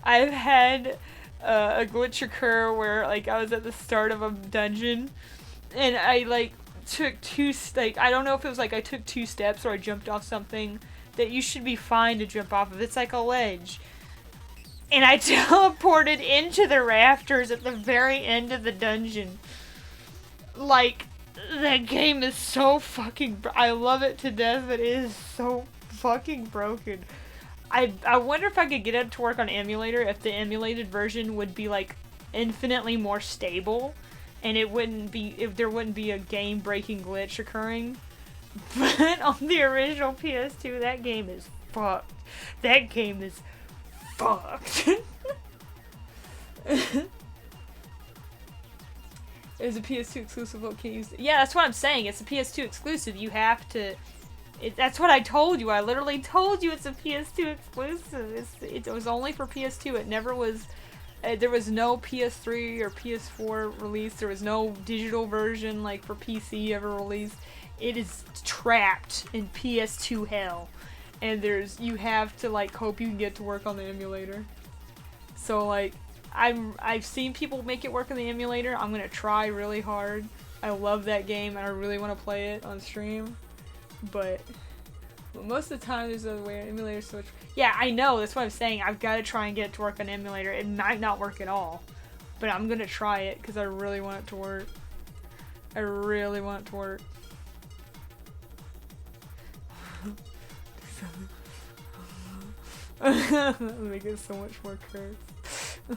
A: I've had a glitch occur where like I was at the start of a dungeon, and I like took I don't know if it was like I took 2 steps or I jumped off something that you should be fine to jump off of. It's like a ledge. And I teleported into the rafters at the very end of the dungeon. Like, that game is so fucking... I love it to death, but it is so fucking broken. I wonder if I could get it to work on emulator, if the emulated version would be, like, infinitely more stable, and it wouldn't be... if there wouldn't be a game-breaking glitch occurring. But on the original PS2, that game is fucked. That game is fucked. It's a PS2 exclusive, but can't use it. Yeah, that's what I'm saying. It's a PS2 exclusive. You have to... that's what I told you. I literally told you it's a PS2 exclusive. It was only for PS2. It never was... there was no PS3 or PS4 release. There was no digital version like for PC ever released. It is trapped in PS2 hell. And you have to like hope you can get to work on the emulator. So like... I've seen people make it work on the emulator. I'm gonna try really hard. I love that game and I really want to play it on stream. But most of the time there's a way emulator switch. Yeah, I know, that's what I'm saying. I've got to try and get it to work on emulator. It might not work at all. But I'm gonna try it because I really want it to work. I really want it to work. That'll make it so much more cursed. I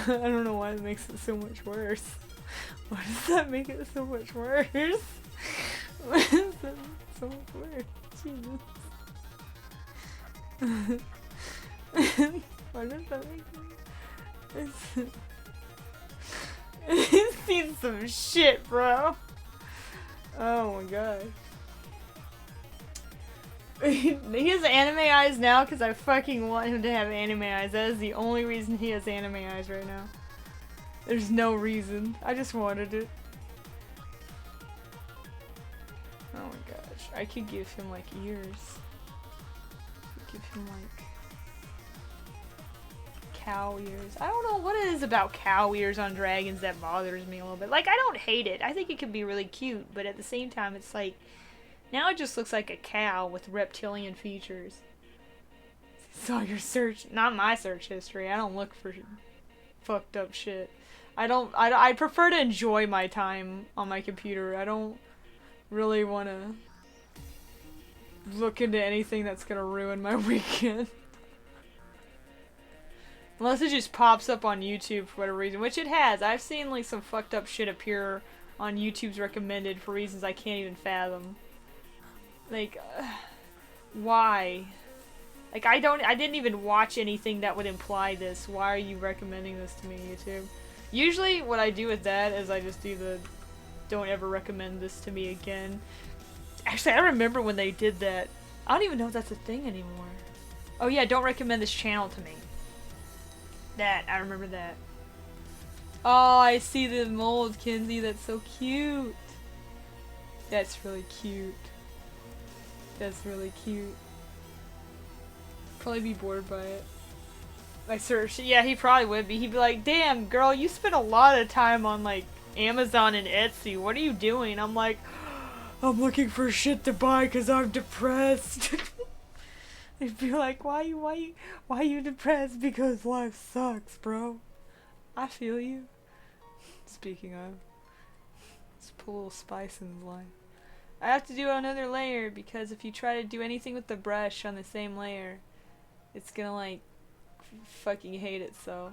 A: don't know why it makes it so much worse. Why does that make it so much worse? Why does that make it so much worse? Jesus. Why does that make it... He's seen some shit, bro. Oh my god. He has anime eyes now because I fucking want him to have anime eyes. That is the only reason he has anime eyes right now. There's no reason. I just wanted it. Oh my gosh. I could give him like ears. Give him like cow ears. I don't know what it is about cow ears on dragons that bothers me a little bit. Like, I don't hate it. I think it could be really cute, but at the same time, it's like, now it just looks like a cow with reptilian features. Saw your search, not my search history. I don't look for fucked up shit. I prefer to enjoy my time on my computer. I don't really want to look into anything that's gonna ruin my weekend. Unless it just pops up on YouTube for whatever reason, which it has. I've seen like some fucked up shit appear on YouTube's recommended for reasons I can't even fathom. Like, why? Like, I didn't even watch anything that would imply this. Why are you recommending this to me, YouTube? Usually what I do with that is I just do the don't ever recommend this to me again. Actually, I remember when they did that. I don't even know if that's a thing anymore. Oh yeah, don't recommend this channel to me. That, I remember that. Oh, I see the mold, Kinsey. That's so cute. That's really cute. That's really cute. Probably be bored by it. I searched. Yeah, he probably would be. He'd be like, damn, girl, you spent a lot of time on, like, Amazon and Etsy. What are you doing? I'm like, I'm looking for shit to buy because I'm depressed. They'd be like, why you depressed? Because life sucks, bro. I feel you. Speaking of, let's put a little spice in his life. I have to do another layer because if you try to do anything with the brush on the same layer, it's gonna like fucking hate itself.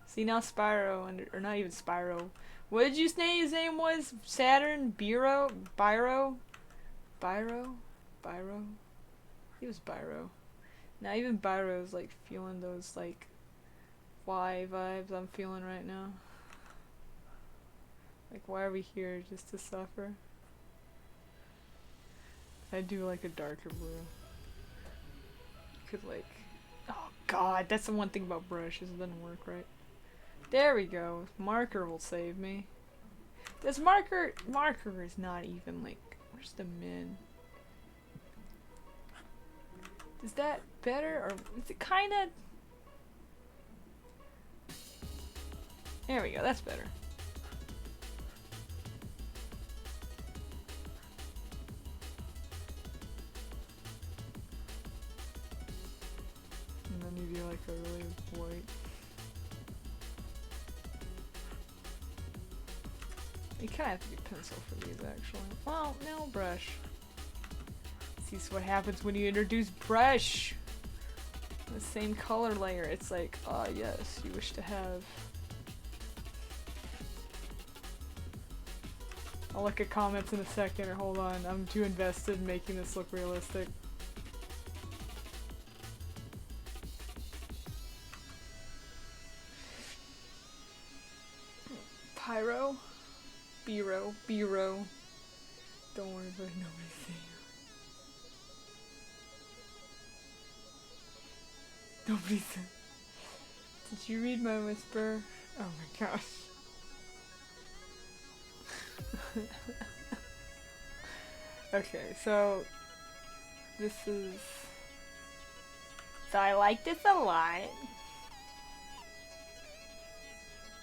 A: See now Spyro, or not even Spyro. What did you say his name was? Saturn? Biro? Byro? Byro? Byro? He was Byro. Now even Byro's like feeling those like Y vibes I'm feeling right now. Like why are we here, just to suffer? I do like a darker blue. Could like, oh god, that's the one thing about brushes, it doesn't work right. There we go. Marker will save me. This marker is not even like, where's the min? Is that better or is it kinda? There we go, that's better. And then you do like a really white. You kinda have to get pencil for these actually. Well, no brush. See what happens when you introduce brush. The same color layer. It's like, ah yes, you wish to have. I'll look at comments in a second, or hold on, I'm too invested in making this look realistic. Pyro? B-row. B-row. Don't worry about nobody saying. Nobody said. Did you read my whisper? Oh my gosh. Okay, so this is. So I like this a lot.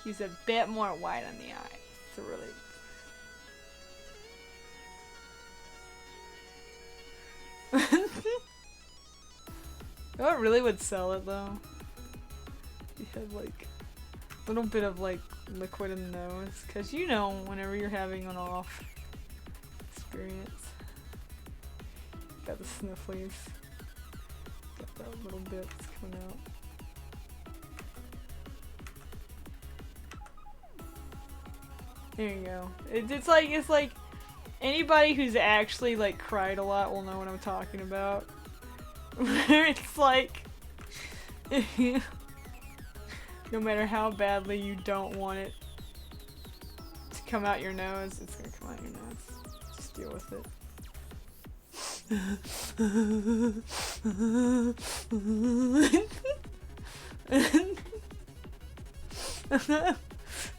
A: Use a bit more white on the eye. It's really. You know what really would sell it though? You had like a little bit of like liquid in the nose, cause you know whenever you're having an off experience. Got the snifflies. Got that little bits coming out. There you go. It's like anybody who's actually like cried a lot will know what I'm talking about. It's like no matter how badly you don't want it to come out your nose, it's gonna come out your nose. Just deal with it.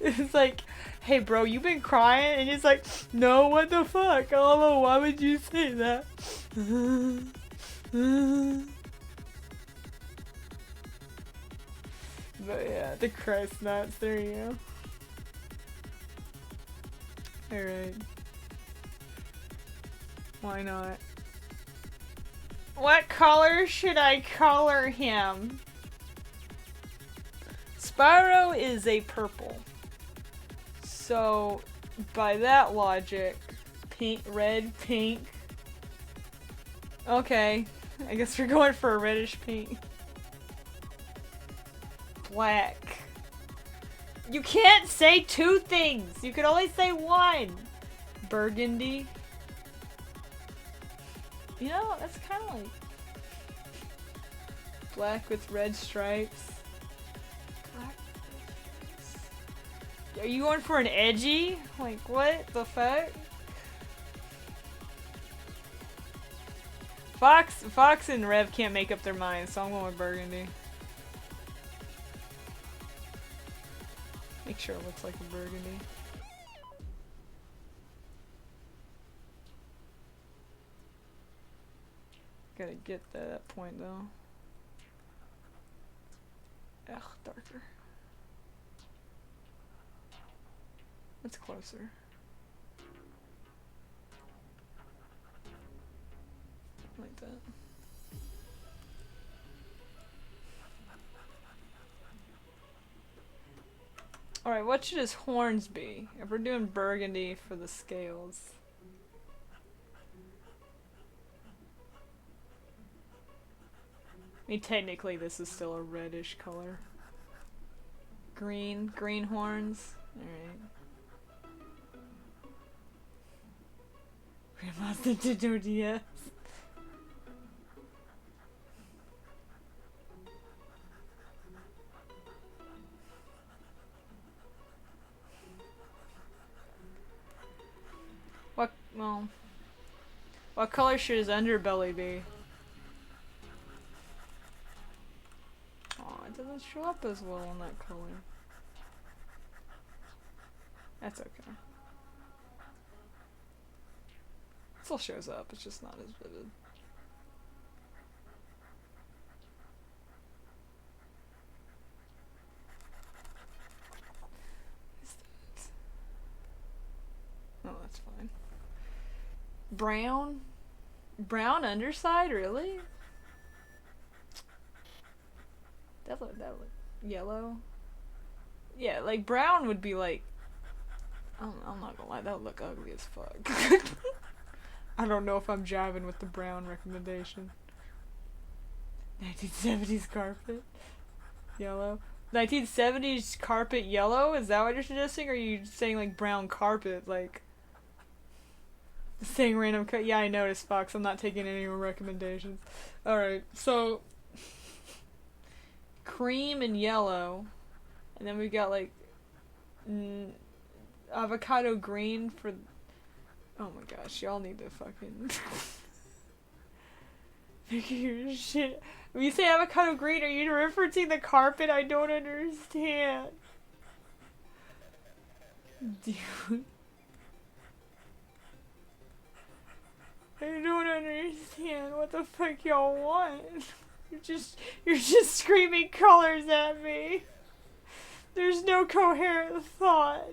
A: It's like, hey bro, you been crying? And he's like, no, what the fuck? Oh, why would you say that? But yeah, the Christ nuts, there you go. Alright. Why not? What color should I color him? Spyro is a purple. So, by that logic, pink, red, pink. Okay, I guess we're going for a reddish pink. Black. You can't say two things! You can only say one! Burgundy. You know, that's kind of like black with red stripes. Black. Are you going for an edgy? Like, what the fuck? Fox and Rev can't make up their minds, so I'm going with burgundy. Make sure it looks like a burgundy. Gotta get that point though. Ugh, darker. That's closer. like that. Alright, what should his horns be? If we're doing burgundy for the scales. I mean, technically this is still a reddish color. Green horns. Alright. Remastered Nintendo DS. What color should his underbelly be? Aw, it doesn't show up as well on that color. That's okay. It still shows up, it's just not as vivid. Oh, that's fine. Brown? Brown underside, really? That look yellow? Yeah, like brown would be like, I'm not gonna lie, that would look ugly as fuck. I don't know if I'm jiving with the brown recommendation. 1970s carpet? Yellow? 1970s carpet yellow? Is that what you're suggesting? Or are you saying like brown carpet? Like, saying random yeah, I noticed, Fox. I'm not taking any more recommendations. Alright, so cream and yellow. And then we got like avocado green for... Oh my gosh, y'all need to fucking figure your shit. When you say avocado green, are you referencing the carpet? I don't understand. Dude. I don't understand what the fuck y'all want. You're just screaming colors at me. There's no coherent thought.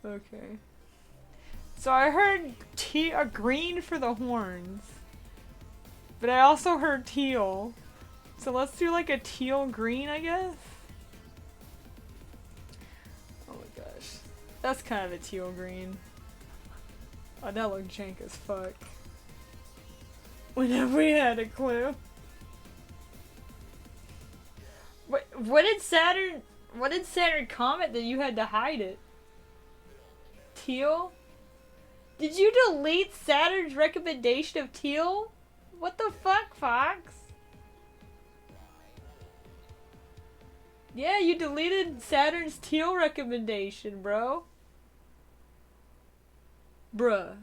A: Okay. So I heard green for the horns. But I also heard teal. So let's do like a teal green, I guess? Oh my gosh. That's kind of a teal green. Oh, that looked jank as fuck. Whenever we had a clue. What did Saturn comment that you had to hide it? Teal? Did you delete Saturn's recommendation of teal? What the fuck, Fox? Yeah, you deleted Saturn's teal recommendation, bro. Bruh.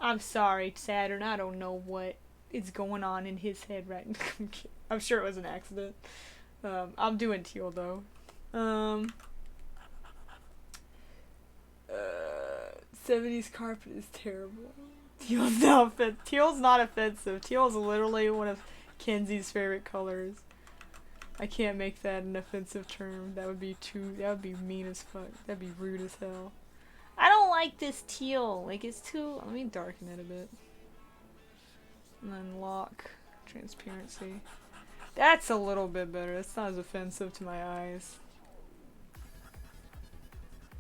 A: I'm sorry, Saturn. I don't know what is going on in his head right now. I'm sure it was an accident. I'm doing teal, though. 70s carpet is terrible. Teal's not offensive. Teal's literally one of Kenzie's favorite colors. I can't make that an offensive term. That would be mean as fuck. That'd be rude as hell. I don't like this teal. Like, it's too... Let me darken it a bit. And then lock. Transparency. That's a little bit better. That's not as offensive to my eyes.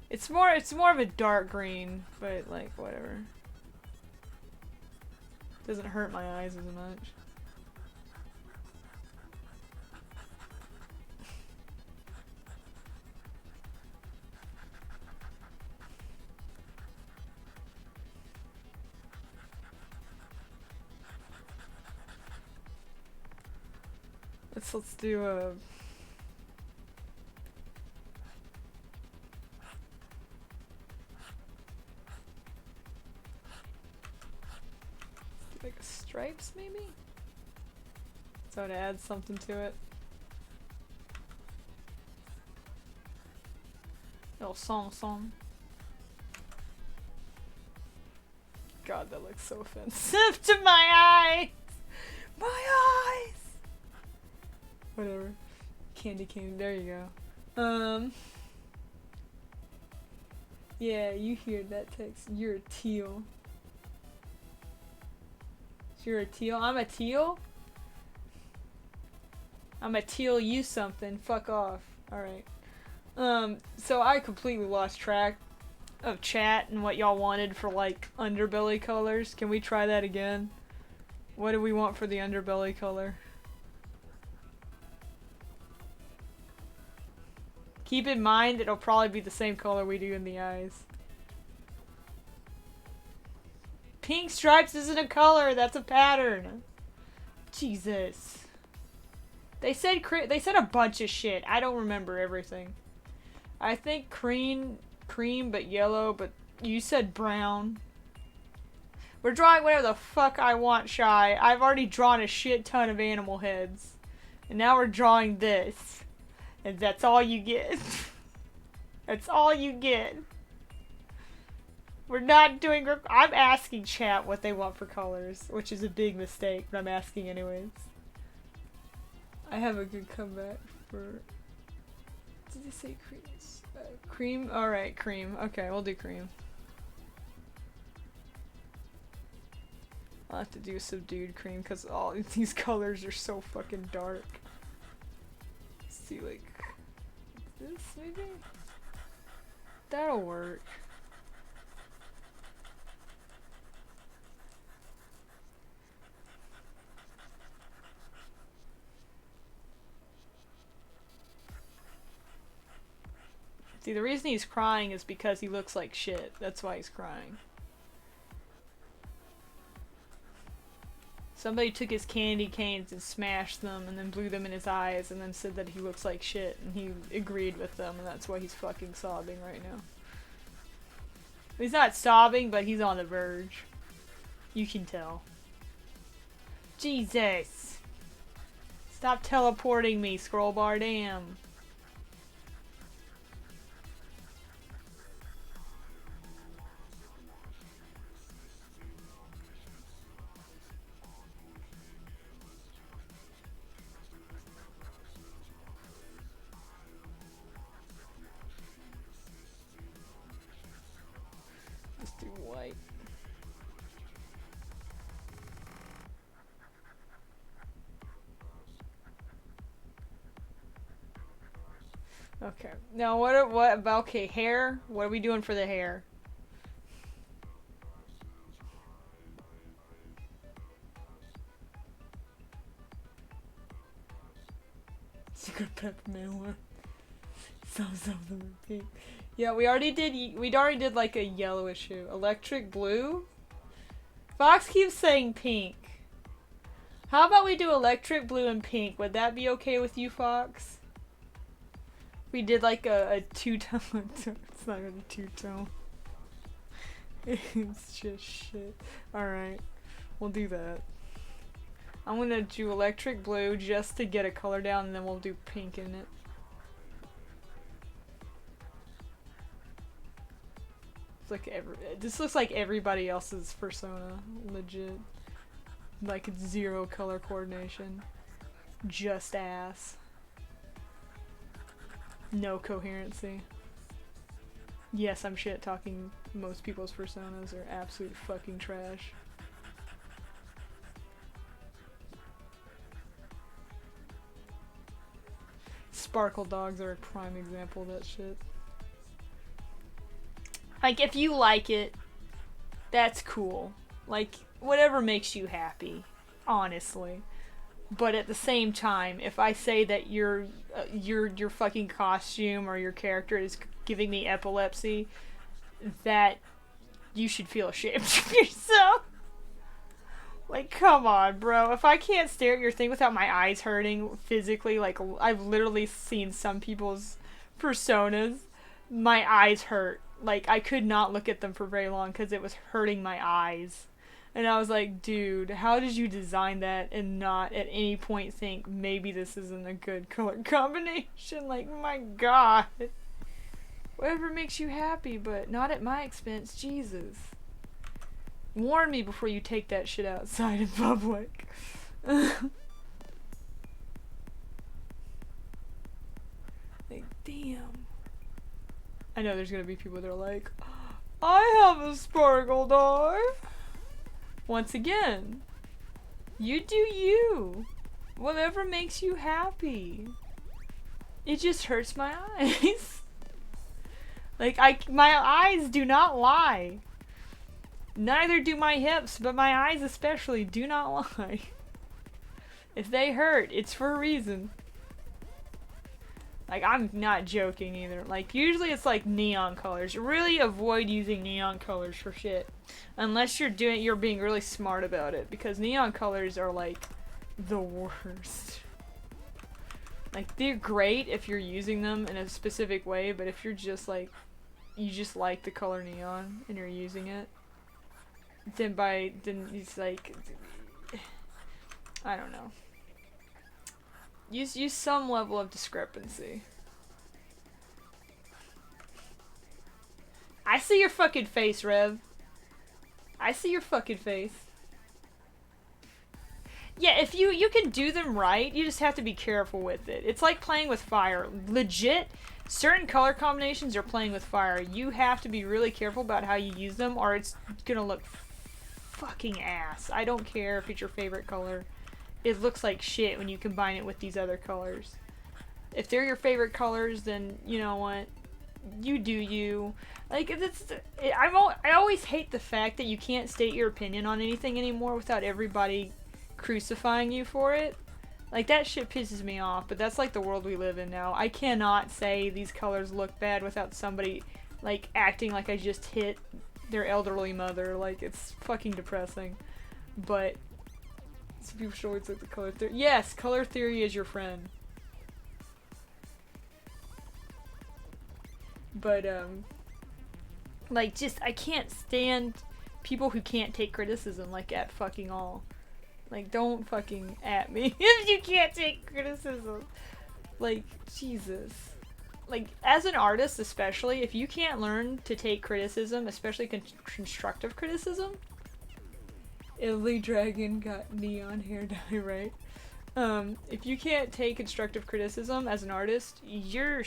A: It's more of a dark green, but like, whatever. Doesn't hurt my eyes as much. Let's do a... like stripes, maybe? So to add something to it. Little song. God, that looks so offensive to my eyes! My eyes! Whatever. Candy cane, there you go. Yeah, you hear that text. You're a teal. You're a teal. I'm a teal? I'm a teal you something. Fuck off. Alright. So I completely lost track of chat and what y'all wanted for like underbelly colors. Can we try that again? What do we want for the underbelly color? Keep in mind it'll probably be the same color we do in the eyes. Pink stripes isn't a color, that's a pattern. Jesus. They said a bunch of shit. I don't remember everything. I think cream but yellow, but you said brown. We're drawing whatever the fuck I want, Shy. I've already drawn a shit ton of animal heads. And now we're drawing this. And that's all you get. That's all you get. We're not doing... I'm asking chat what they want for colors, which is a big mistake, but I'm asking anyways. I have a good comeback for... Did they say cream? Cream? Alright, cream. Okay, we'll do cream. I'll have to do subdued cream because all these colors are so fucking dark. Let's see, like... this, maybe? That'll work. See, the reason he's crying is because he looks like shit. That's why he's crying. Somebody took his candy canes and smashed them and then blew them in his eyes and then said that he looks like shit and he agreed with them and that's why he's fucking sobbing right now. He's not sobbing, but he's on the verge. You can tell. Jesus! Stop teleporting me, scroll bar, damn. Let's do white. Okay. Now what about, okay, hair? What are we doing for the hair? Secret peppermint one. Something pink. Yeah, we already did like a yellowish hue. Electric blue? Fox keeps saying pink. How about we do electric blue and pink? Would that be okay with you, Fox? We did like a two-tone. It's not even a two-tone. It's just shit. Alright. We'll do that. I'm gonna do electric blue just to get a color down and then we'll do pink in it. It's like this looks like everybody else's persona. Legit. Like it's zero color coordination. Just ass. No coherency. Yes, I'm shit talking. Most people's personas are absolute fucking trash. Sparkle dogs are a prime example of that shit. Like, if you like it, that's cool. Like, whatever makes you happy, honestly. But at the same time, if I say that your fucking costume or your character is giving me epilepsy, that you should feel ashamed of yourself. Like, come on, bro. If I can't stare at your thing without my eyes hurting physically, like, I've literally seen some people's personas, my eyes hurt. Like, I could not look at them for very long because it was hurting my eyes. And I was like, dude, how did you design that and not at any point think maybe this isn't a good color combination? Like, my god. Whatever makes you happy, but not at my expense. Jesus. Warn me before you take that shit outside in public. Like, damn. I know there's gonna be people that are like, I have a sparkle dog. Once again, You do you. Whatever makes you happy. It just hurts my eyes. Like, my eyes do not lie. Neither do my hips, but my eyes especially do not lie. If they hurt, it's for a reason. Like, I'm not joking either. Like, usually it's like neon colors. Really avoid using neon colors for shit. Unless you're being really smart about it. Because neon colors are like the worst. Like, they're great if you're using them in a specific way, but if you're just like, you just like the color neon and you're using it, then it's like, I don't know. Use some level of discrepancy. I see your fucking face, Rev. I see your fucking face. Yeah, if you can do them right, you just have to be careful with it. It's like playing with fire. Legit, certain color combinations are playing with fire. You have to be really careful about how you use them, or it's gonna look fucking ass. I don't care if it's your favorite color. It looks like shit when you combine it with these other colors. If they're your favorite colors, then you know what? You do you. Like, I always hate the fact that you can't state your opinion on anything anymore without everybody crucifying you for it. Like, that shit pisses me off, but that's like the world we live in now. I cannot say these colors look bad without somebody, like, acting like I just hit their elderly mother. Like, it's fucking depressing. But some people should always look at color theory. Yes, color theory is your friend. But, like, just, I can't stand people who can't take criticism, like, at fucking all. Like, don't fucking at me if you can't take criticism. Like, Jesus. Like, as an artist especially, if you can't learn to take criticism, especially constructive criticism. Italy Dragon got neon hair dye, right? If you can't take constructive criticism as an artist, you're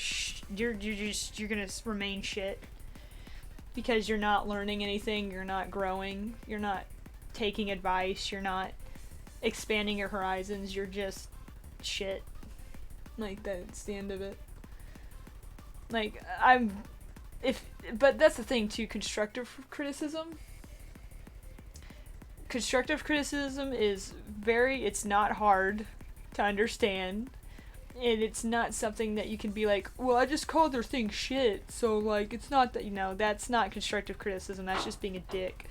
A: gonna remain shit. Because you're not learning anything, you're not growing, you're not taking advice, you're not expanding your horizons, you're just shit. Like, that's the end of it. Like, but that's the thing too, constructive criticism is it's not hard to understand, and it's not something that you can be like, well, I just called their thing shit, so, like, it's not that, that's not constructive criticism, that's just being a dick.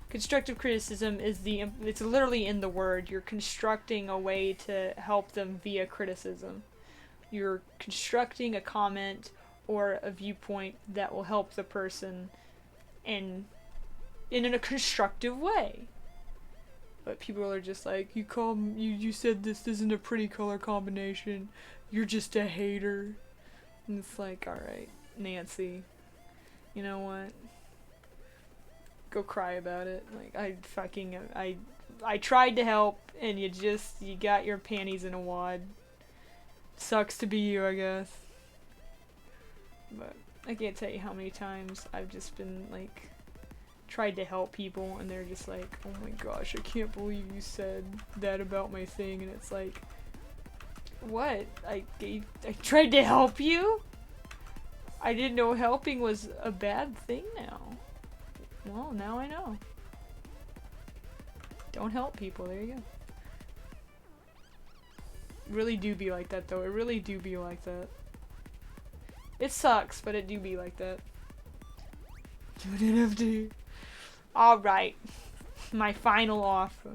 A: Constructive criticism it's literally in the word. You're constructing a way to help them via criticism. You're constructing a comment or a viewpoint that will help the person in a constructive way. But people are just like, you said this isn't a pretty color combination. You're just a hater. And it's like, alright, Nancy, you know what? Go cry about it. Like, I tried to help, and you got your panties in a wad. Sucks to be you, I guess. But I can't tell you how many times I've just been, like, tried to help people, and they're just like, oh my gosh, I can't believe you said that about my thing, and it's like, what? I tried to help you? I didn't know helping was a bad thing now. Well, now I know. Don't help people, there you go. Really do be like that, though. It really do be like that. It sucks, but it do be like that. Alright. My final offer.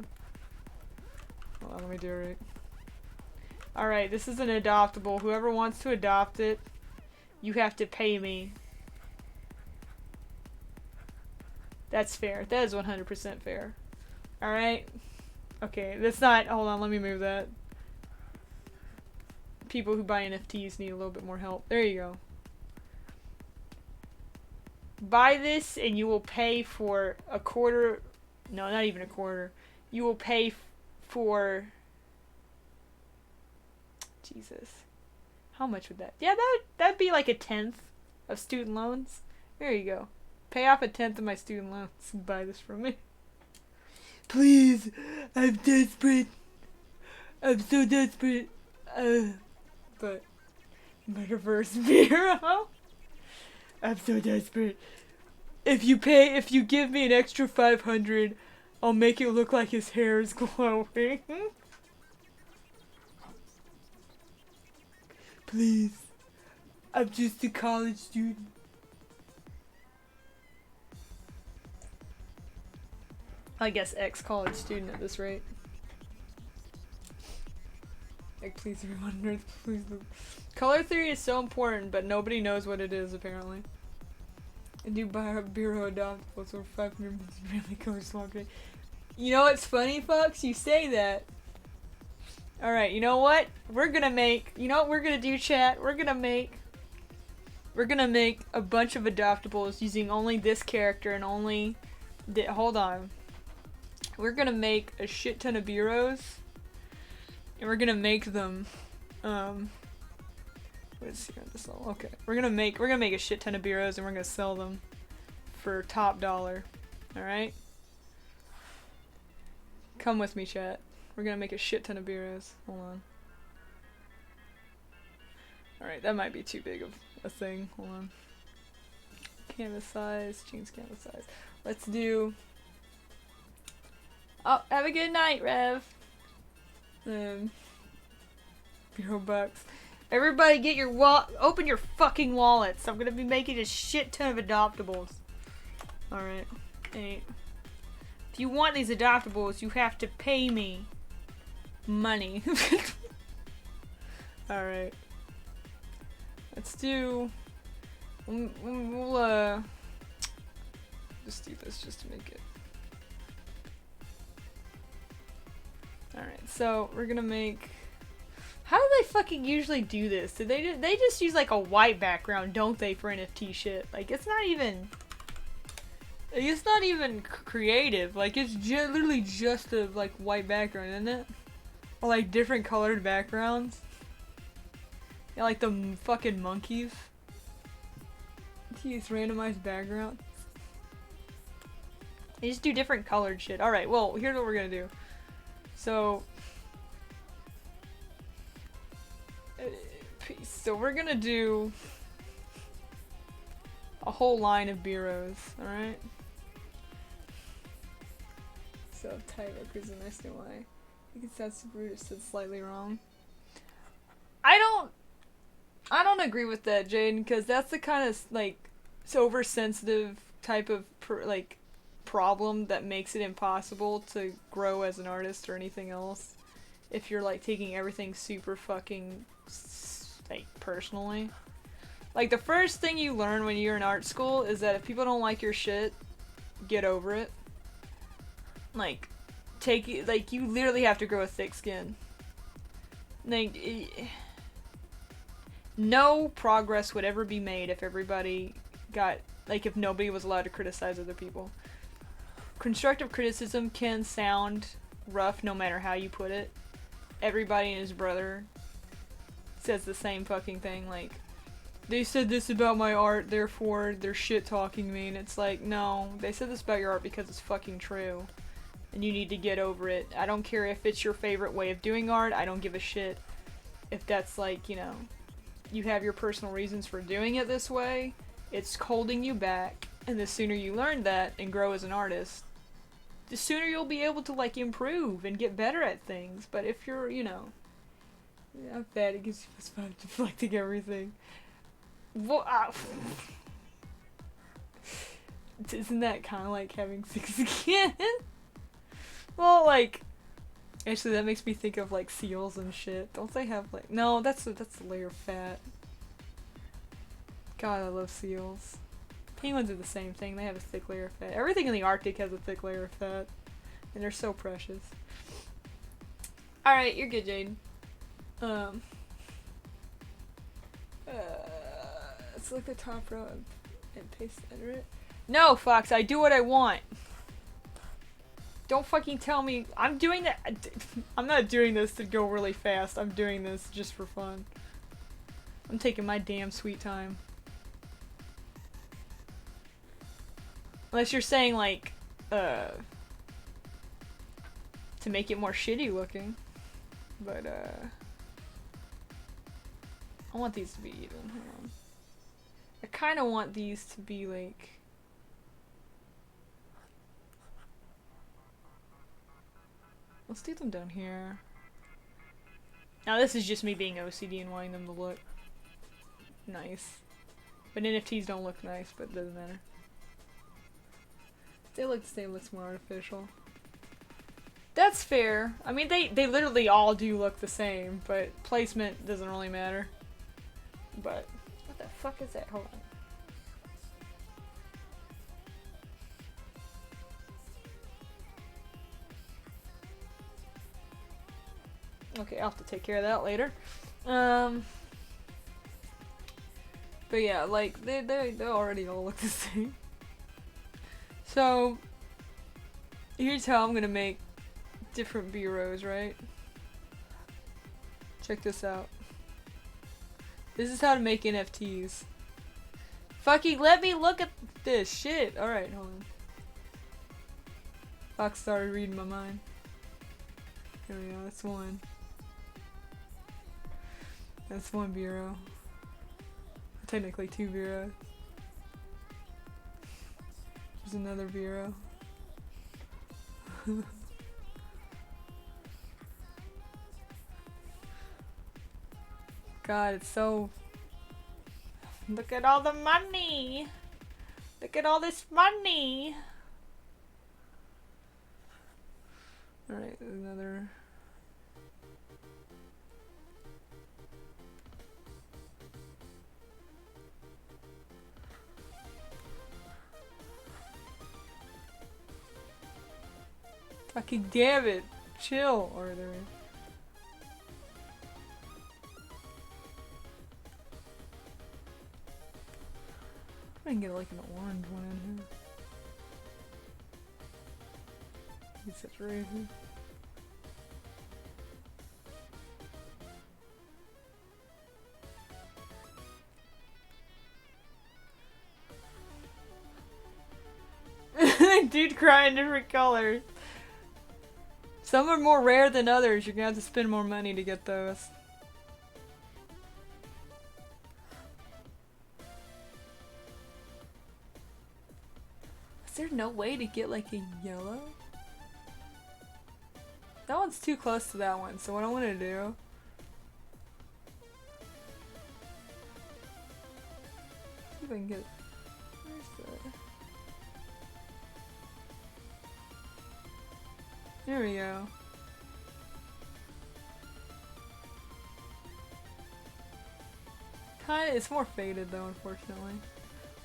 A: Hold on, let me do it right. Alright, this is an adoptable. Whoever wants to adopt it, you have to pay me. That's fair. That is 100% fair. Alright? Okay, that's not... Hold on, let me move that. People who buy NFTs need a little bit more help. There you go. Buy this and you will pay for a quarter... No, not even a quarter. You will pay for... Jesus. How much would that... Yeah, that'd be like a 10th of student loans. There you go. Pay off a 10th of my student loans and buy this from me. Please, I'm desperate. I'm so desperate. But Metaverse Bureau. I'm so desperate. If you give me an extra 500, I'll make it look like his hair is glowing. Please. I'm just a college student. I guess ex-college student at this rate. Like, please, everyone, nerds, please. Color theory is so important, but nobody knows what it is, apparently. I do buy a bureau adoptables or 500 really color swap. You know what's funny, Fox? You say that. Alright, you know what? We're gonna make... You know what we're gonna do, chat? We're gonna make a bunch of adoptables using only this character and only... Hold on. We're gonna make a shit ton of bureaus. And we're gonna make them... Let's see on this level. Okay. We're gonna make a shit ton of bureaus and we're gonna sell them for top dollar. Alright? Come with me, chat. We're gonna make a shit ton of bureaus. Hold on. Alright, that might be too big of a thing. Hold on. Canvas size. Change canvas size. Let's do... Oh, have a good night, Rev. Bureau bucks. Everybody get your open your fucking wallets. I'm gonna be making a shit ton of adoptables. Alright. Hey. If you want these adoptables, you have to pay me money. Alright. Let's do... We'll just do this just to make it. Alright, so we're gonna make... How do they fucking usually do this? Do they just use like a white background, don't they, for NFT shit? Like, it's not even creative. Like, it's literally just a like white background, isn't it? Or like different colored backgrounds. Yeah, like the fucking monkeys. Use randomized backgrounds. They just do different colored shit. Alright, well, here's what we're gonna do. So we're gonna do a whole line of bureaus, alright? So type occurs in SNY. You can sound super said slightly wrong. I don't agree with that, Jaden, because that's the kind of like oversensitive type of problem that makes it impossible to grow as an artist or anything else. If you're like taking everything super fucking like personally. Like, the first thing you learn when you're in art school is that if people don't like your shit, get over it. Like, you literally have to grow a thick skin. Like, no progress would ever be made if everybody if nobody was allowed to criticize other people. Constructive criticism can sound rough no matter how you put it. Everybody and his brother says the same fucking thing, like, they said this about my art, therefore they're shit-talking me, and it's like, no, they said this about your art because it's fucking true, and you need to get over it. I don't care if it's your favorite way of doing art, I don't give a shit if that's like, you know, you have your personal reasons for doing it this way, it's holding you back, and the sooner you learn that and grow as an artist, the sooner you'll be able to, like, improve and get better at things. But if you're, you know, yeah, bad, it gives you this vibe deflecting everything. Well, isn't that kind of like having thick skin? Well, like, actually, that makes me think of, like, seals and shit. Don't they have, like, no, that's a layer of fat. God, I love seals. Penguins are the same thing. They have a thick layer of fat. Everything in the Arctic has a thick layer of fat. And they're so precious. Alright, you're good, Jaden. Select the top row and paste under it. No, Fox, I do what I want. Don't fucking tell me. I'm doing that. I'm not doing this to go really fast. I'm doing this just for fun. I'm taking my damn sweet time. Unless you're saying, like, to make it more shitty looking. But, I want these to be even. Hold on. I kind of want these to be like... Let's do them down here. Now this is just me being OCD and wanting them to look nice. But NFTs don't look nice, but it doesn't matter. They look the same, looks more artificial. That's fair. I mean, they literally all do look the same, but placement doesn't really matter. But, what the fuck is that? Hold on. Okay, I'll have to take care of that later. But yeah, like, they already all look the same. So, here's how I'm gonna make different bureaus, right? Check this out. This is how to make NFTs. Fucking let me look at this shit. Alright, hold on. Fox started reading my mind. Here we go, that's one. That's one bureau. Technically two bureaus. There's another bureau. God, it's so... Look at all the money! Look at all this money! Alright, another... Fucking damn it! Chill, Arthur. I can get like an orange one in here. Get saturation. Dude crying different colors. Some are more rare than others. You're gonna have to spend more money to get those. Is there no way to get like a yellow? That one's too close to that one, so what I want to do... See if I can get... Where's the... There we go. Kinda, it's more faded though, unfortunately.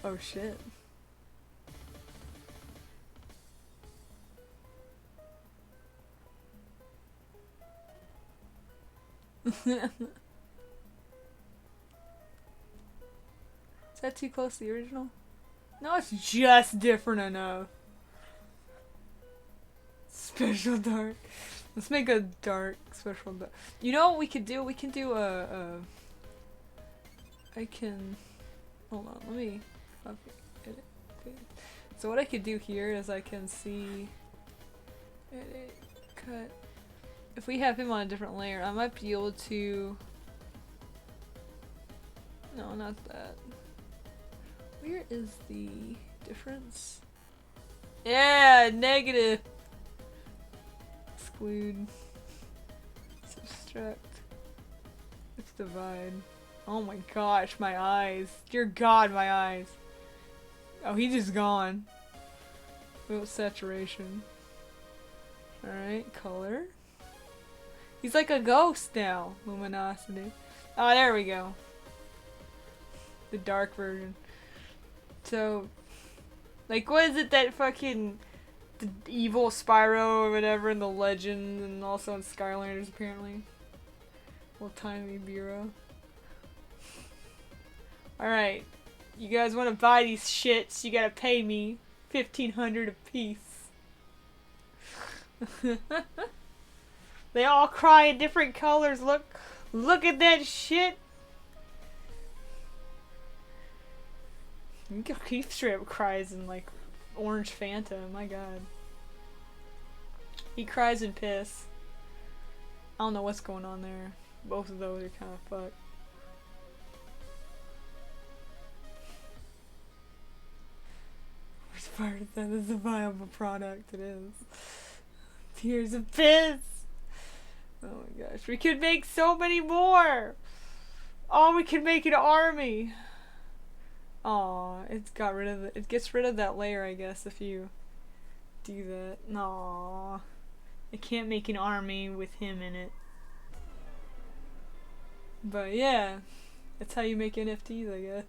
A: Oh shit. Is that too close to the original? No, it's just different enough. Special dark. Let's make a dark special dark. You know what we could do? We can do I can... Hold on, let me... Edit. So what I could do here is I can see... Edit, cut... If we have him on a different layer, I might be able to... No, not that. Where is the difference? Yeah, negative! Exclude. Subtract. Let's divide. Oh my gosh, my eyes. Dear God, my eyes. Oh, he's just gone. Without saturation. Alright, color. He's like a ghost now. Luminosity. Oh, there we go. The dark version. So, like, what is it that fucking the evil Spyro or whatever in the Legend and also in Skylanders apparently? Little tiny bureau. Alright. You guys want to buy these shits, you gotta pay me $1,500 a piece. They all cry in different colors. Look at that shit. Keith straight up cries in like orange Fanta. My God. He cries in piss. I don't know what's going on there. Both of those are kind of fucked. Which part of that is a viable product? It is. Tears of piss! Oh my gosh. We could make so many more! Oh, we could make an army! Aw, it gets rid of that layer, I guess, if you do that. Aw. I can't make an army with him in it. But yeah, that's how you make NFTs, I guess.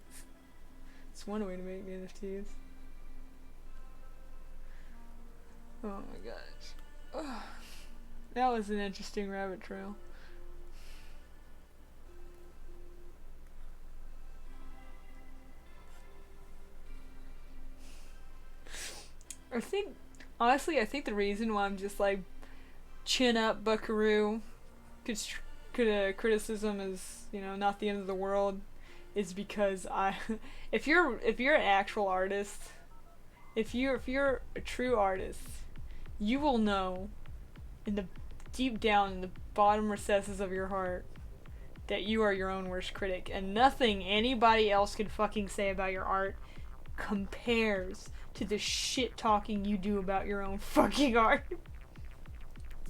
A: It's one way to make NFTs. Oh my gosh. Oh, that was an interesting rabbit trail. Honestly, I think the reason why I'm just like chin up Buckaroo criticism is, you know, not the end of the world, is because if you're an actual artist, if you're a true artist, you will know in the deep down in the bottom recesses of your heart that you are your own worst critic, and nothing anybody else can fucking say about your art compares to the shit talking you do about your own fucking art.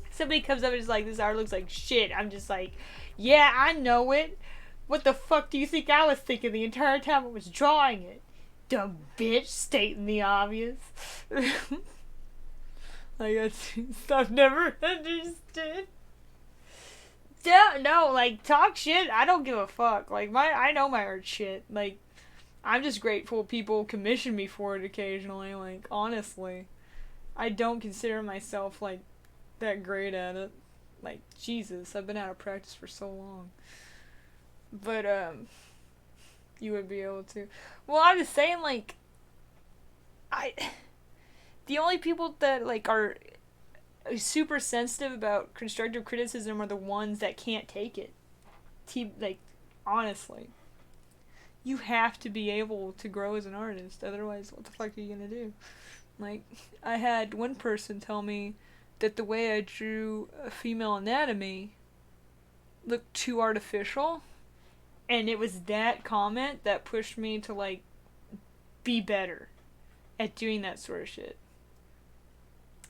A: Somebody comes up and is like, this art looks like shit. I'm just like, yeah, I know it. What the fuck do you think I was thinking the entire time I was drawing it? Dumb bitch, stating the obvious. Like, that's stuff never understood. No, like, talk shit, I don't give a fuck. Like, I know my art shit. Like, I'm just grateful people commission me for it occasionally. Like, honestly, I don't consider myself, like, that great at it. Like, Jesus, I've been out of practice for so long. But, you would be able to. Well, I'm just saying, like, the only people that, like, are super sensitive about constructive criticism are the ones that can't take it. Like, honestly. You have to be able to grow as an artist, otherwise what the fuck are you gonna do? Like, I had one person tell me that the way I drew a female anatomy looked too artificial, and it was that comment that pushed me to, like, be better at doing that sort of shit.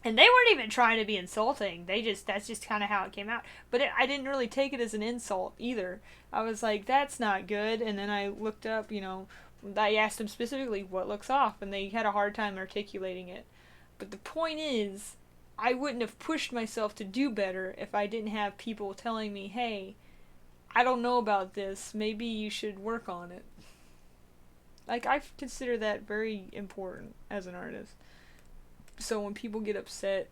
A: And they weren't even trying to be insulting. That's just kind of how it came out. But I didn't really take it as an insult either. I was like, that's not good. And then I looked up, you know, I asked them specifically what looks off, and they had a hard time articulating it. But the point is, I wouldn't have pushed myself to do better if I didn't have people telling me, hey, I don't know about this. Maybe you should work on it. Like, I consider that very important as an artist. So when people get upset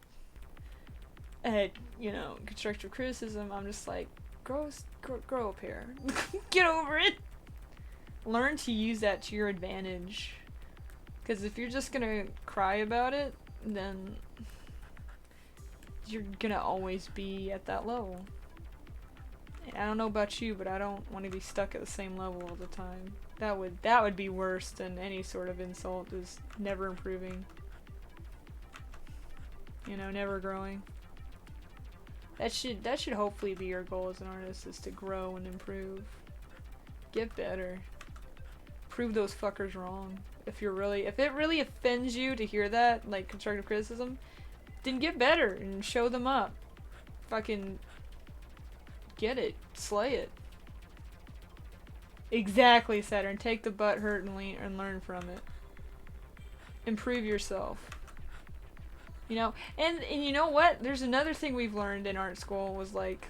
A: at, you know, constructive criticism, I'm just like, grow up here. Get over it. Learn to use that to your advantage. Because if you're just gonna cry about it, then you're gonna always be at that level. And I don't know about you, but I don't want to be stuck at the same level all the time. That would be worse than any sort of insult, is never improving. You know, never growing. That should hopefully be your goal as an artist, is to grow and improve. Get better. Prove those fuckers wrong. If it really offends you to hear that, like constructive criticism, then get better and show them up. Fucking get it. Slay it. Exactly, Saturn. Take the butt hurt and learn from it. Improve yourself. You know, and you know what? There's another thing we've learned in art school was, like,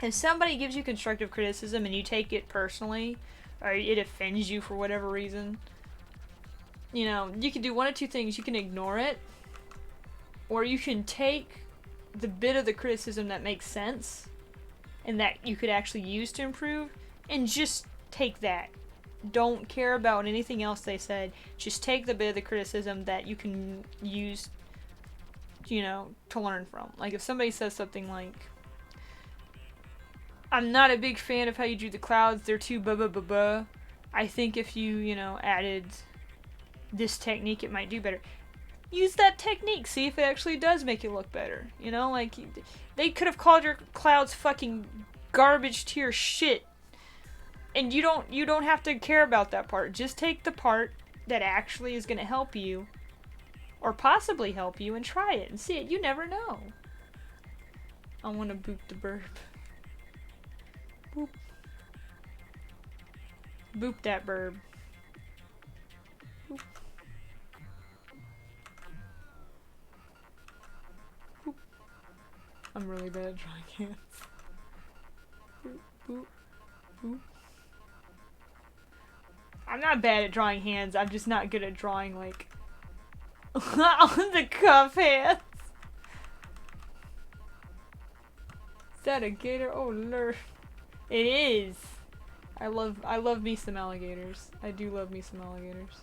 A: if somebody gives you constructive criticism and you take it personally, or it offends you for whatever reason, you know, you can do one of two things. You can ignore it, or you can take the bit of the criticism that makes sense and that you could actually use to improve, and just take that. Don't care about anything else they said. Just take the bit of the criticism that you can use, you know, to learn from. Like, if somebody says something like, I'm not a big fan of how you drew the clouds, they're too I think if you, you know, added this technique, it might do better. use that technique. See if it actually does make it look better. You know, like, they could have called your clouds fucking garbage tier shit. And you don't have to care about that part. Just take the part that actually is gonna help you. Or possibly help you, and try it and see it. You never know. I wanna boop the burp. Boop. Boop that burb. Boop. Boop. I'm really bad at drawing hands. Boop, boop, boop. I'm not bad at drawing hands, I'm just not good at drawing, like, on the cuff hands. Is that a gator? Oh, lord. It is. I love me some alligators. I do love me some alligators.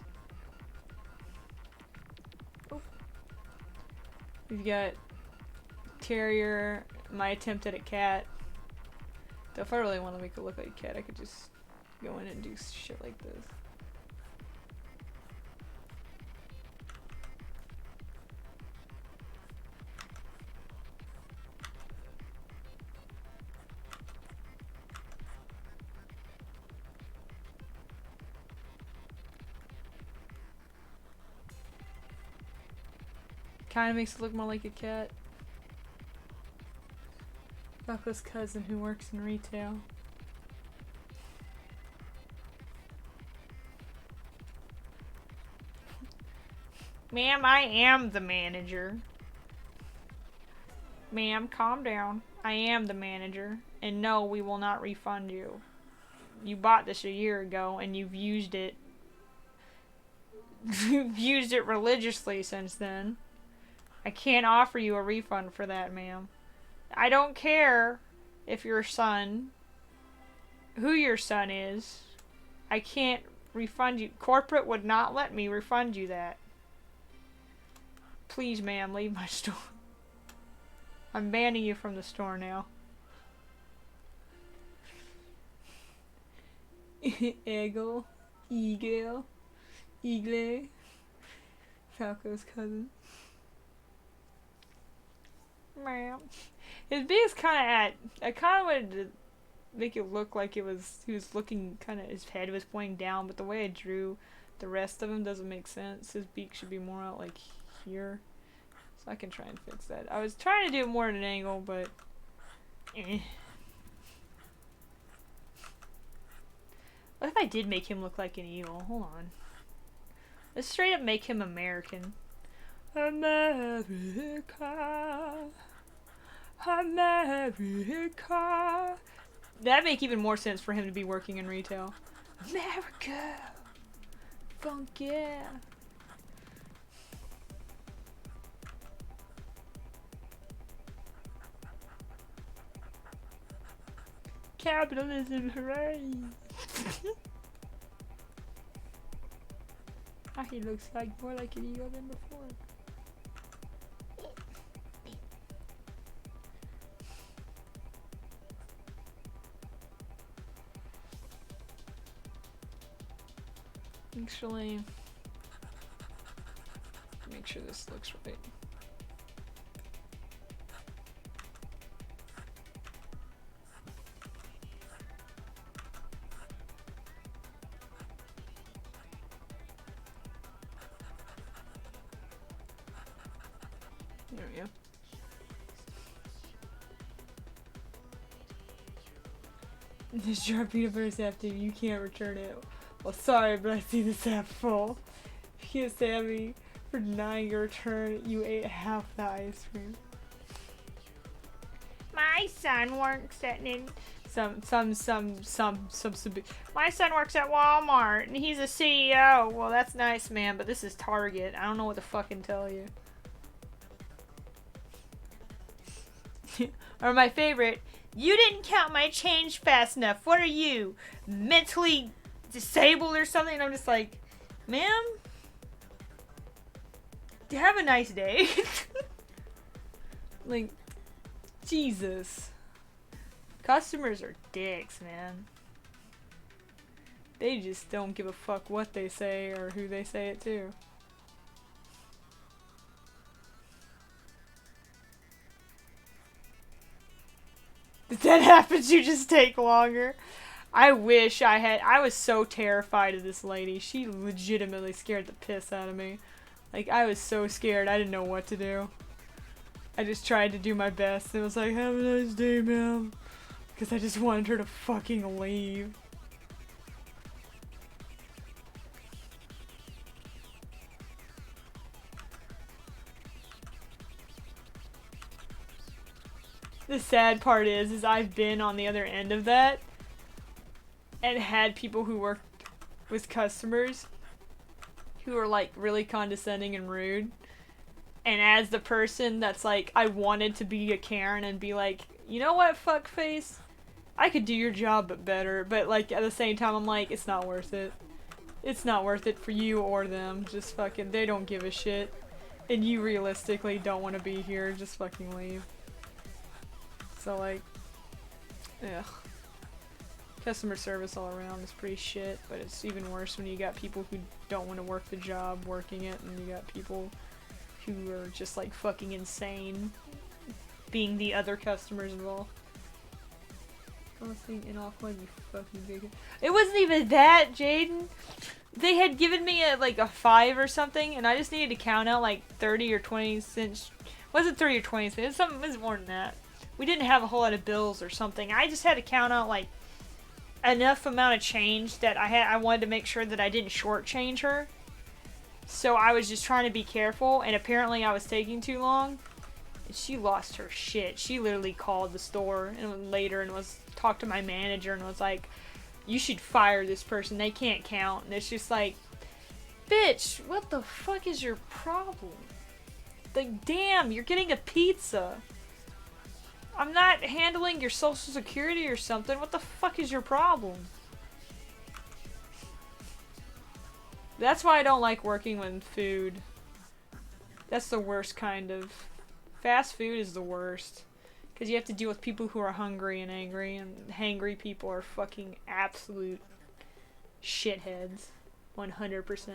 A: Oh. We've got terrier, my attempt at a cat. Though if I really want to make it look like a cat, I could just go in and do shit like this. Kinda makes it look more like a cat. Bucko's cousin who works in retail. Ma'am, I am the manager. Ma'am, calm down. I am the manager. And no, we will not refund you. You bought this a year ago and you've used it. You've used it religiously since then. I can't offer you a refund for that, ma'am. I don't care if your son, who your son is. I can't refund you. Corporate would not let me refund you that. Please, ma'am, leave my store. I'm banning you from the store now. Eagle. Eagle. Eagle. Falco's cousin. Ma'am. His beak is kind of I kind of wanted to make it look like he was looking kind of, his head was pointing down, but the way I drew the rest of him doesn't make sense. His beak should be more out like here. So I can try and fix that. I was trying to do it more at an angle, but eh. What if I did make him look like an eagle? Hold on. Let's straight up make him American. America. America. That'd make even more sense for him to be working in retail. America. Funk yeah. Capitalism, hooray! Now he looks like more like an eagle than before. Actually, make sure this looks right. There we go. This jar of peanut butter is empty. You can't return it. Well, sorry, but I see this app full. You can't say me for denying your return. You ate half the ice cream. My son works at my son works at Walmart and he's a CEO. Well, that's nice, man, but this is Target. I don't know what to fucking tell you. Or my favorite, you didn't count my change fast enough. What are you, mentally disabled or something? And I'm just like, ma'am, have a nice day. Like, Jesus. Customers are dicks, man. They just don't give a fuck what they say or who they say it to. If that happens, you just take longer. I wish I had. I was so terrified of this lady. She legitimately scared the piss out of me. Like, I was so scared. I didn't know what to do. I just tried to do my best. It was like, have a nice day, ma'am. Because I just wanted her to fucking leave. The sad part is I've been on the other end of that and had people who worked with customers who are like really condescending and rude. And as the person that's like, I wanted to be a Karen and be like, you know what, fuckface? I could do your job but better. But like at the same time, I'm like, it's not worth it. It's not worth it for you or them. Just fucking, they don't give a shit. And you realistically don't want to be here. Just fucking leave. So like, ugh. Customer service all around is pretty shit, but it's even worse when you got people who don't want to work the job working it, and you got people who are just like fucking insane being the other customers involved. Crossing and off my fucking big. It wasn't even that, Jaden. They had given me a 5 or something, and I just needed to count out like 30 or 20 cents. Wasn't 30 or 20 cents? It was more than that. We didn't have a whole lot of bills or something. I just had to count out like enough amount of change that I wanted to make sure that I didn't shortchange her. So I was just trying to be careful, and apparently I was taking too long. And she lost her shit. She literally called the store and later and talked to my manager and was like, you should fire this person. They can't count. And it's just like, bitch, what the fuck is your problem? Like, damn, you're getting a pizza. I'm not handling your social security or something. What the fuck is your problem? That's why I don't like working with food. That's the worst kind of. Fast food is the worst. Because you have to deal with people who are hungry and angry, and hangry people are fucking absolute shitheads. 100%.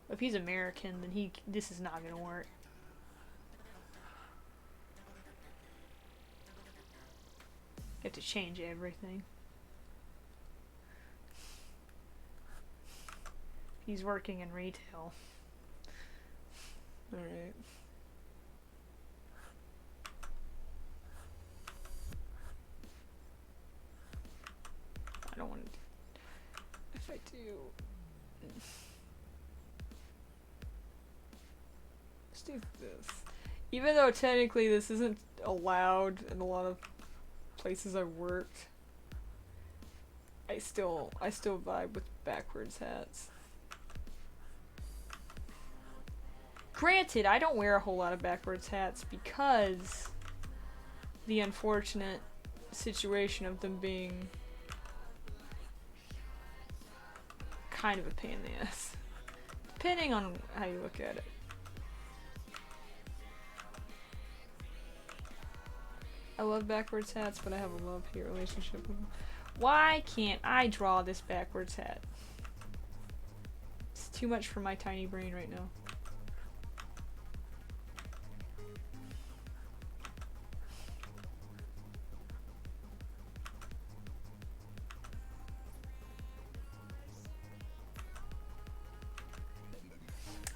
A: If he's American, then this is not gonna work. You have to change everything. He's working in retail. Alright. I don't want to. If I do. Let's do this. Even though technically this isn't allowed in a lot of places I've worked, I still vibe with backwards hats. Granted, I don't wear a whole lot of backwards hats because the unfortunate situation of them being kind of a pain in the ass, depending on how you look at it. I love backwards hats, but I have a love-hate relationship with them. Why can't I draw this backwards hat? It's too much for my tiny brain right now.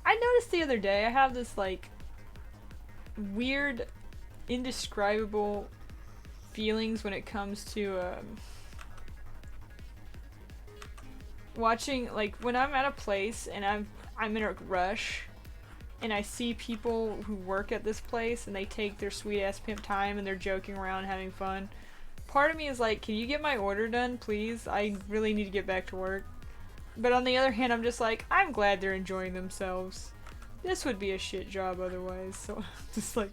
A: I noticed the other day I have this like weird, indescribable feelings when it comes to watching, like when I'm at a place and I'm in a rush and I see people who work at this place and they take their sweet ass pimp time and they're joking around having fun. Part of me is like, can you get my order done, please? I really need to get back to work. But on the other hand, I'm just like, I'm glad they're enjoying themselves. This would be a shit job otherwise. So just like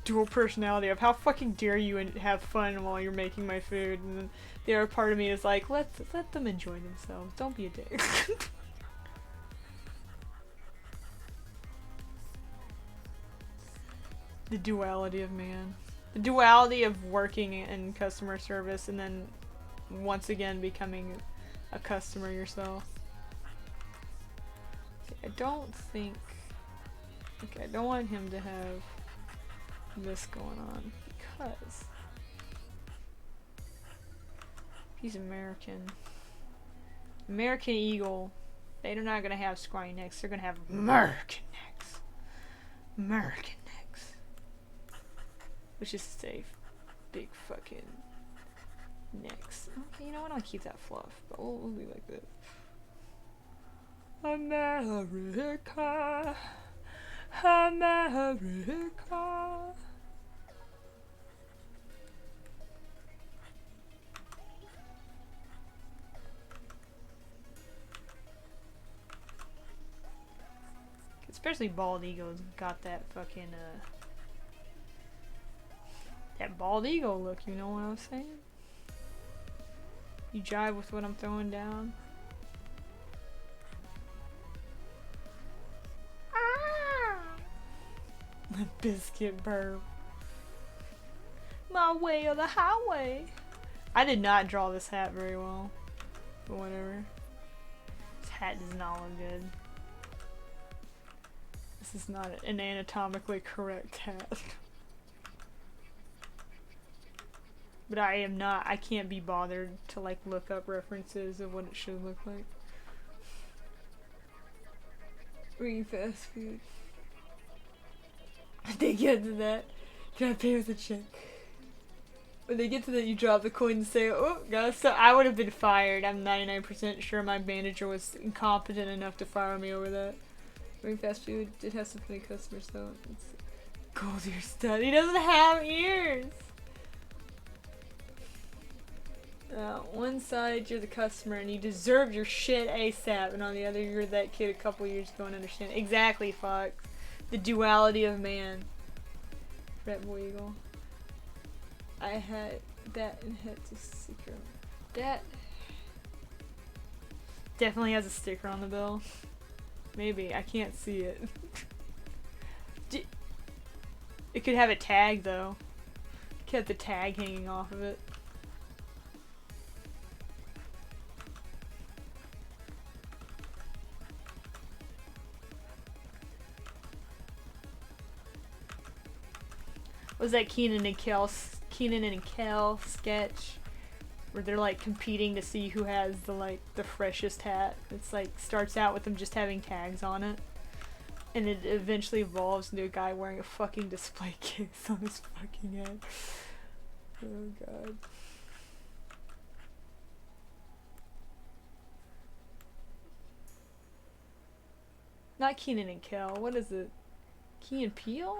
A: dual personality of how fucking dare you and have fun while you're making my food, and then the other part of me is like, let them enjoy themselves. Don't be a dick. The duality of man. The duality of working in customer service and then once again becoming a customer yourself. Okay, I don't want him to have this going on because he's American. American Eagle. They're not gonna have scrawny necks. They're gonna have American necks. American necks. Which is safe. Big fucking necks. Okay, you know what? I'll keep that fluff, but we'll be like this. America. America. Especially Bald Eagle's got that fucking, that Bald Eagle look, you know what I'm saying? You jive with what I'm throwing down? The biscuit burp. My way or the highway. I did not draw this hat very well. But whatever. This hat does not look good. This is not an anatomically correct hat. But I can't be bothered to like look up references of what it should look like. Eating fast food. They get to that, gotta pay with a check. When they get to that, you drop the coin and say, oh, gotta stop. I would have been fired. I'm 99% sure my manager was incompetent enough to fire me over that. Eating fast food, it has some funny customers though. It's gold ear stud. He doesn't have ears! One side you're the customer and you deserve your shit ASAP, and on the other you're that kid a couple years ago and understand. Exactly, Fox. The duality of man. Red Boy Eagle. I had that and had to sticker. That definitely has a sticker on the bill. Maybe. I can't see it. It could have a tag though. It could have the tag hanging off of it. Was that Kenan and Kel sketch where they're like competing to see who has the freshest hat? It's like starts out with them just having tags on it, and it eventually evolves into a guy wearing a fucking display case on his fucking head. Oh god. Not Kenan and Kel. What is it? Key and Peele?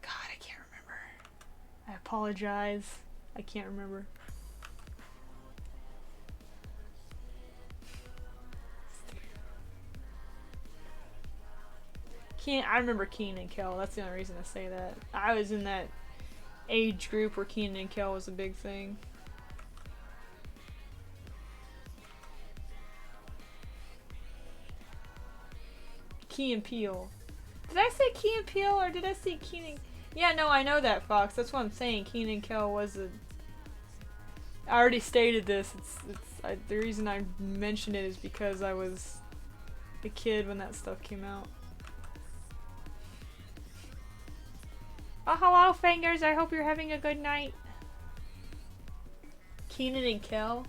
A: God, I can't remember. I apologize. I can't remember. I remember Kenan and Kel. That's the only reason I say that. I was in that age group where Kenan and Kel was a big thing. Key and Peele. Did I say Key and Peele or did I say Kenan? Yeah, no, I know that, Fox. That's what I'm saying. Kenan and Kel was a... I already stated this. The reason I mentioned it is because I was a kid when that stuff came out. Oh, hello, Fingers. I hope you're having a good night. Kenan and Kel?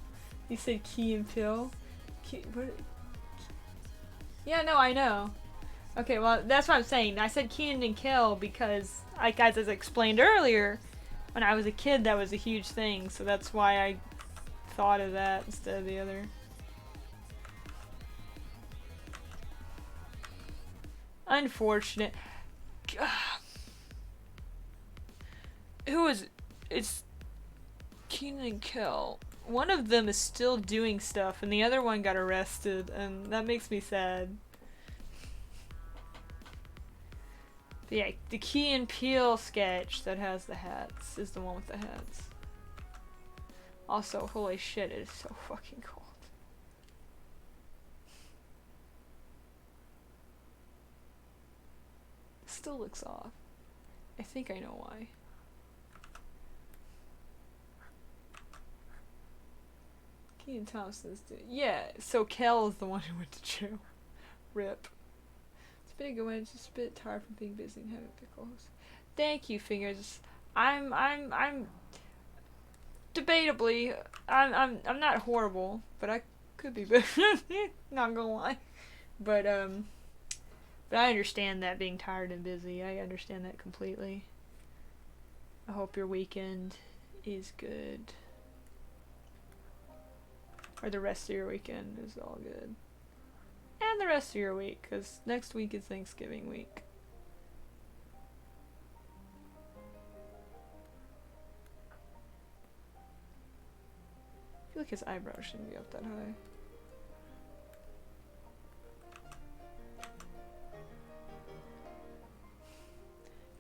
A: You said Key and Peele? Yeah, no, I know. Okay, well, that's what I'm saying. I said Kenan and Kel because, like, as I explained earlier, when I was a kid, that was a huge thing. So that's why I thought of that instead of the other. Unfortunate. Who is it? It's Kenan and Kel. One of them is still doing stuff, and the other one got arrested, and that makes me sad. But yeah, the Key and Peele sketch that has the hats is the one with the hats. Also, holy shit, it is so fucking cold. It still looks off. I think I know why. Kenan Thompson's dude. Yeah, so Kel is the one who went to jail. RIP. It's been a good one. It's just a bit tired from being busy and having pickles. Thank you, Fingers. I'm debatably, I'm not horrible, but I could be better. Not gonna lie. But I understand that being tired and busy. I understand that completely. I hope your weekend is good. Or the rest of your weekend is all good. And the rest of your week, because next week is Thanksgiving week. I feel like his eyebrows shouldn't be up that high.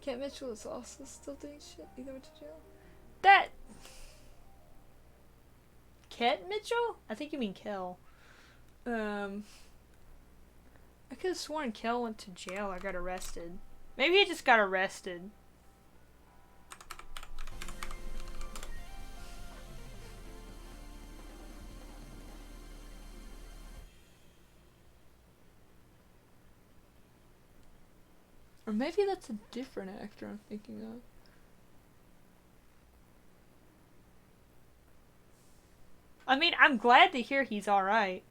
A: Kent Mitchell is also still doing shit. Either went to jail. That Kent Mitchell? I think you mean Kel. I could have sworn Kel went to jail or got arrested. Maybe he just got arrested. Or maybe that's a different actor I'm thinking of. I mean, I'm glad to hear he's alright.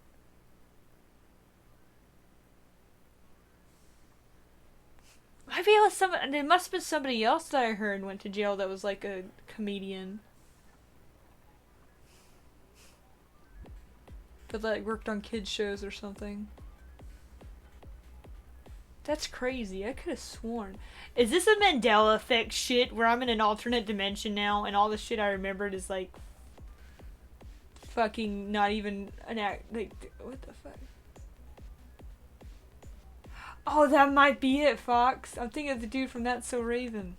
A: Maybe it was it must have been somebody else that I heard went to jail that was like a comedian. That like worked on kids shows or something. That's crazy. I could have sworn. Is this a Mandela effect shit where I'm in an alternate dimension now and all the shit I remembered is like fucking not even an act, like, what the fuck? Oh, that might be it, Fox. I'm thinking of the dude from That's So Raven.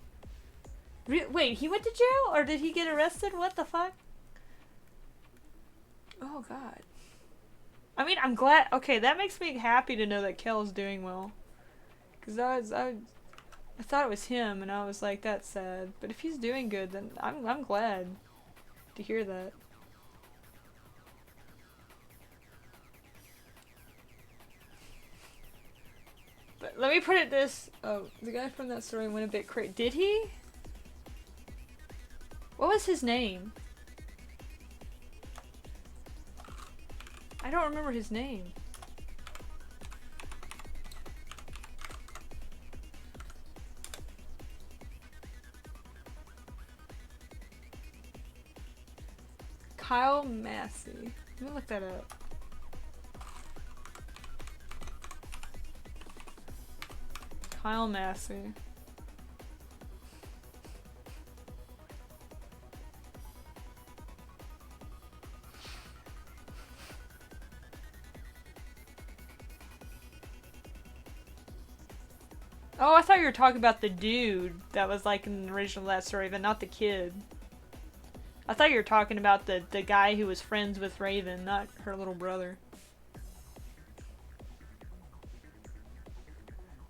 A: Wait, he went to jail? Or did he get arrested? What the fuck? Oh, God. I mean, I'm glad. Okay, that makes me happy to know that Kel's doing well. Because I thought it was him, and I was like, that's sad. But if he's doing good, then I'm glad to hear that. But let me put it this. Oh, the guy from That Story went a bit crazy. Did he? What was his name? I don't remember his name. Kyle Massey. Let me look that up. Kyle Massey. Oh, I thought you were talking about the dude that was like in the original That Story, but not the kid. I thought you were talking about the guy who was friends with Raven, not her little brother.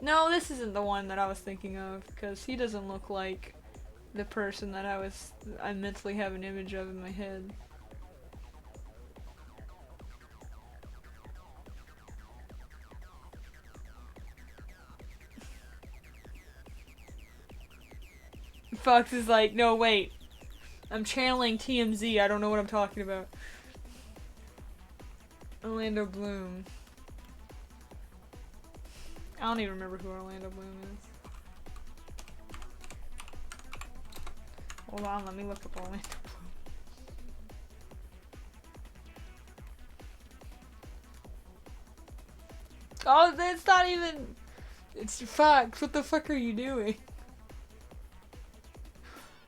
A: No, this isn't the one that I was thinking of, because he doesn't look like the person that I mentally have an image of in my head. Fox is like, no, wait. I'm channeling TMZ, I don't know what I'm talking about. Orlando Bloom. I don't even remember who Orlando Bloom is. Hold on, let me look up Orlando Bloom. Oh, that's not even... It's Fox, what the fuck are you doing?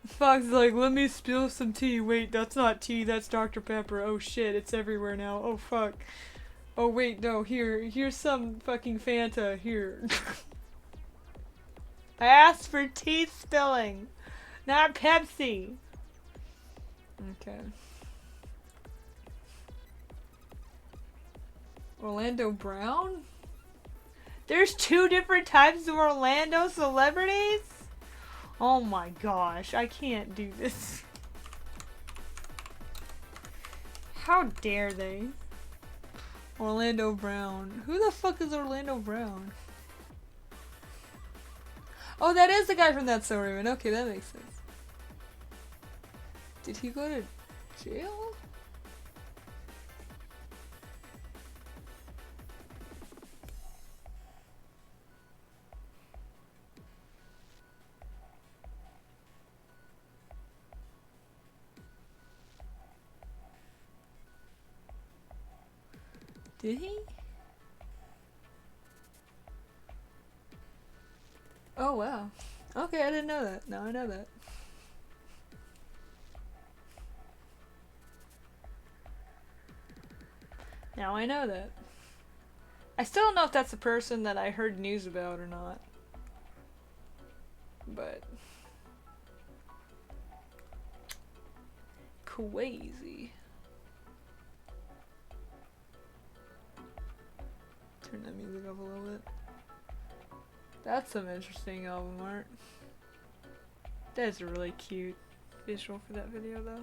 A: Fox is like, let me spill some tea. Wait, that's not tea, that's Dr. Pepper. Oh shit, it's everywhere now. Oh fuck. Oh wait, no, here's some fucking Fanta, here. I asked for tea spilling, not Pepsi. Okay. Orlando Brown? There's 2 different types of Orlando celebrities? Oh my gosh, I can't do this. How dare they? Orlando Brown. Who the fuck is Orlando Brown? Oh, that is the guy from That's So Raven. Okay, that makes sense. Did he go to jail? Did he? Oh wow. Okay, I didn't know that. Now I know that. Now I know that. I still don't know if that's the person that I heard news about or not. But crazy. Turn that music up a little bit. That's some interesting album art. That's a really cute visual for that video though.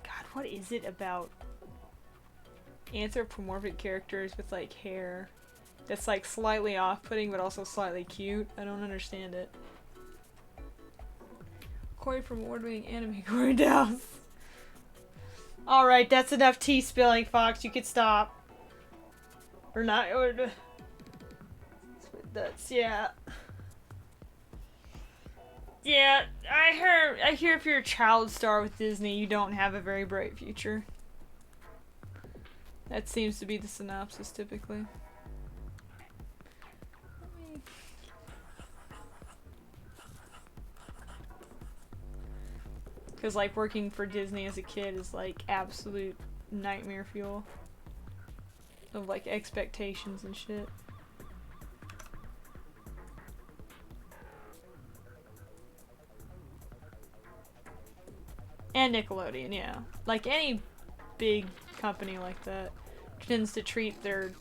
A: God, what is it about anthropomorphic characters with like hair that's like slightly off-putting but also slightly cute? I don't understand it. Corey from award-winning anime Corey Downs. Alright, that's enough tea spilling, Fox. You could stop. Or not, or... That's, yeah. Yeah, I hear if you're a child star with Disney, you don't have a very bright future. That seems to be the synopsis, typically. Because, like, working for Disney as a kid is, like, absolute nightmare fuel. Of, like, expectations and shit. And Nickelodeon, yeah. Like, any big company like that tends to treat their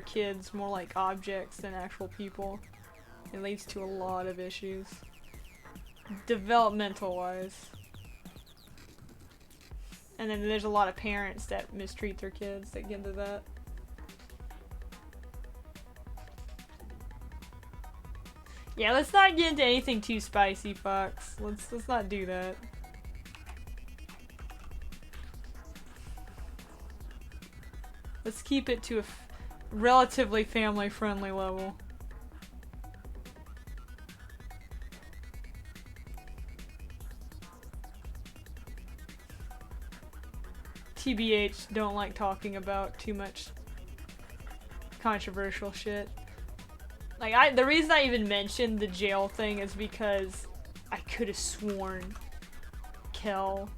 A: kids more like objects than actual people. It leads to a lot of issues. Developmental wise. And then there's a lot of parents that mistreat their kids that get into that. Yeah, let's not get into anything too spicy, Fox. Let's not do that. Let's keep it to a relatively family-friendly level. TBH, don't like talking about too much controversial shit. Like, the reason I even mentioned the jail thing is because I could have sworn Kel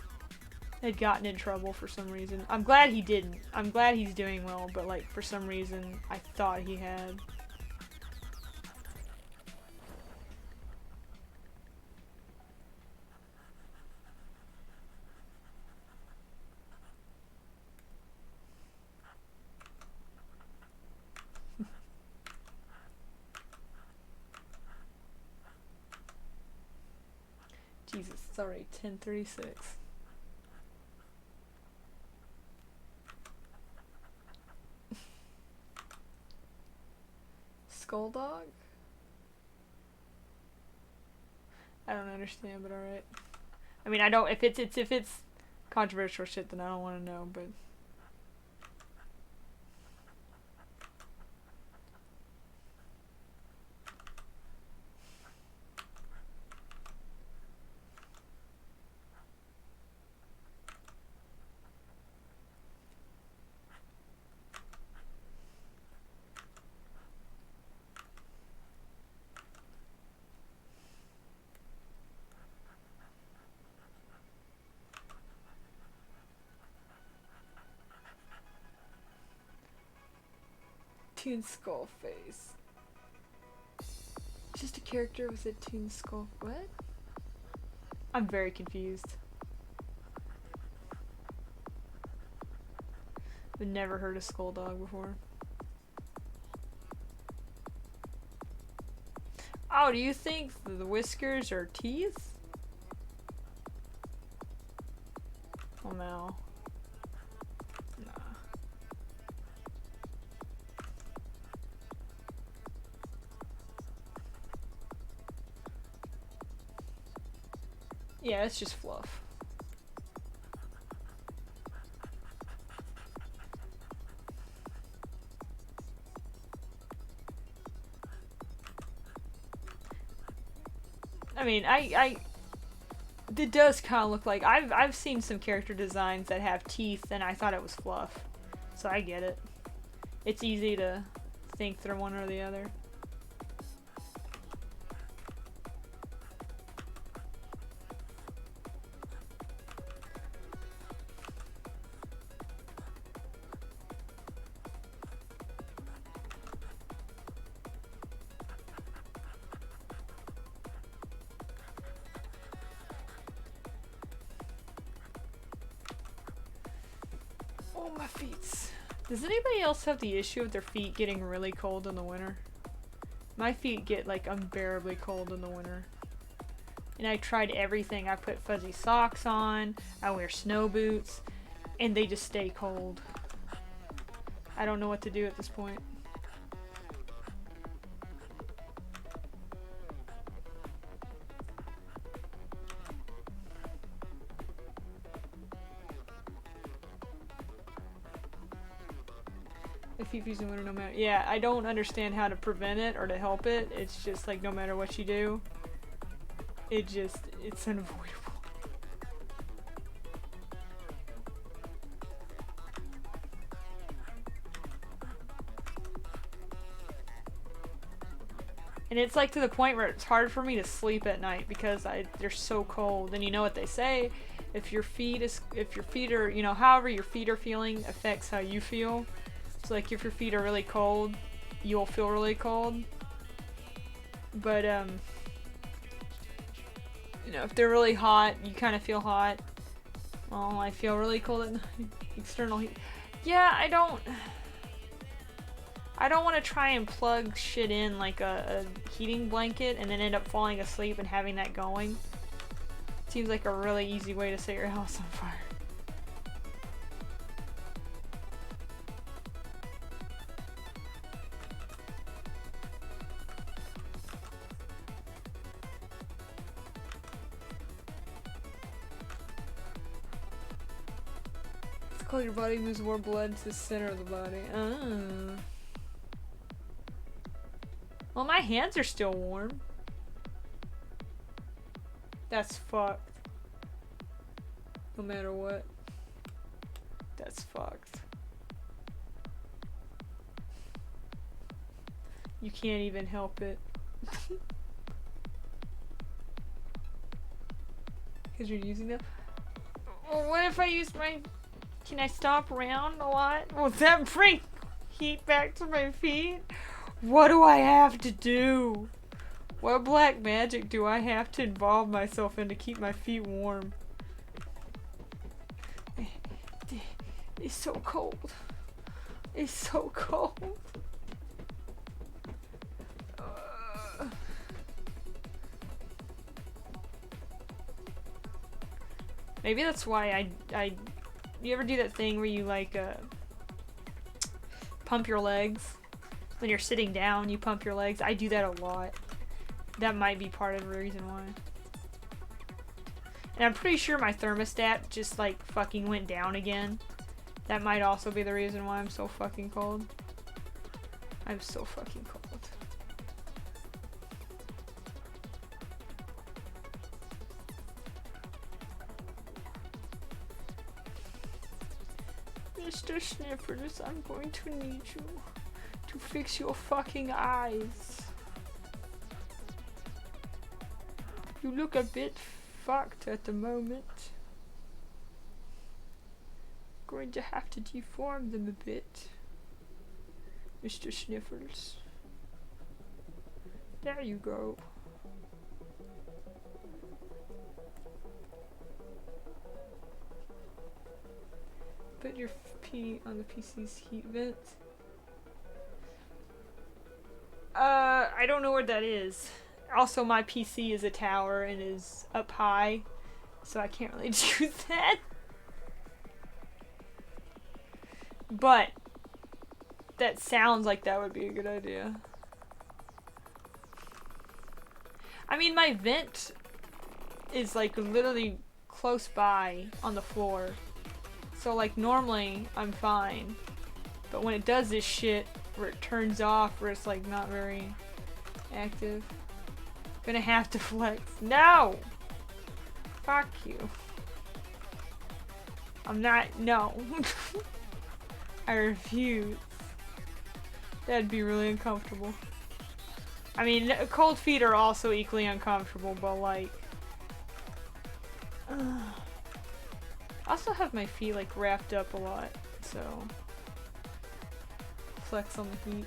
A: had gotten in trouble for some reason. I'm glad he didn't. I'm glad he's doing well, but like, for some reason, I thought he had. Jesus, it's already 10:36. Skull Dog? I don't understand, but alright. I mean, I don't, if it's controversial shit, then I don't want to know, but... Toon Skullface. Just a character with a Toon Skull. What? I'm very confused. I've never heard of Skull Dog before. Oh, do you think the whiskers are teeth? Oh no. Nah. Yeah, it's just fluff. I mean, it does kind of look like I've seen some character designs that have teeth, and I thought it was fluff, so I get it. It's easy to think through one or the other. Oh, my feet. Does anybody else have the issue of their feet getting really cold in the winter? My feet get like unbearably cold in the winter. And I tried everything. I put fuzzy socks on, I wear snow boots, and they just stay cold. I don't know what to do at this point. If you use the winter no matter. Yeah, I don't understand how to prevent it or to help it. It's just like no matter what you do, it's unavoidable. And it's like to the point where it's hard for me to sleep at night because they're so cold. And you know what they say, if your feet are, you know, however your feet are feeling affects how you feel. So like if your feet are really cold, you'll feel really cold. But you know, if they're really hot, you kind of feel hot. Well, I feel really cold at night. External heat. Yeah, I don't want to try and plug shit in like a heating blanket and then end up falling asleep and having that going. Seems like a really easy way to set your house on fire. Cold, your body moves more blood to the center of the body. Well, my hands are still warm. That's fucked. No matter what. That's fucked. You can't even help it. Because you're using them? Well, what if I use my... Can I stomp around a lot? Will that bring heat back to my feet? What do I have to do? What black magic do I have to involve myself in to keep my feet warm? It's so cold. It's so cold. Maybe that's why you ever do that thing where you like pump your legs? When you're sitting down, you pump your legs. I do that a lot. That might be part of the reason why. And I'm pretty sure my thermostat just like fucking went down again. That might also be the reason why I'm so fucking cold. I'm so fucking cold. Mr. Sniffers, I'm going to need you to fix your fucking eyes. You look a bit fucked at the moment. Going to have to deform them a bit, Mr. Sniffles. There you go. Put your pee on the PC's heat vent. I don't know where that is. Also, my PC is a tower and is up high, so I can't really do that. But that sounds like that would be a good idea. I mean, my vent is like literally close by on the floor. So like normally I'm fine. But when it does this shit where it turns off, where it's like not very active, gonna have to flex. No! Fuck you. I'm not, no. I refuse. That'd be really uncomfortable. I mean, cold feet are also equally uncomfortable, but like... I also have my feet like wrapped up a lot, so... Flex on the heat.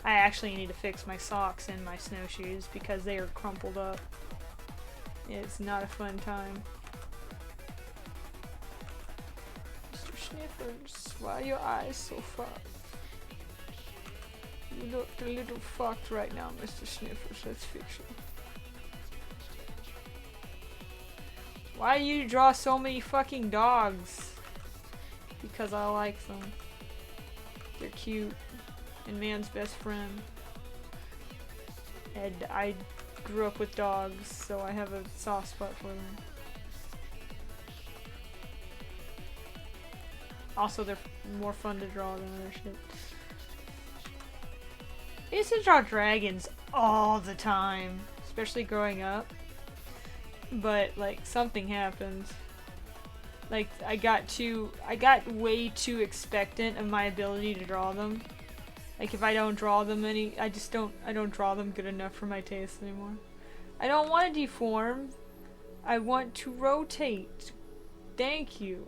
A: I actually need to fix my socks and my snowshoes because they are crumpled up. It's not a fun time. Mr. Sniffers, why are your eyes so fucked? You look a little fucked right now, Mr. Sniffers. Let's fix you. Why do you draw so many fucking dogs? Because I like them. They're cute. And man's best friend. And I grew up with dogs, so I have a soft spot for them. Also, they're more fun to draw than other shit. I used to draw dragons all the time, especially growing up. But, like, something happened. Like, I got way too expectant of my ability to draw them. Like, if I don't draw them I don't draw them good enough for my taste anymore. I don't want to deform. I want to rotate. Thank you.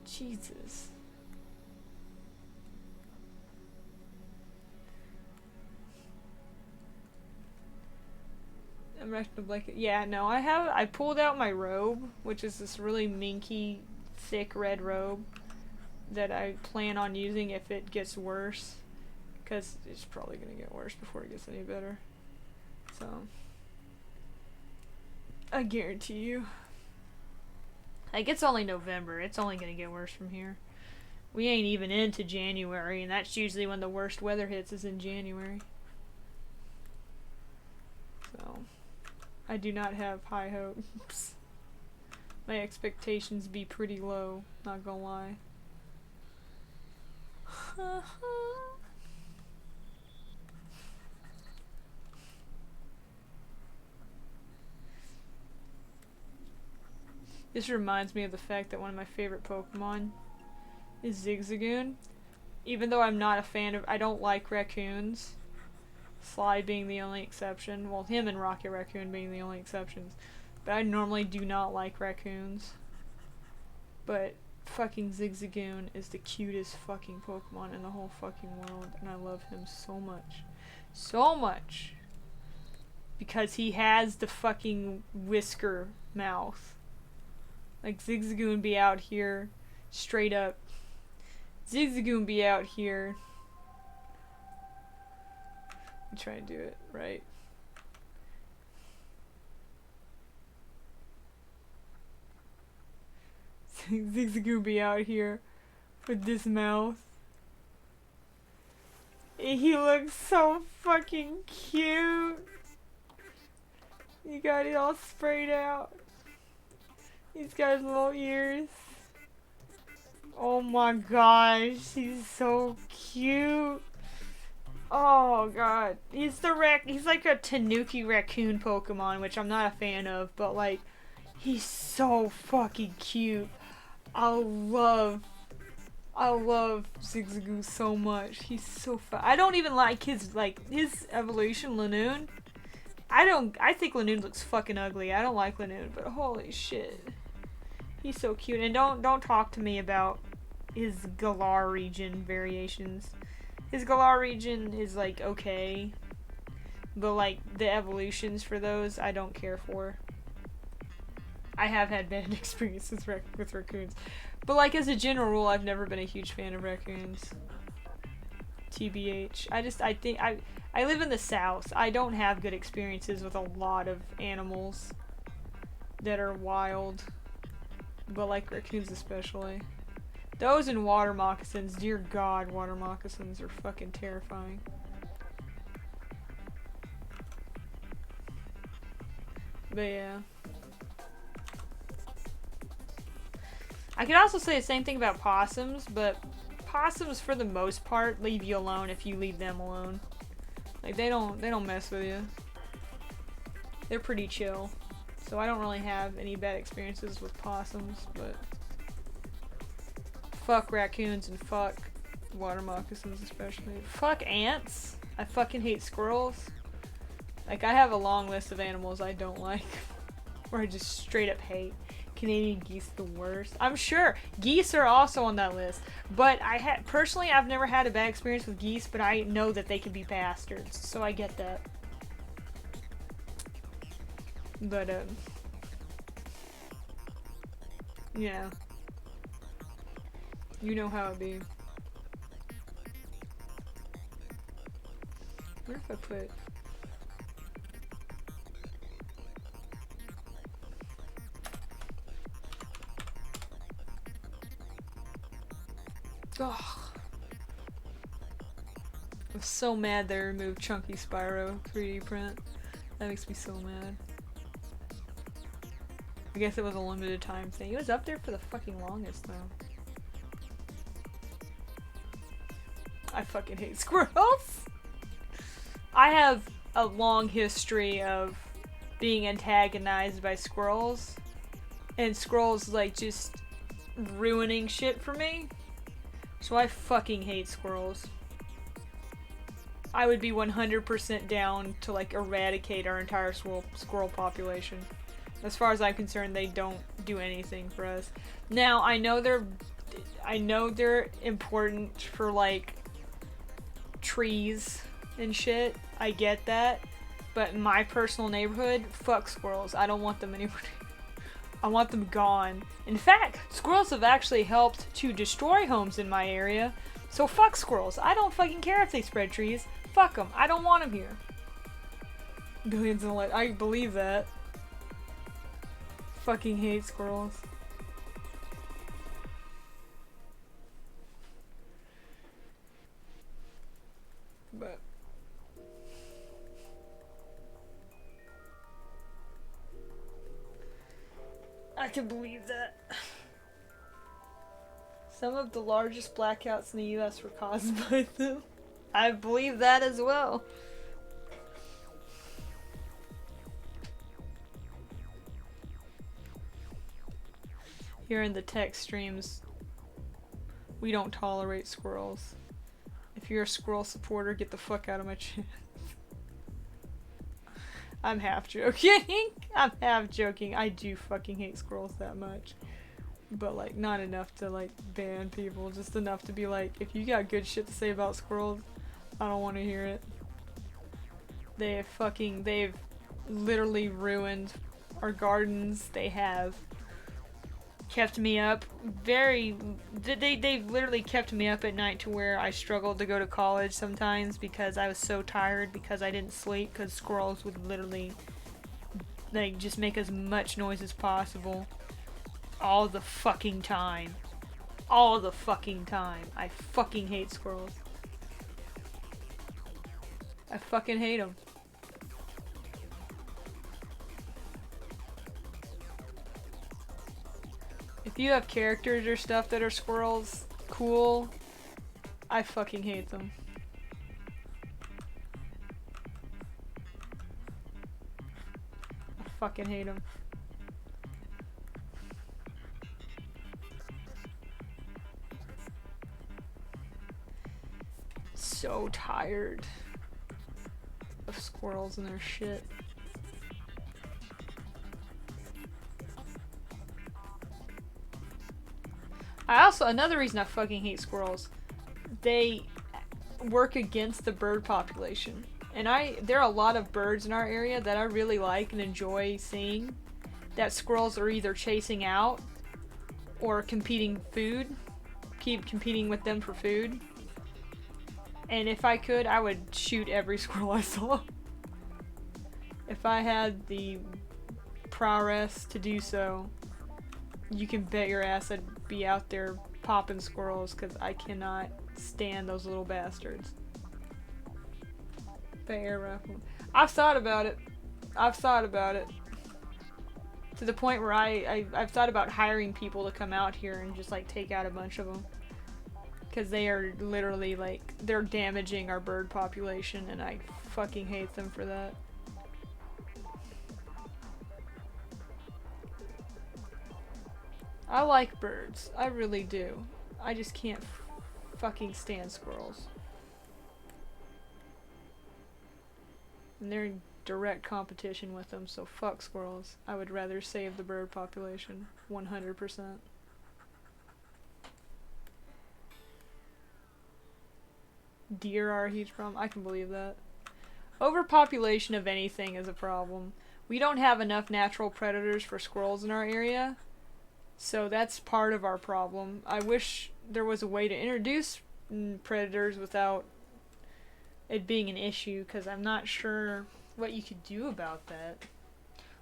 A: Jesus. I'm wrapped in a blanket. Yeah, no, I pulled out my robe, which is this really minky, thick red robe that I plan on using if it gets worse, because it's probably gonna get worse before it gets any better. So, I guarantee you. Like, it's only November. It's only gonna get worse from here. We ain't even into January, and that's usually when the worst weather hits, is in January. So, I do not have high hopes. My expectations be pretty low, not gonna lie. This reminds me of the fact that one of my favorite Pokemon is Zigzagoon. Even though I'm not a fan of, I don't like raccoons. Sly being the only exception. Well, him and Rocket Raccoon being the only exceptions. But I normally do not like raccoons. But fucking Zigzagoon is the cutest fucking Pokemon in the whole fucking world, and I love him so much. So much! Because he has the fucking whisker mouth. Like, Zigzagoon be out here, straight up. Zigzagoon be out here. Let me try and do it right. Zigzagoon be out here with this mouth. He looks so fucking cute. You got it all sprayed out. He's got his little ears. Oh my gosh, he's so cute. Oh god. He's like a Tanuki raccoon Pokemon, which I'm not a fan of, but like, he's so fucking cute. I love Zigzagoon so much. He's so fun. I don't even like his evolution, Lanoon. I think Lanoon looks fucking ugly. I don't like Lanoon, but holy shit. He's so cute. And don't talk to me about his Galar region variations. His Galar region is like okay, but like the evolutions for those I don't care for. I have had bad experiences with raccoons. But like as a general rule, I've never been a huge fan of raccoons. TBH. I live in the South. I don't have good experiences with a lot of animals that are wild. But like raccoons especially. Those and water moccasins, dear god, water moccasins are fucking terrifying. But yeah. I could also say the same thing about possums, but possums for the most part leave you alone if you leave them alone. Like they don't mess with you. They're pretty chill. So I don't really have any bad experiences with possums, but fuck raccoons and fuck water moccasins especially. Fuck ants. I fucking hate squirrels. Like I have a long list of animals I don't like. Or I just straight up hate. Canadian geese the worst. I'm sure geese are also on that list, but personally I've never had a bad experience with geese, but I know that they can be bastards, so I get that. But yeah, you know how it be. Where if I put? Ugh. I'm so mad they removed Chunky Spyro 3D print. That makes me so mad. I guess it was a limited time thing. It was up there for the fucking longest though. I fucking hate squirrels! I have a long history of being antagonized by squirrels. And squirrels like just ruining shit for me. So I fucking hate squirrels. I would be 100% down to like eradicate our entire squirrel population. As far as I'm concerned, they don't do anything for us. Now, I know they're important for like trees and shit. I get that. But in my personal neighborhood, fuck squirrels. I don't want them anywhere. I want them gone. In fact, squirrels have actually helped to destroy homes in my area. So fuck squirrels. I don't fucking care if they spread trees. Fuck them. I don't want them here. Billions in life. I believe that. Fucking hate squirrels. But I can believe that. Some of the largest blackouts in the US were caused by them. I believe that as well. Here in the tech streams, we don't tolerate squirrels. If you're a squirrel supporter, get the fuck out of my channel. I'm half joking. I'm half joking. I do fucking hate squirrels that much. But like, not enough to like ban people. Just enough to be like, if you got good shit to say about squirrels, I don't want to hear it. They've literally ruined our gardens. They have kept me up they've literally kept me up at night to where I struggled to go to college sometimes because I was so tired because I didn't sleep because squirrels would literally like just make as much noise as possible all the fucking time. All the fucking time. I fucking hate squirrels. I fucking hate them. If you have characters or stuff that are squirrels, cool. I fucking hate them. I fucking hate them. So tired of squirrels and their shit. Another reason I fucking hate squirrels, they work against the bird population. And there are a lot of birds in our area that I really like and enjoy seeing that squirrels are either chasing out or competing with them for food. And if I could, I would shoot every squirrel I saw. If I had the prowess to do so, you can bet your ass I'd be out there popping squirrels because I cannot stand those little bastards. The air rifle. I've thought about it. To the point where I've thought about hiring people to come out here and just like take out a bunch of them. Because they are literally like, they're damaging our bird population and I fucking hate them for that. I like birds. I really do. I just can't fucking stand squirrels. And they're in direct competition with them, so fuck squirrels. I would rather save the bird population. 100%. Deer are a huge problem. I can believe that. Overpopulation of anything is a problem. We don't have enough natural predators for squirrels in our area. So that's part of our problem. I wish there was a way to introduce predators without it being an issue, because I'm not sure what you could do about that.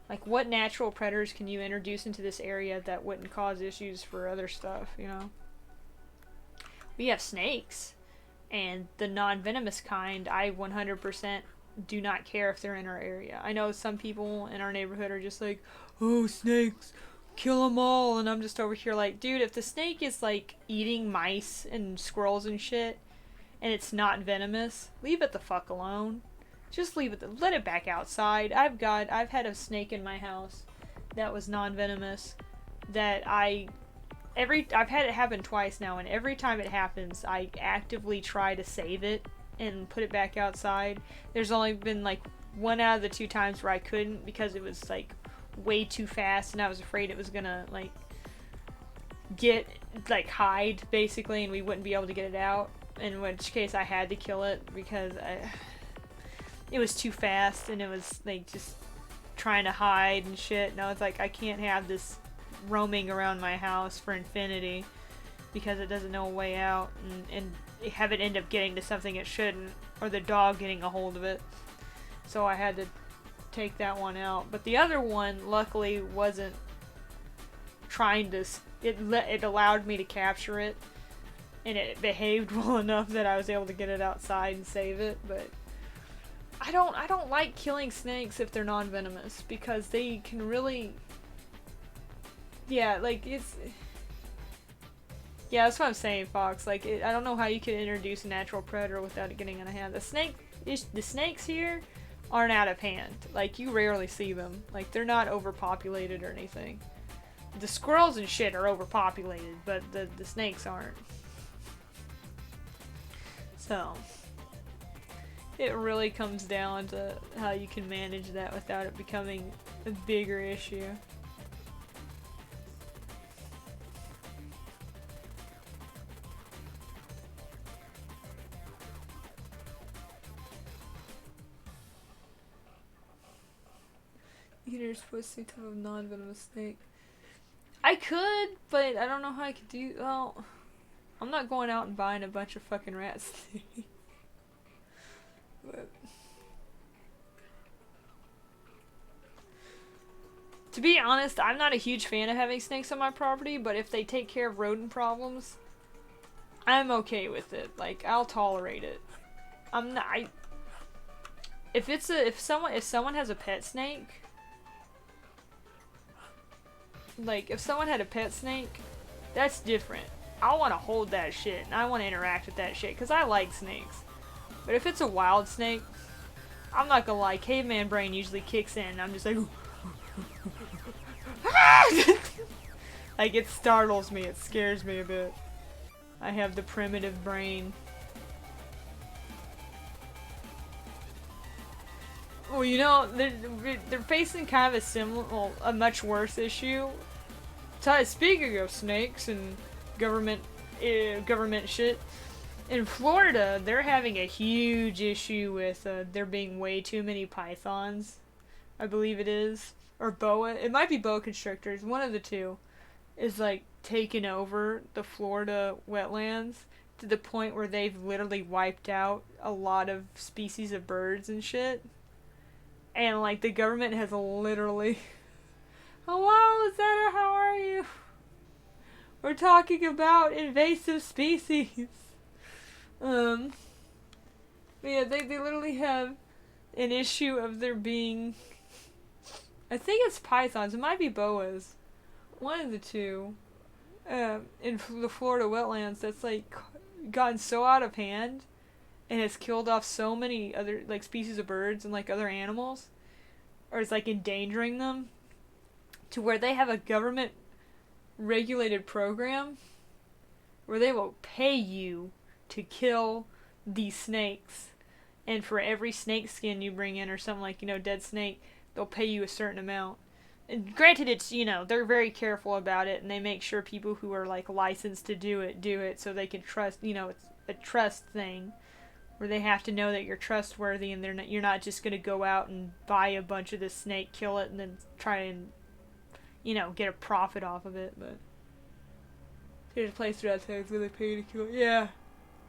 A: Like, what natural predators can you introduce into this area that wouldn't cause issues for other stuff, you know? We have snakes, and the non-venomous kind, I 100% do not care if they're in our area. I know some people in our neighborhood are just like, oh, snakes, kill them all, and I'm just over here like, dude, if the snake is like eating mice and squirrels and shit, and it's not venomous, leave it the fuck alone. Just leave it, let it back outside. I've had a snake in my house that was non-venomous that I've had it happen twice now, and every time it happens, I actively try to save it and put it back outside. There's only been like one out of the 2 times where I couldn't because it was like way too fast and I was afraid it was gonna like hide basically and we wouldn't be able to get it out, in which case I had to kill it because it was too fast and it was like just trying to hide and shit, and I was like, I can't have this roaming around my house for infinity because it doesn't know a way out, and have it end up getting to something it shouldn't, or the dog getting a hold of it. So I had to take that one out. But the other one luckily wasn't trying to, it allowed me to capture it, and it behaved well enough that I was able to get it outside and save it. But I don't like killing snakes if they're non-venomous, because they can really, yeah, like yeah, that's what I'm saying, Fox. Like, I don't know how you could introduce a natural predator without it getting out of hand. The snakes here aren't out of hand. Like, you rarely see them. Like, they're not overpopulated or anything. The squirrels and shit are overpopulated, but the snakes aren't. So, it really comes down to how you can manage that without it becoming a bigger issue. Eater's pussy type of non-venomous snake. I could, but I don't know how I could do. Well, I'm not going out and buying a bunch of fucking rat snakes. But to be honest, I'm not a huge fan of having snakes on my property, but if they take care of rodent problems, I'm okay with it. Like, I'll tolerate it. I'm not. If someone has a pet snake, like if someone had a pet snake, that's different. I want to hold that shit and I want to interact with that shit because I like snakes. But if it's a wild snake, I'm not gonna lie, caveman brain usually kicks in and I'm just like like, it startles me, it scares me a bit. I have the primitive brain. Well, you know, they're facing kind of a similar, well, a much worse issue. Speaking of snakes and government shit, in Florida, they're having a huge issue with there being way too many pythons, I believe it is, or boa. It might be boa constrictors. One of the two is like taking over the Florida wetlands to the point where they've literally wiped out a lot of species of birds and shit. And like the government has literally, hello, Zeta, how are you? We're talking about invasive species. But yeah, they literally have an issue of there being I think it's pythons. It might be boas. One of the two. In the Florida wetlands, that's like gotten so out of hand, and it's killed off so many other like species of birds and like other animals, or it's like endangering them, to where they have a government regulated program where they will pay you to kill these snakes, and for every snake skin you bring in or something like, dead snake, they'll pay you a certain amount. And granted, it's, they're very careful about it, and they make sure people who are like licensed to do it so they can trust, it's a trust thing where they have to know that you're trustworthy, and you're not just going to go out and buy a bunch of this snake, kill it, and then try and get a profit off of it. But there's a place where that's where they pay you to kill it. Yeah,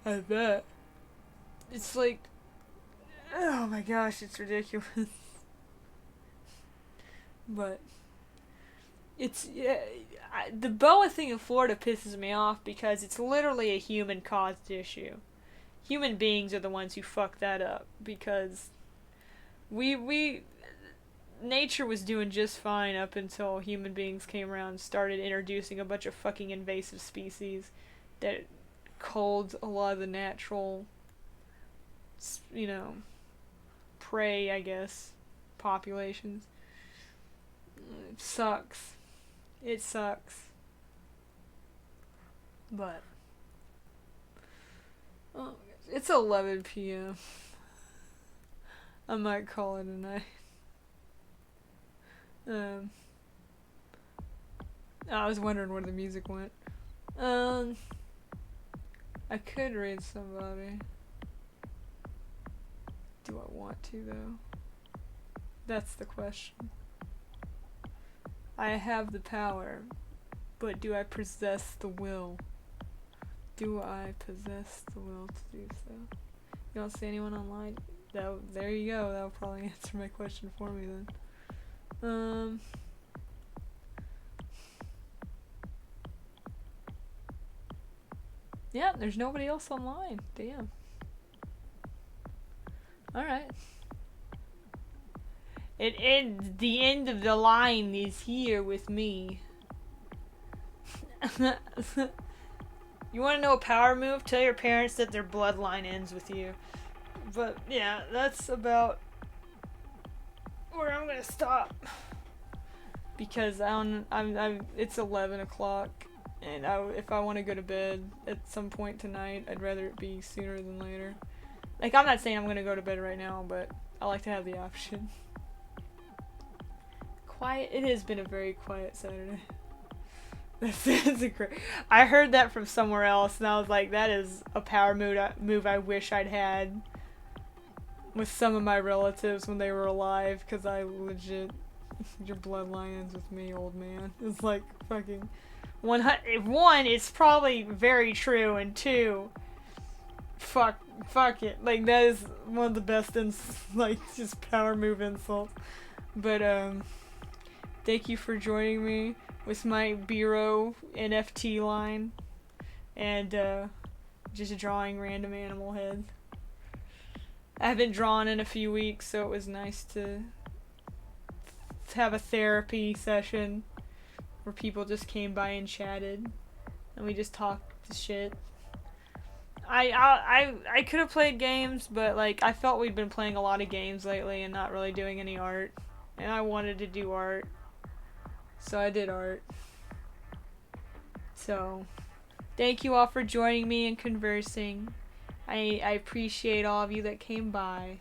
A: I bet. It's like, oh my gosh, it's ridiculous. But it's the boa thing in Florida pisses me off because it's literally a human caused issue. Human beings are the ones who fuck that up, because we nature was doing just fine up until human beings came around and started introducing a bunch of fucking invasive species that culled a lot of the natural, prey, I guess, populations. It sucks. It sucks. But it's 11 p.m. I might call it a night. I was wondering where the music went. I could raid somebody. Do I want to, though? That's the question. I have the power, but do I possess the will? Do I possess the will to do so? You don't see anyone online? There you go. That'll probably answer my question for me then. Yeah, there's nobody else online. Damn. Alright. The end of the line is here with me. You want to know a power move? Tell your parents that their bloodline ends with you. But yeah, that's about where I'm gonna stop, because it's 11 o'clock, and if I want to go to bed at some point tonight, I'd rather it be sooner than later. Like, I'm not saying I'm gonna go to bed right now, but I like to have the option. Quiet. It has been a very quiet Saturday. That's a great. I heard that from somewhere else, and I was like, that is a power move I wish I'd had with some of my relatives when they were alive, because I legit, your bloodline ends with me, old man. It's like fucking one, it's probably very true, and two, fuck it. Like, that is one of the best just power move insults. But thank you for joining me with my Biro NFT line, and just drawing random animal heads. I haven't drawn in a few weeks, so it was nice to have a therapy session where people just came by and chatted, and we just talked shit. I could have played games, but like, I felt we'd been playing a lot of games lately and not really doing any art, and I wanted to do art, so I did art. So, thank you all for joining me and conversing. I appreciate all of you that came by,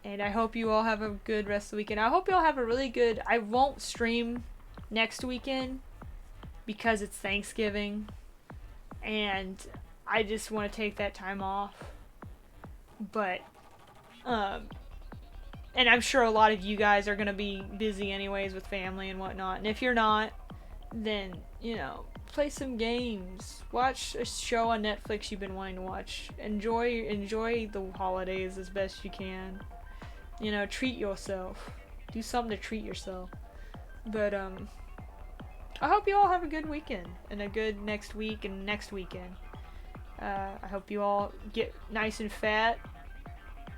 A: and I hope you all have a good rest of the weekend. I hope you all have a really good... I won't stream next weekend because it's Thanksgiving, and I just want to take that time off. But, and I'm sure a lot of you guys are going to be busy anyways with family and whatnot, and if you're not, then, play some games, watch a show on Netflix you've been wanting to watch, enjoy the holidays as best you can, treat yourself, do something to treat yourself. But I hope you all have a good weekend and a good next week and next weekend. I hope you all get nice and fat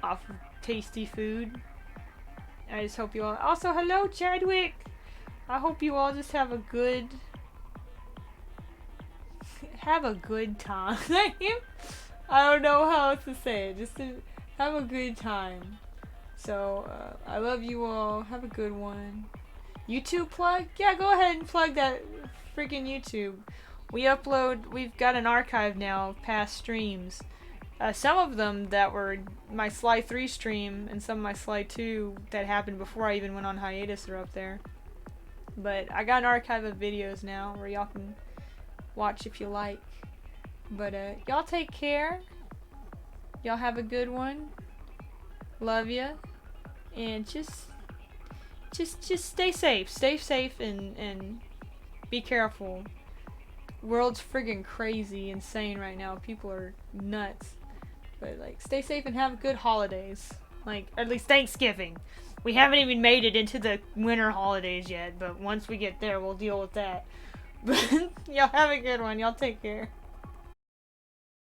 A: off of tasty food, I just hope you all. Also, hello, Chadwick. I hope you all just have a good time. I don't know how else to say it. Just to have a good time. So, I love you all. Have a good one. YouTube plug? Yeah, go ahead and plug that freaking YouTube. We've got an archive now of past streams. Some of them that were my Sly 3 stream and some of my Sly 2 that happened before I even went on hiatus are up there. But I got an archive of videos now where y'all can watch if you like. But y'all take care. Y'all have a good one. Love ya. And just stay safe. Stay safe and be careful. World's friggin' crazy, insane right now. People are nuts. But like, stay safe and have good holidays. Like, at least Thanksgiving. We haven't even made it into the winter holidays yet, but once we get there, we'll deal with that. But y'all have a good one. Y'all take care.